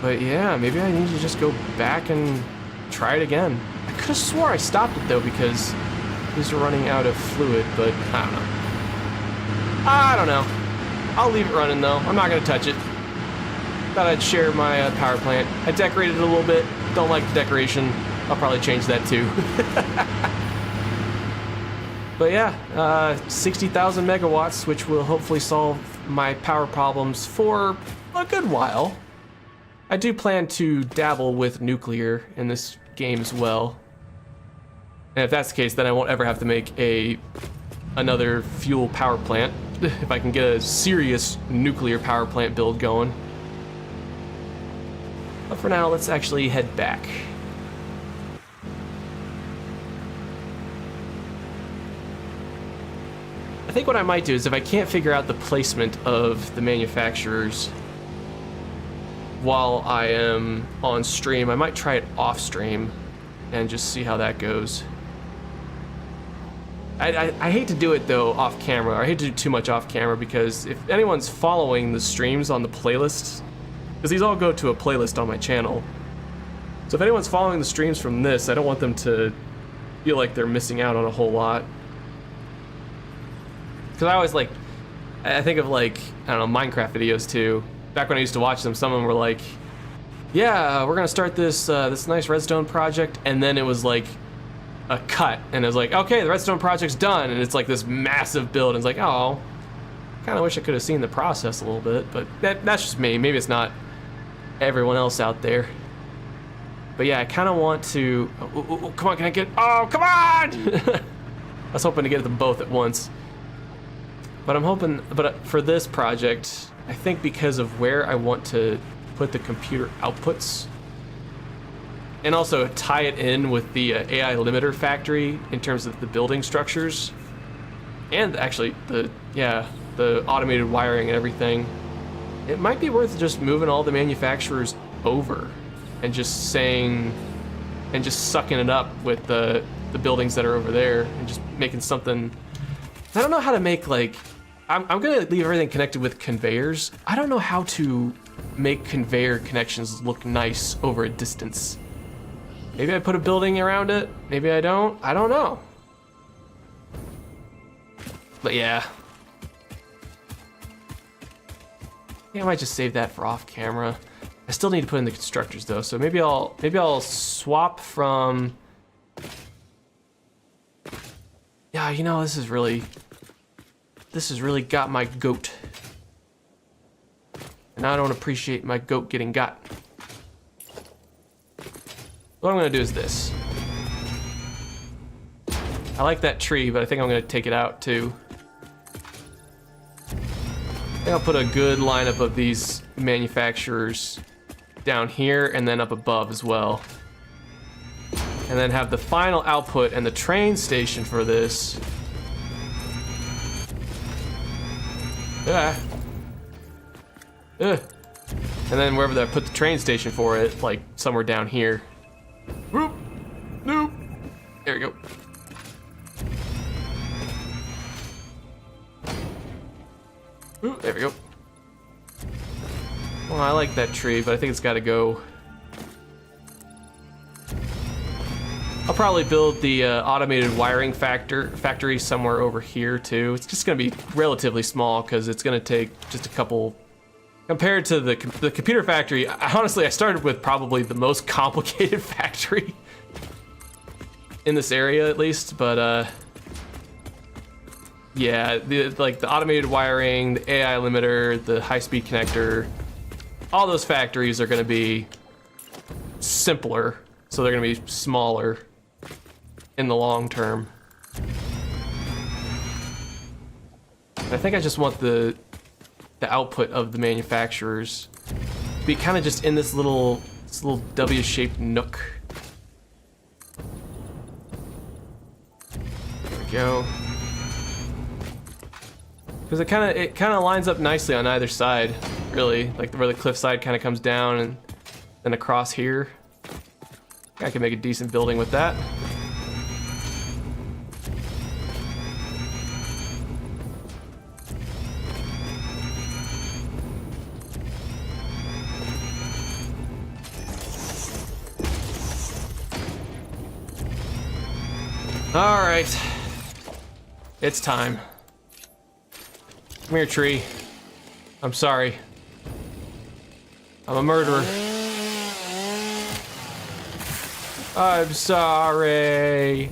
But yeah, maybe I need to just go back and try it again. I could have swore I stopped it though because these are running out of fluid, but I don't know. I'll leave it running though. I'm not gonna touch it. Thought I'd share my power plant. I decorated it a little bit. Don't like the decoration. I'll probably change that too. But yeah, 60,000 megawatts, which will hopefully solve my power problems for a good while. I do plan to dabble with nuclear in this game as well. And if that's the case, then I won't ever have to make another fuel power plant, if I can get a serious nuclear power plant build going. But for now, let's actually head back. I think what I might do is if I can't figure out the placement of the manufacturers while I am on stream, I might try it off stream and just see how that goes. I hate to do it though off camera. I hate to do too much off camera because if anyone's following the streams on the playlist, because these all go to a playlist on my channel. So if anyone's following the streams from this, I don't want them to feel like they're missing out on a whole lot. Because I always I think of I don't know, Minecraft videos too. Back when I used to watch them, some of them were like, yeah, we're gonna start this this nice redstone project, and then it was like a cut, and it was like, okay, the redstone project's done, and it's like this massive build, and it's like, oh, kind of wish I could have seen the process a little bit, but that's just me. Maybe it's not everyone else out there. But yeah, I kind of want to, come on, can I get, oh, come on! I was hoping to get them both at once. But I'm hoping, for this project, I think because of where I want to put the computer outputs, and also tie it in with the AI limiter factory in terms of the building structures, And actually, the automated wiring and everything. It might be worth just moving all the manufacturers over and just saying, and just sucking it up with the buildings that are over there and just making something. I don't know how to make, like, I'm gonna leave everything connected with conveyors. I don't know how to make conveyor connections look nice over a distance. Maybe I put a building around it, maybe I don't know. But yeah. I might just save that for off camera. I still need to put in the constructors though, so maybe I'll swap from. Yeah, you know, this has really got my goat. And I don't appreciate my goat getting got. What I'm gonna do is this. I like that tree, but I think I'm gonna take it out too. I think I'll put a good lineup of these manufacturers down here and then up above as well. And then have the final output and the train station for this. And then wherever I put the train station for it, like somewhere down here. Whoop, nope. There we go. Ooh, there we go. Well, I like that tree, but I think it's got to go. I'll probably build the automated wiring factory somewhere over here too. It's just going to be relatively small because it's going to take just a couple. Compared to the computer factory, honestly, I started with probably the most complicated factory in this area, at least. But yeah, the automated wiring, the AI limiter, the high-speed connector, all those factories are going to be simpler, so they're going to be smaller in the long term. I think I just want the output of the manufacturers to be kind of just in this little W-shaped nook. There we go. Because it kind of lines up nicely on either side, really, like where the cliff side kind of comes down and then across here. I can make a decent building with that. All right, it's time. Come here, tree. I'm sorry. I'm a murderer. I'm sorry.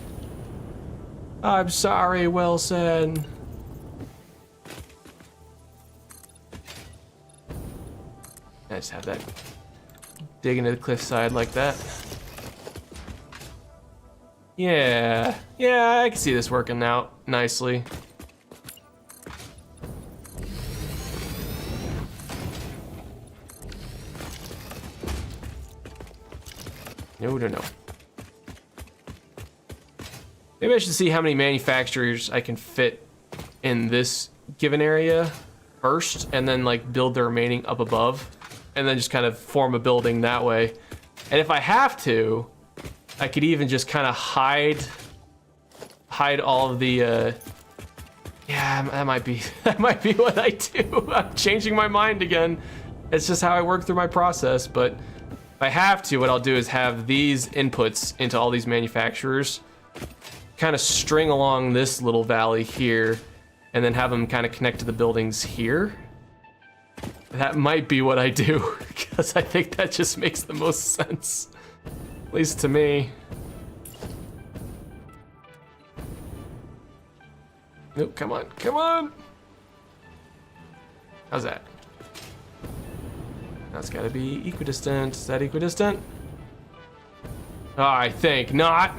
I'm sorry, Wilson. I just have that dig into the cliffside like that. Yeah, I can see this working out nicely. No. Maybe I should see how many manufacturers I can fit in this given area first, and then like build the remaining up above, and then just kind of form a building that way. And if I have to, I could even just kind of hide all of the. Yeah, that might be what I do. I'm changing my mind again. It's just how I work through my process. But if I have to, what I'll do is have these inputs into all these manufacturers, kind of string along this little valley here, and then have them kind of connect to the buildings here. That might be what I do, because I think that just makes the most sense. At least to me. Nope, come on. How's that? That's gotta be equidistant. Is that equidistant? Oh, I think not.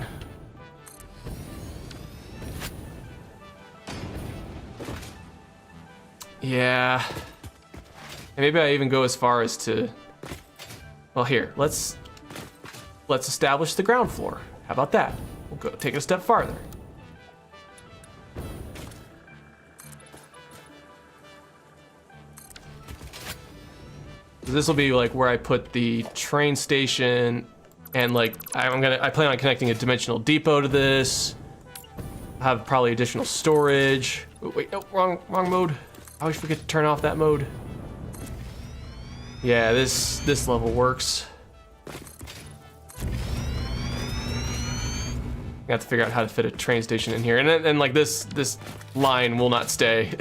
Yeah. And maybe I even go as far as to, well, here, let's establish the ground floor. How about that? We'll go take it a step farther. This will be like where I put the train station, and like I plan on connecting a dimensional depot to this. Have probably additional storage. Wait, no, wrong mode. I always forget to turn off that mode. Yeah, this level works. I have to figure out how to fit a train station in here, and then like this line will not stay.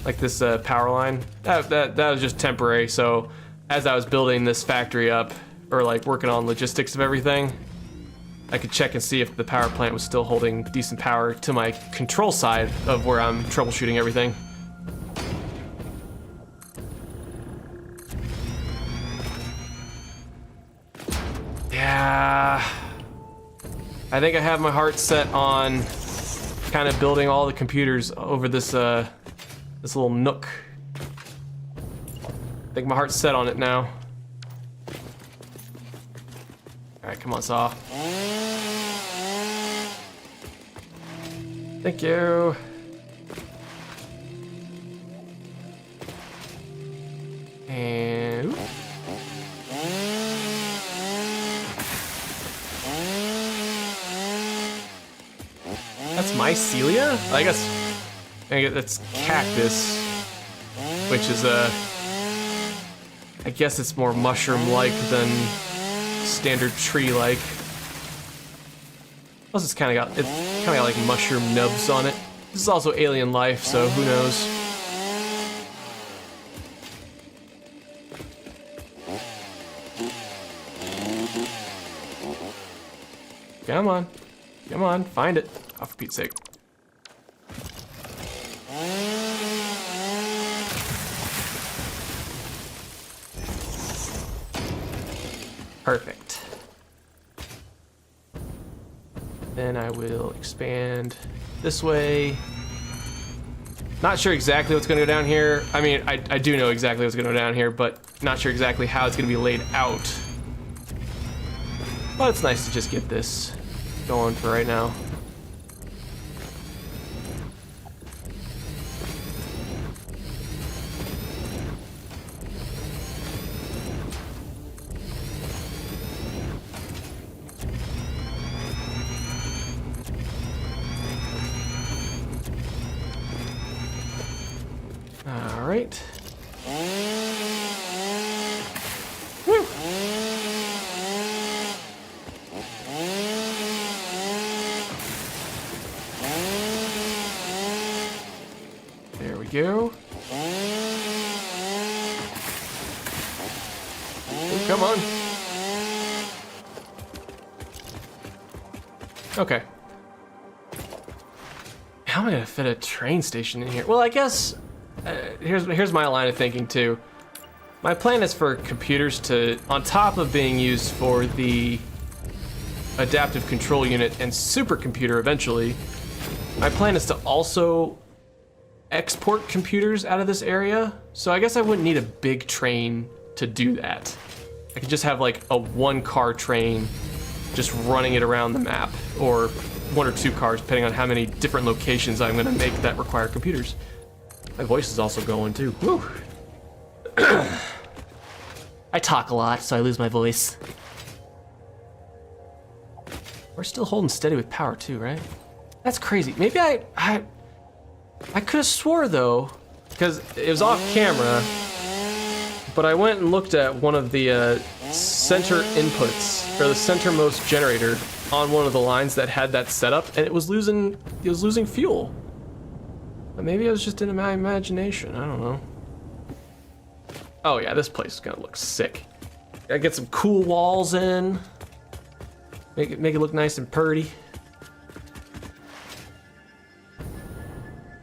Like this power line, that was just temporary. So as I was building this factory up, or like working on logistics of everything, I could check and see if the power plant was still holding decent power to my control side of where I'm troubleshooting everything. Yeah, I think I have my heart set on kind of building all the computers over this this little nook. I think my heart's set on it now. All right, come on, Saw. Thank you. And that's mycelia? I guess that's cactus, which is I guess it's more mushroom-like than standard tree-like. Plus, it's kind of got like mushroom nubs on it. This is also alien life, so who knows? Come on, find it. Oh, for Pete's sake. Perfect. Then I will expand this way. Not sure exactly what's gonna go down here. I mean, I do know exactly what's gonna go down here, but not sure exactly how it's gonna be laid out. But it's nice to just get this going for right now. All right. Woo. There we go. Oh, come on. Okay. How am I gonna fit a train station in here? Well, I guess here's my line of thinking too. My plan is for computers to, on top of being used for the adaptive control unit and supercomputer eventually, my plan is to also export computers out of this area. So I guess I wouldn't need a big train to do that. I could just have like a 1-car train just running it around the map, or 1 or 2 cars, depending on how many different locations I'm gonna make that require computers. My voice is also going too. Woo. I talk a lot, so I lose my voice. We're still holding steady with power too, right? That's crazy. Maybe I could have swore though, because it was off camera, but I went and looked at one of the center inputs, or the centermost generator on one of the lines that had that setup, and it was losing fuel. But maybe it was just in my imagination, I don't know. Oh yeah, this place is gonna look sick. Gotta get some cool walls in. Make it look nice and purty.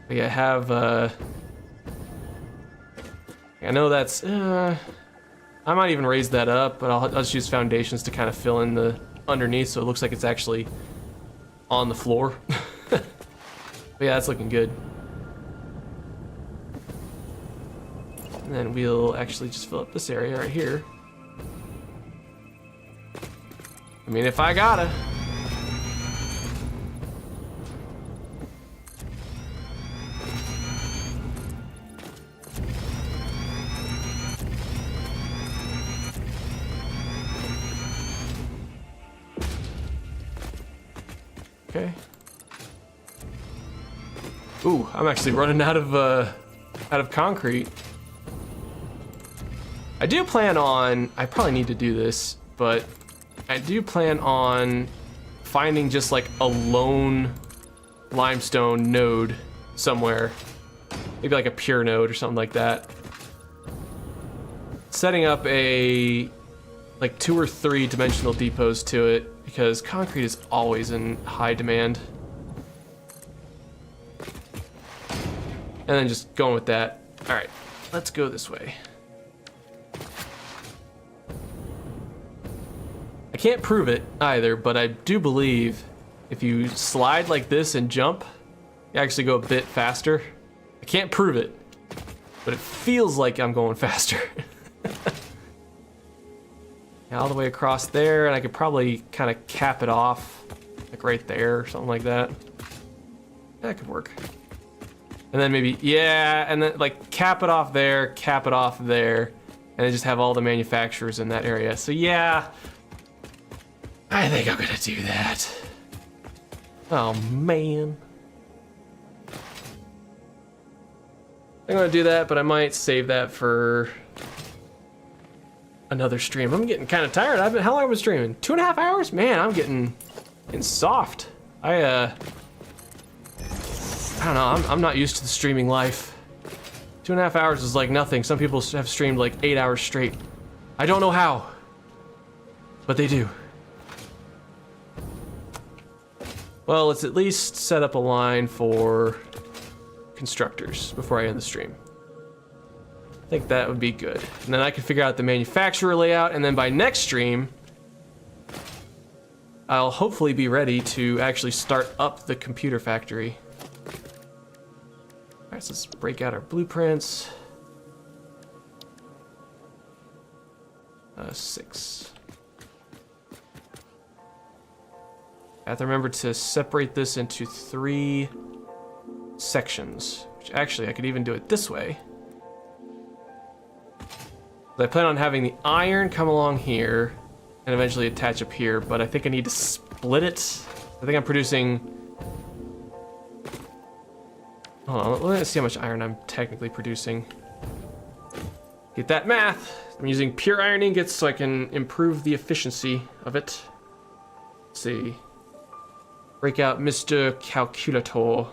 We have I know that's I might even raise that up, but I'll just use foundations to kind of fill in the underneath so it looks like it's actually on the floor. But yeah, that's looking good. And then we'll actually just fill up this area right here. I mean, if I gotta. Okay. Ooh, I'm actually running out of concrete. I do plan on, I probably need to do this, but I do plan on finding just like a lone limestone node somewhere. Maybe like a pure node or something like that. Setting up a like 2 or 3 dimensional depots to it because concrete is always in high demand. And then just going with that. All right, let's go this way. I can't prove it either, but I do believe if you slide like this and jump, you actually go a bit faster. I can't prove it, but it feels like I'm going faster. All the way across there, and I could probably kind of cap it off, like right there or something like that. That could work. And then maybe, yeah, and then like cap it off there, cap it off there, and then just have all the manufacturers in that area. So yeah, I think I'm gonna do that. Oh man. I'm gonna do that, but I might save that for another stream. I'm getting kind of tired. How long have I been streaming? 2.5 hours? Man, I'm getting soft. I don't know, I'm not used to the streaming life. 2.5 hours is like nothing. Some people have streamed like 8 hours straight. I don't know how, but they do. Well, let's at least set up a line for constructors before I end the stream. I think that would be good. And then I can figure out the manufacturer layout, and then by next stream, I'll hopefully be ready to actually start up the computer factory. All right, so let's break out our blueprints. 6. I have to remember to separate this into 3 sections, which actually I could even do it this way. I plan on having the iron come along here and eventually attach up here, but I think I need to split it. I think I'm producing... Hold on, let's see how much iron I'm technically producing. Get that math. I'm using pure iron ingots so I can improve the efficiency of it. Let's see. Break out Mr. Calculator.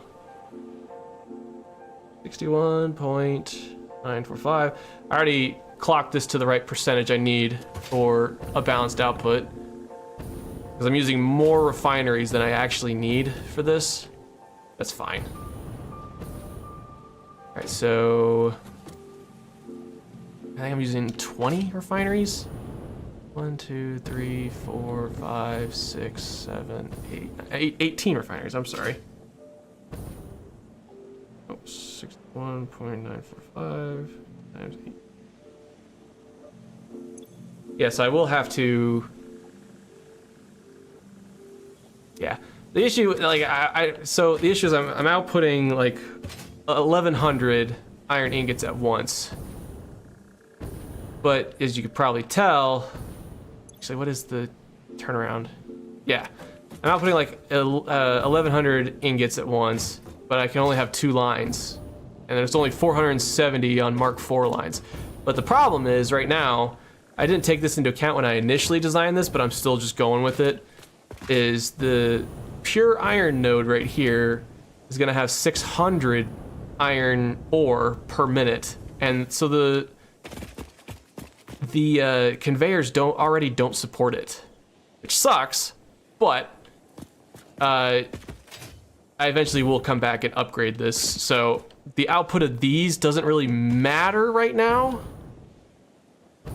61.945. I already clocked this to the right percentage I need for a balanced output. Because I'm using more refineries than I actually need for this. That's fine. Alright, so... I think I'm using 20 refineries. 1, 2, 3, 4, 5, 6, 7, 8, 18 refineries, I'm sorry. Oh, 61.945 times 8. Yes, I will have to... Yeah. The issue, like, so the issue is I'm outputting, like, 1,100 iron ingots at once. But, as you could probably tell... Actually, what is the turnaround? Yeah. I'm outputting, like, 1,100 ingots at once, but I can only have 2 lines. And there's only 470 on Mark IV lines. But the problem is, right now... I didn't take this into account when I initially designed this, but I'm still just going with it, is the pure iron node right here is gonna have 600 iron ore per minute. And so the conveyors already don't support it, which sucks, but I eventually will come back and upgrade this. So the output of these doesn't really matter right now,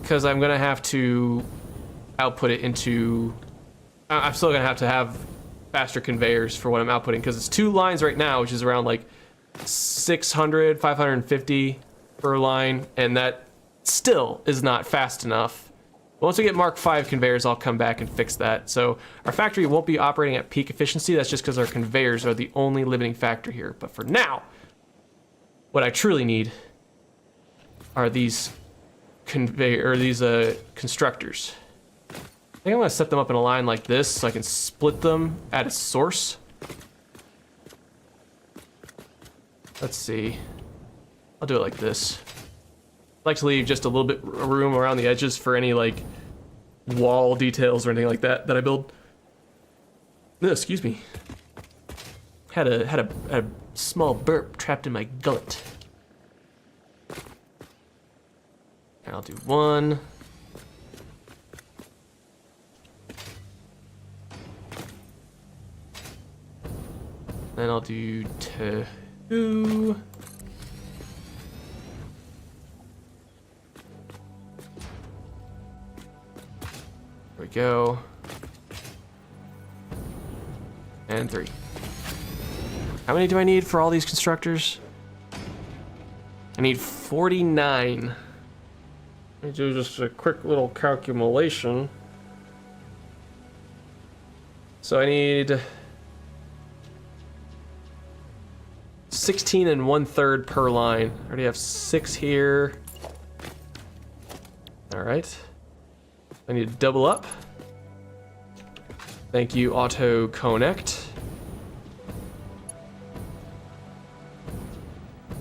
because I'm gonna have to output it into... I'm still gonna have to have faster conveyors for what I'm outputting, because it's 2 lines right now, which is around like 600, 550 per line, and that still is not fast enough. Once we get Mark V conveyors, I'll come back and fix that. So our factory won't be operating at peak efficiency. That's just because our conveyors are the only limiting factor here. But for now, what I truly need are these constructors. I think I'm gonna set them up in a line like this so I can split them at a source. Let's see. I'll do it like this. I like to leave just a little bit of room around the edges for any like wall details or anything like that I build. No, excuse me. Had a small burp trapped in my gullet. And I'll do one. Then I'll do two. There we go. And 3. How many do I need for all these constructors? I need 49. Let me do just a quick little calculation. So I need 16 1/3 per line. I already have 6 here. All right. I need to double up. Thank you, Auto Connect.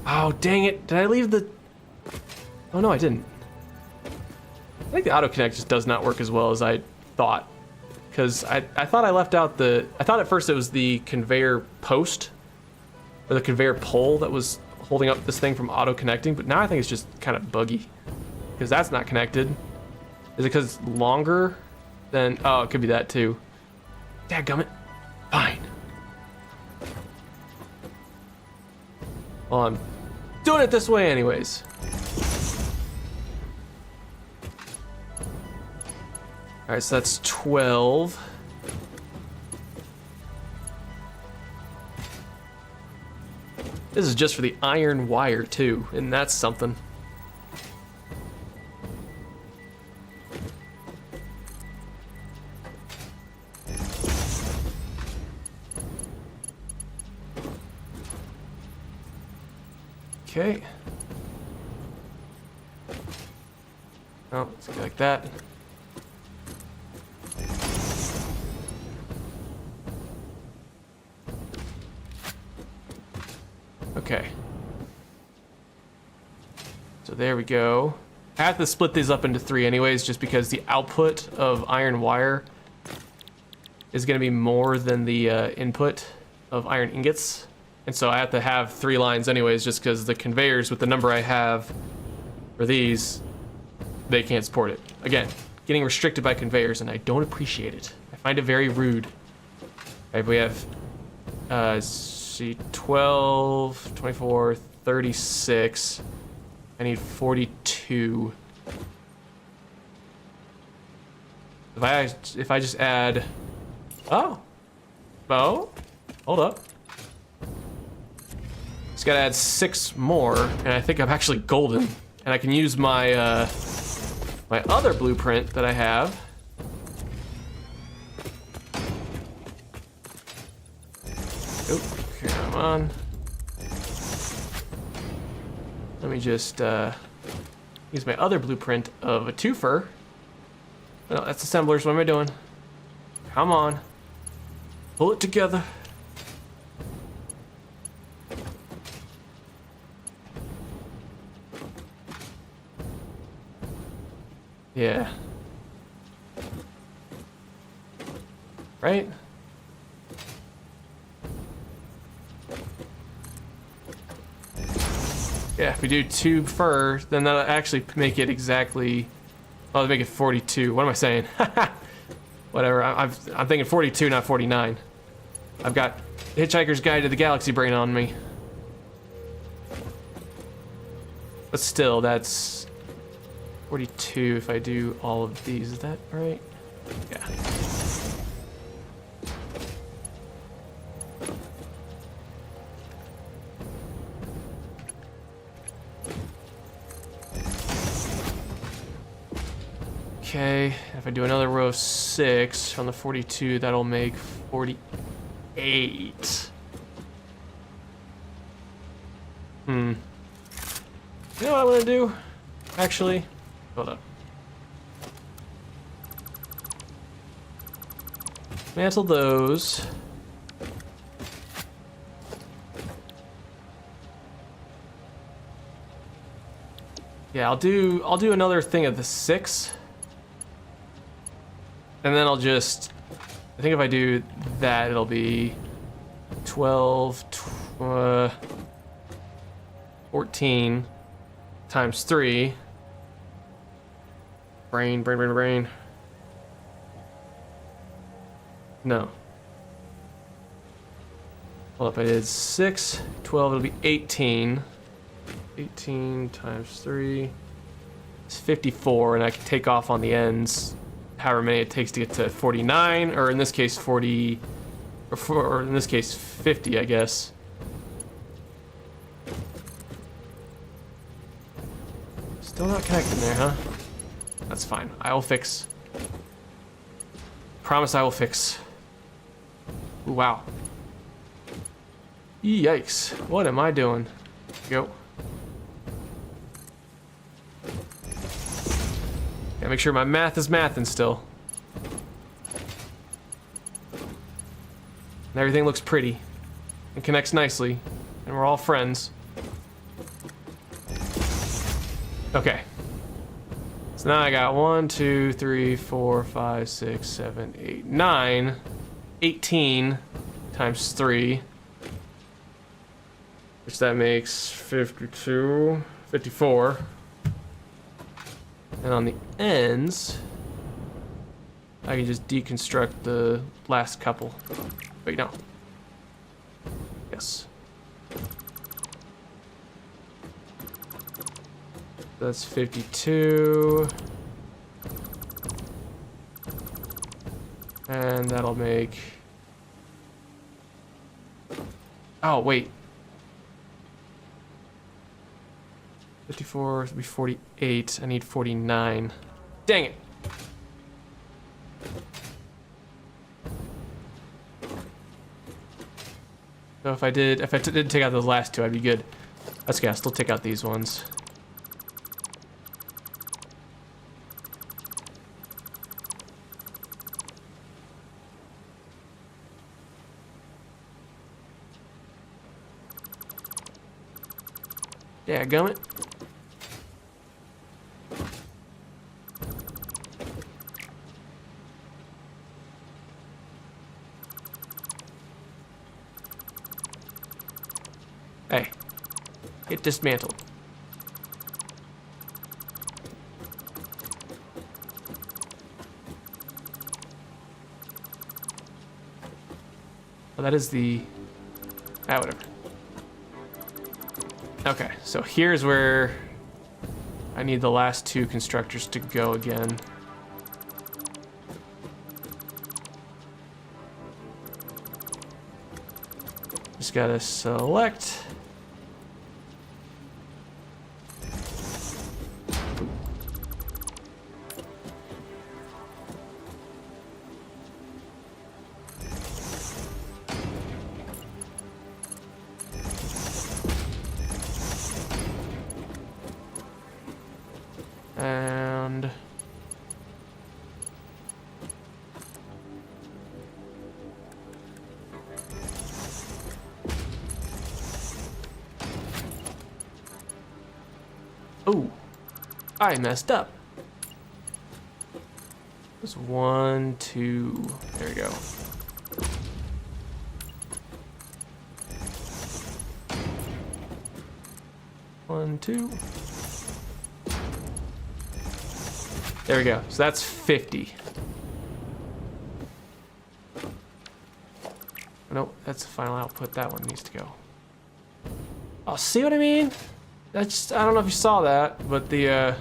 Oh, dang it. Did I leave the... Oh, no, I didn't. I think the Auto Connect just does not work as well as I thought. Because I thought I left out the... I thought at first it was the conveyor post, or the conveyor pole that was holding up this thing from auto-connecting, but now I think it's just kind of buggy. Because that's not connected. Is it because it's longer than... Oh, it could be that too. Dadgummit. Fine. Well, I'm doing it this way anyways. Alright, so that's 12. This is just for the iron wire too, and that's something. Okay. Oh, let's go like that. Okay. So there we go. I have to split these up into 3 anyways, just because the output of iron wire is going to be more than the input of iron ingots. And so I have to have 3 lines anyways, just because the conveyors with the number I have for these, they can't support it. Again, getting restricted by conveyors, and I don't appreciate it. I find it very rude. Right, we have, see, 12, 24, 36. I need 42. If I just add, oh, hold up. Just gotta add 6 more, and I think I'm actually golden. And I can use my my other blueprint that I have. Oh, come on. Let me just use my other blueprint of a twofer. No, that's assemblers. What am I doing? Come on. Pull it together. Yeah. Right? Yeah, if we do 2 fur, then that'll actually make it exactly... Oh, make it 42. What am I saying? Whatever, I'm thinking 42, not 49. I've got Hitchhiker's Guide to the Galaxy brain on me. But still, that's 42 if I do all of these. Is that right? Yeah. Okay, if I do another row of 6 on the 42, that'll make 48. You know what I want to do? Actually, hold up. Mantle those. Yeah, I'll do another thing of the 6. And then I'll just, I think if I do that, it'll be 12, 14 times 3. Brain. No. Hold up, I did 6, 12, it'll be 18. 18 times 3. It's 54, and I can take off on the ends however many it takes to get to 49, or in this case 40, or in this case 50, I guess. Still not connecting there, huh? That's fine. I will fix. Promise I will fix. Ooh, wow. Yikes. What am I doing? Go. Gotta make sure my math is mathing still. And everything looks pretty. And connects nicely. And we're all friends. Okay. So now I got 1, 2, 3, 4, 5, 6, 7, 8, 9. 18 times 3. Which that makes 52, 54. And on the ends, I can just deconstruct the last couple. Wait, no. Yes. That's 52. And that'll make... Oh, wait. 54 would be 48. I need 49. Dang it. So if I did take out those last two, I'd be good. That's okay, I'll still take out these ones. Yeah, gummit. Hey, get dismantled. Well, that is the... Ah, whatever. Okay, so here's where I need the last two constructors to go again. Just gotta select. And oh, I messed up. It was 1, 2. There we go. 1, 2. There we go. So that's 50. Nope, that's the final output. That one needs to go. Oh, see what I mean? That's, I don't know if you saw that, but the, yeah,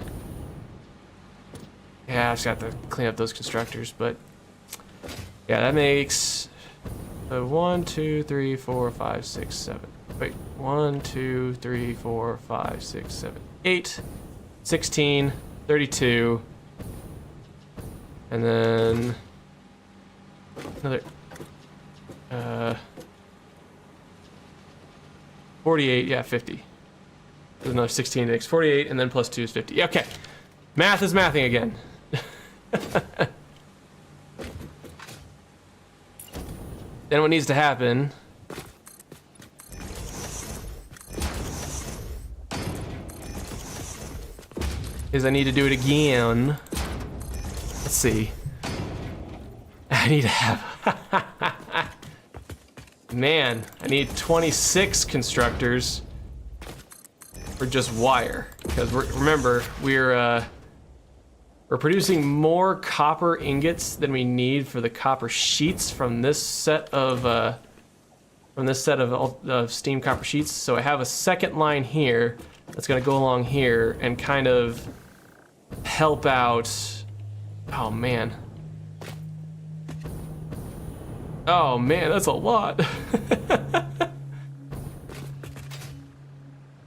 I just got to clean up those constructors, but yeah, that makes 1, 2, 3, 4, 5, 6, 7. Wait, 1, 2, 3, 4, 5, 6, 7, 8, 16, 32, and then another 48, yeah, 50. There's another 16 makes 48, and then plus 2 is 50. Okay, math is mathing again. Then what needs to happen is I need to do it again. Let's see. I need to have... Man, I need 26 constructors for just wire. Because remember, we're producing more copper ingots than we need for the copper sheets from this set of steam copper sheets. So I have a second line here that's gonna go along here and kind of help out. Oh man. Oh man, that's a lot.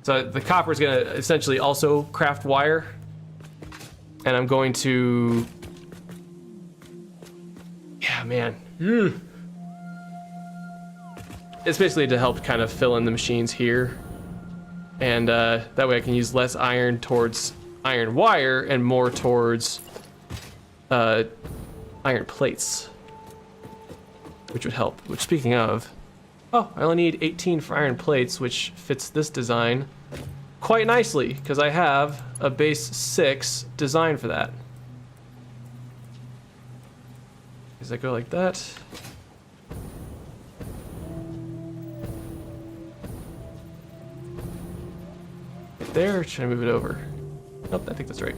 So the copper is gonna essentially also craft wire. And I'm going to, yeah, man. It's basically to help kind of fill in the machines here. And that way I can use less iron towards iron wire and more towards iron plates, which would help. Which, speaking of, oh, I only need 18 for iron plates, which fits this design quite nicely, because I have a base 6 design for that. Does that go like that? Right there, should I move it over? Nope, I think that's right.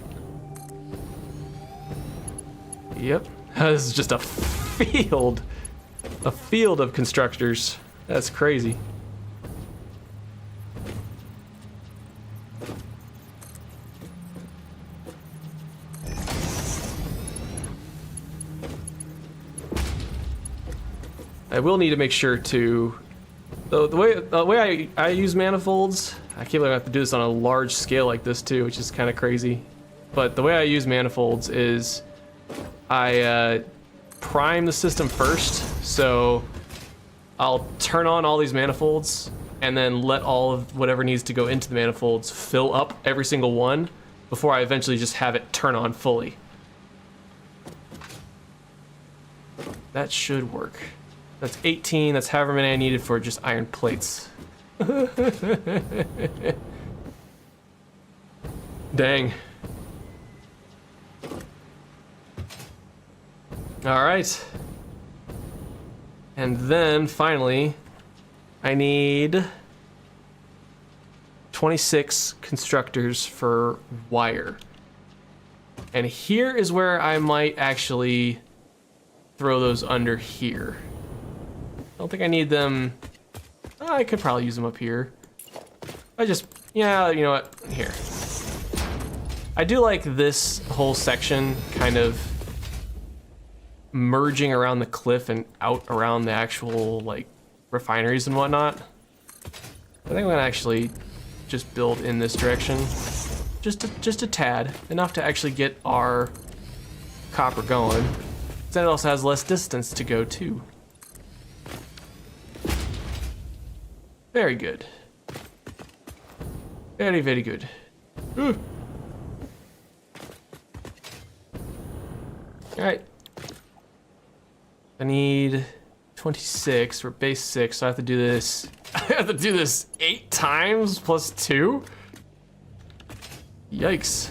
Yep, this is just a field of constructors. That's crazy. I will need to make sure to, the way I use manifolds, I can't believe I have to do this on a large scale like this too, which is kind of crazy. But the way I use manifolds is I prime the system first, so I'll turn on all these manifolds and then let all of whatever needs to go into the manifolds fill up every single one before I eventually just have it turn on fully. That should work. That's 18, that's however many I needed for just iron plates. Dang. All right. And then finally, I need 26 constructors for wire. And here is where I might actually throw those under here. I don't think I need them. Oh, I could probably use them up here. Yeah, you know what? Here. I do like this whole section kind of merging around the cliff and out around the actual like refineries and whatnot. I think I'm gonna actually just build in this direction, just a tad, enough to actually get our copper going. Then it also has less distance to go too. Very good. Very, very good. All right. I need 26 for base 6, so I have to do this. I have to do this 8 times plus 2? Yikes.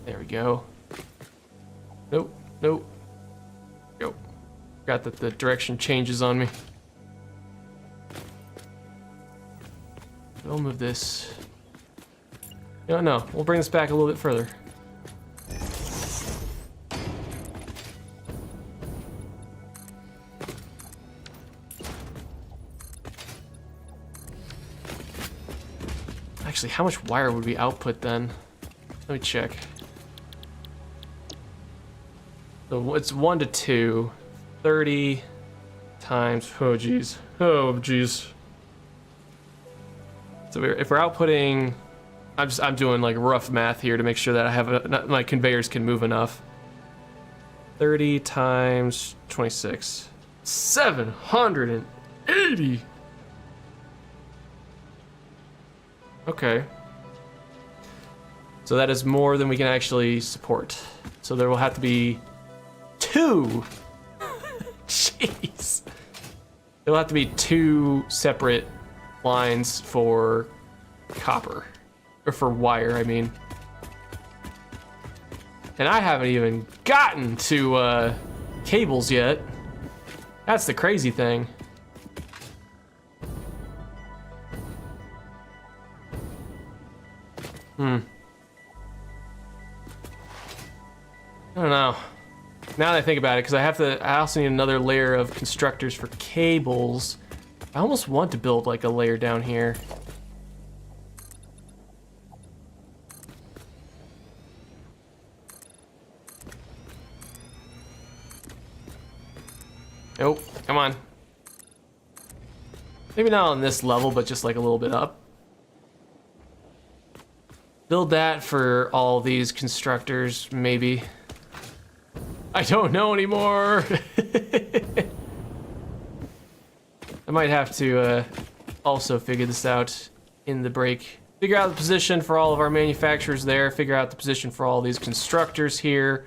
There we go. Nope, nope. Go. Forgot that the direction changes on me. We'll move this. No, we'll bring this back a little bit further. Actually, how much wire would we output then? Let me check. So it's 1 to 2. 30 times, oh geez. Oh geez. So if we're outputting, I'm doing like rough math here to make sure that I have my conveyors can move enough. 30 times 26. 780. Okay. So that is more than we can actually support. So there will have to be 2. Jeez. There'll have to be 2 separate lines for copper. Or for wire, I mean. And I haven't even gotten to cables yet. That's the crazy thing. I don't know. Now that I think about it, because I also need another layer of constructors for cables. I almost want to build like a layer down here. Nope, come on. Maybe not on this level, but just like a little bit up. Build that for all these constructors, maybe. I don't know anymore. I might have to also figure this out in the break. Figure out the position for all of our manufacturers there. Figure out the position for all these constructors here.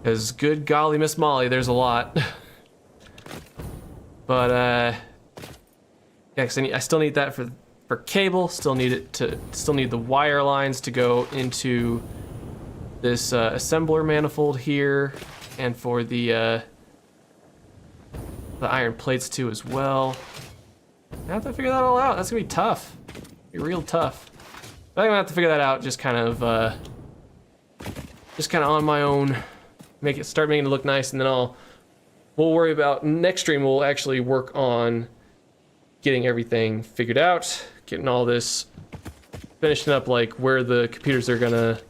Because good golly, Miss Molly, there's a lot. But yeah, 'cause I still need that for cable. Still need the wire lines to go into this assembler manifold here, and for the iron plates too as well. I have to figure that all out. That's gonna be tough. Be real tough. I think I'm gonna have to figure that out. Just kind of on my own. Start making it look nice, and then we'll worry about next stream. We'll actually work on getting everything figured out, getting all this finishing up, like where the computers are gonna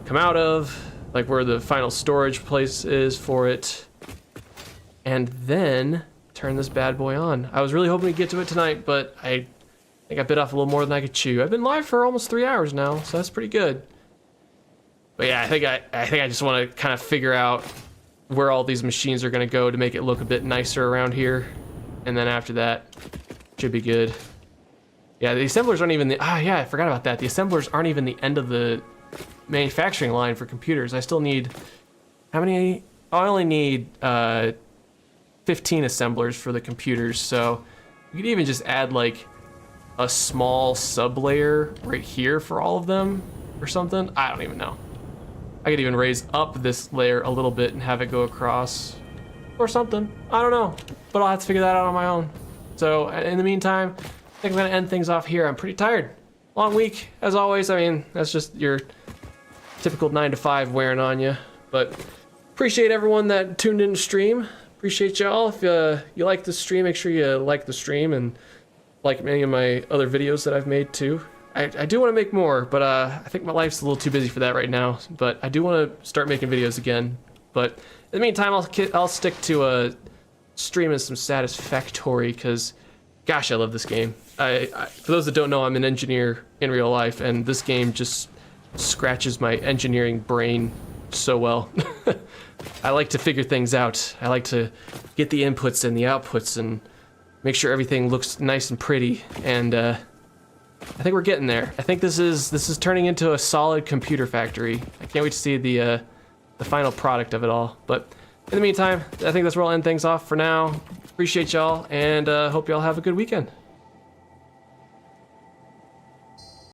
come out of, like where the final storage place is for it, and then turn this bad boy on. I was really hoping to get to it tonight, but I think I bit off a little more than I could chew. I've been live for almost 3 hours now, so that's pretty good. But yeah, I think I just want to kind of figure out where all these machines are going to go to make it look a bit nicer around here, and then after that, should be good. Yeah, the assemblers aren't even yeah, I forgot about that. The assemblers aren't even the end of the manufacturing line for computers. I still need, how many? Oh, I only need 15 assemblers for the computers, so you could even just add like a small sub layer right here for all of them or something. I don't even know. I could even raise up this layer a little bit and have it go across or something. I don't know, but I'll have to figure that out on my own. So in the meantime, I think I'm gonna end things off here. I'm pretty tired. Long week, as always. I mean, that's just your typical 9 to 5 wearing on you. But appreciate everyone that tuned in to stream. Appreciate y'all. If you like the stream, make sure you like the stream and like many of my other videos that I've made too. I do want to make more, but I think my life's a little too busy for that right now. But I do want to start making videos again. But in the meantime, I'll stick to streaming some Satisfactory, because gosh, I love this game. For those that don't know, I'm an engineer in real life, and this game just scratches my engineering brain so well. I like to figure things out. I like to get the inputs and the outputs and make sure everything looks nice and pretty, and I think we're getting there. I think this is turning into a solid computer factory. I can't wait to see the final product of it all. But in the meantime, I think that's where I'll end things off for now. Appreciate y'all, and hope y'all have a good weekend.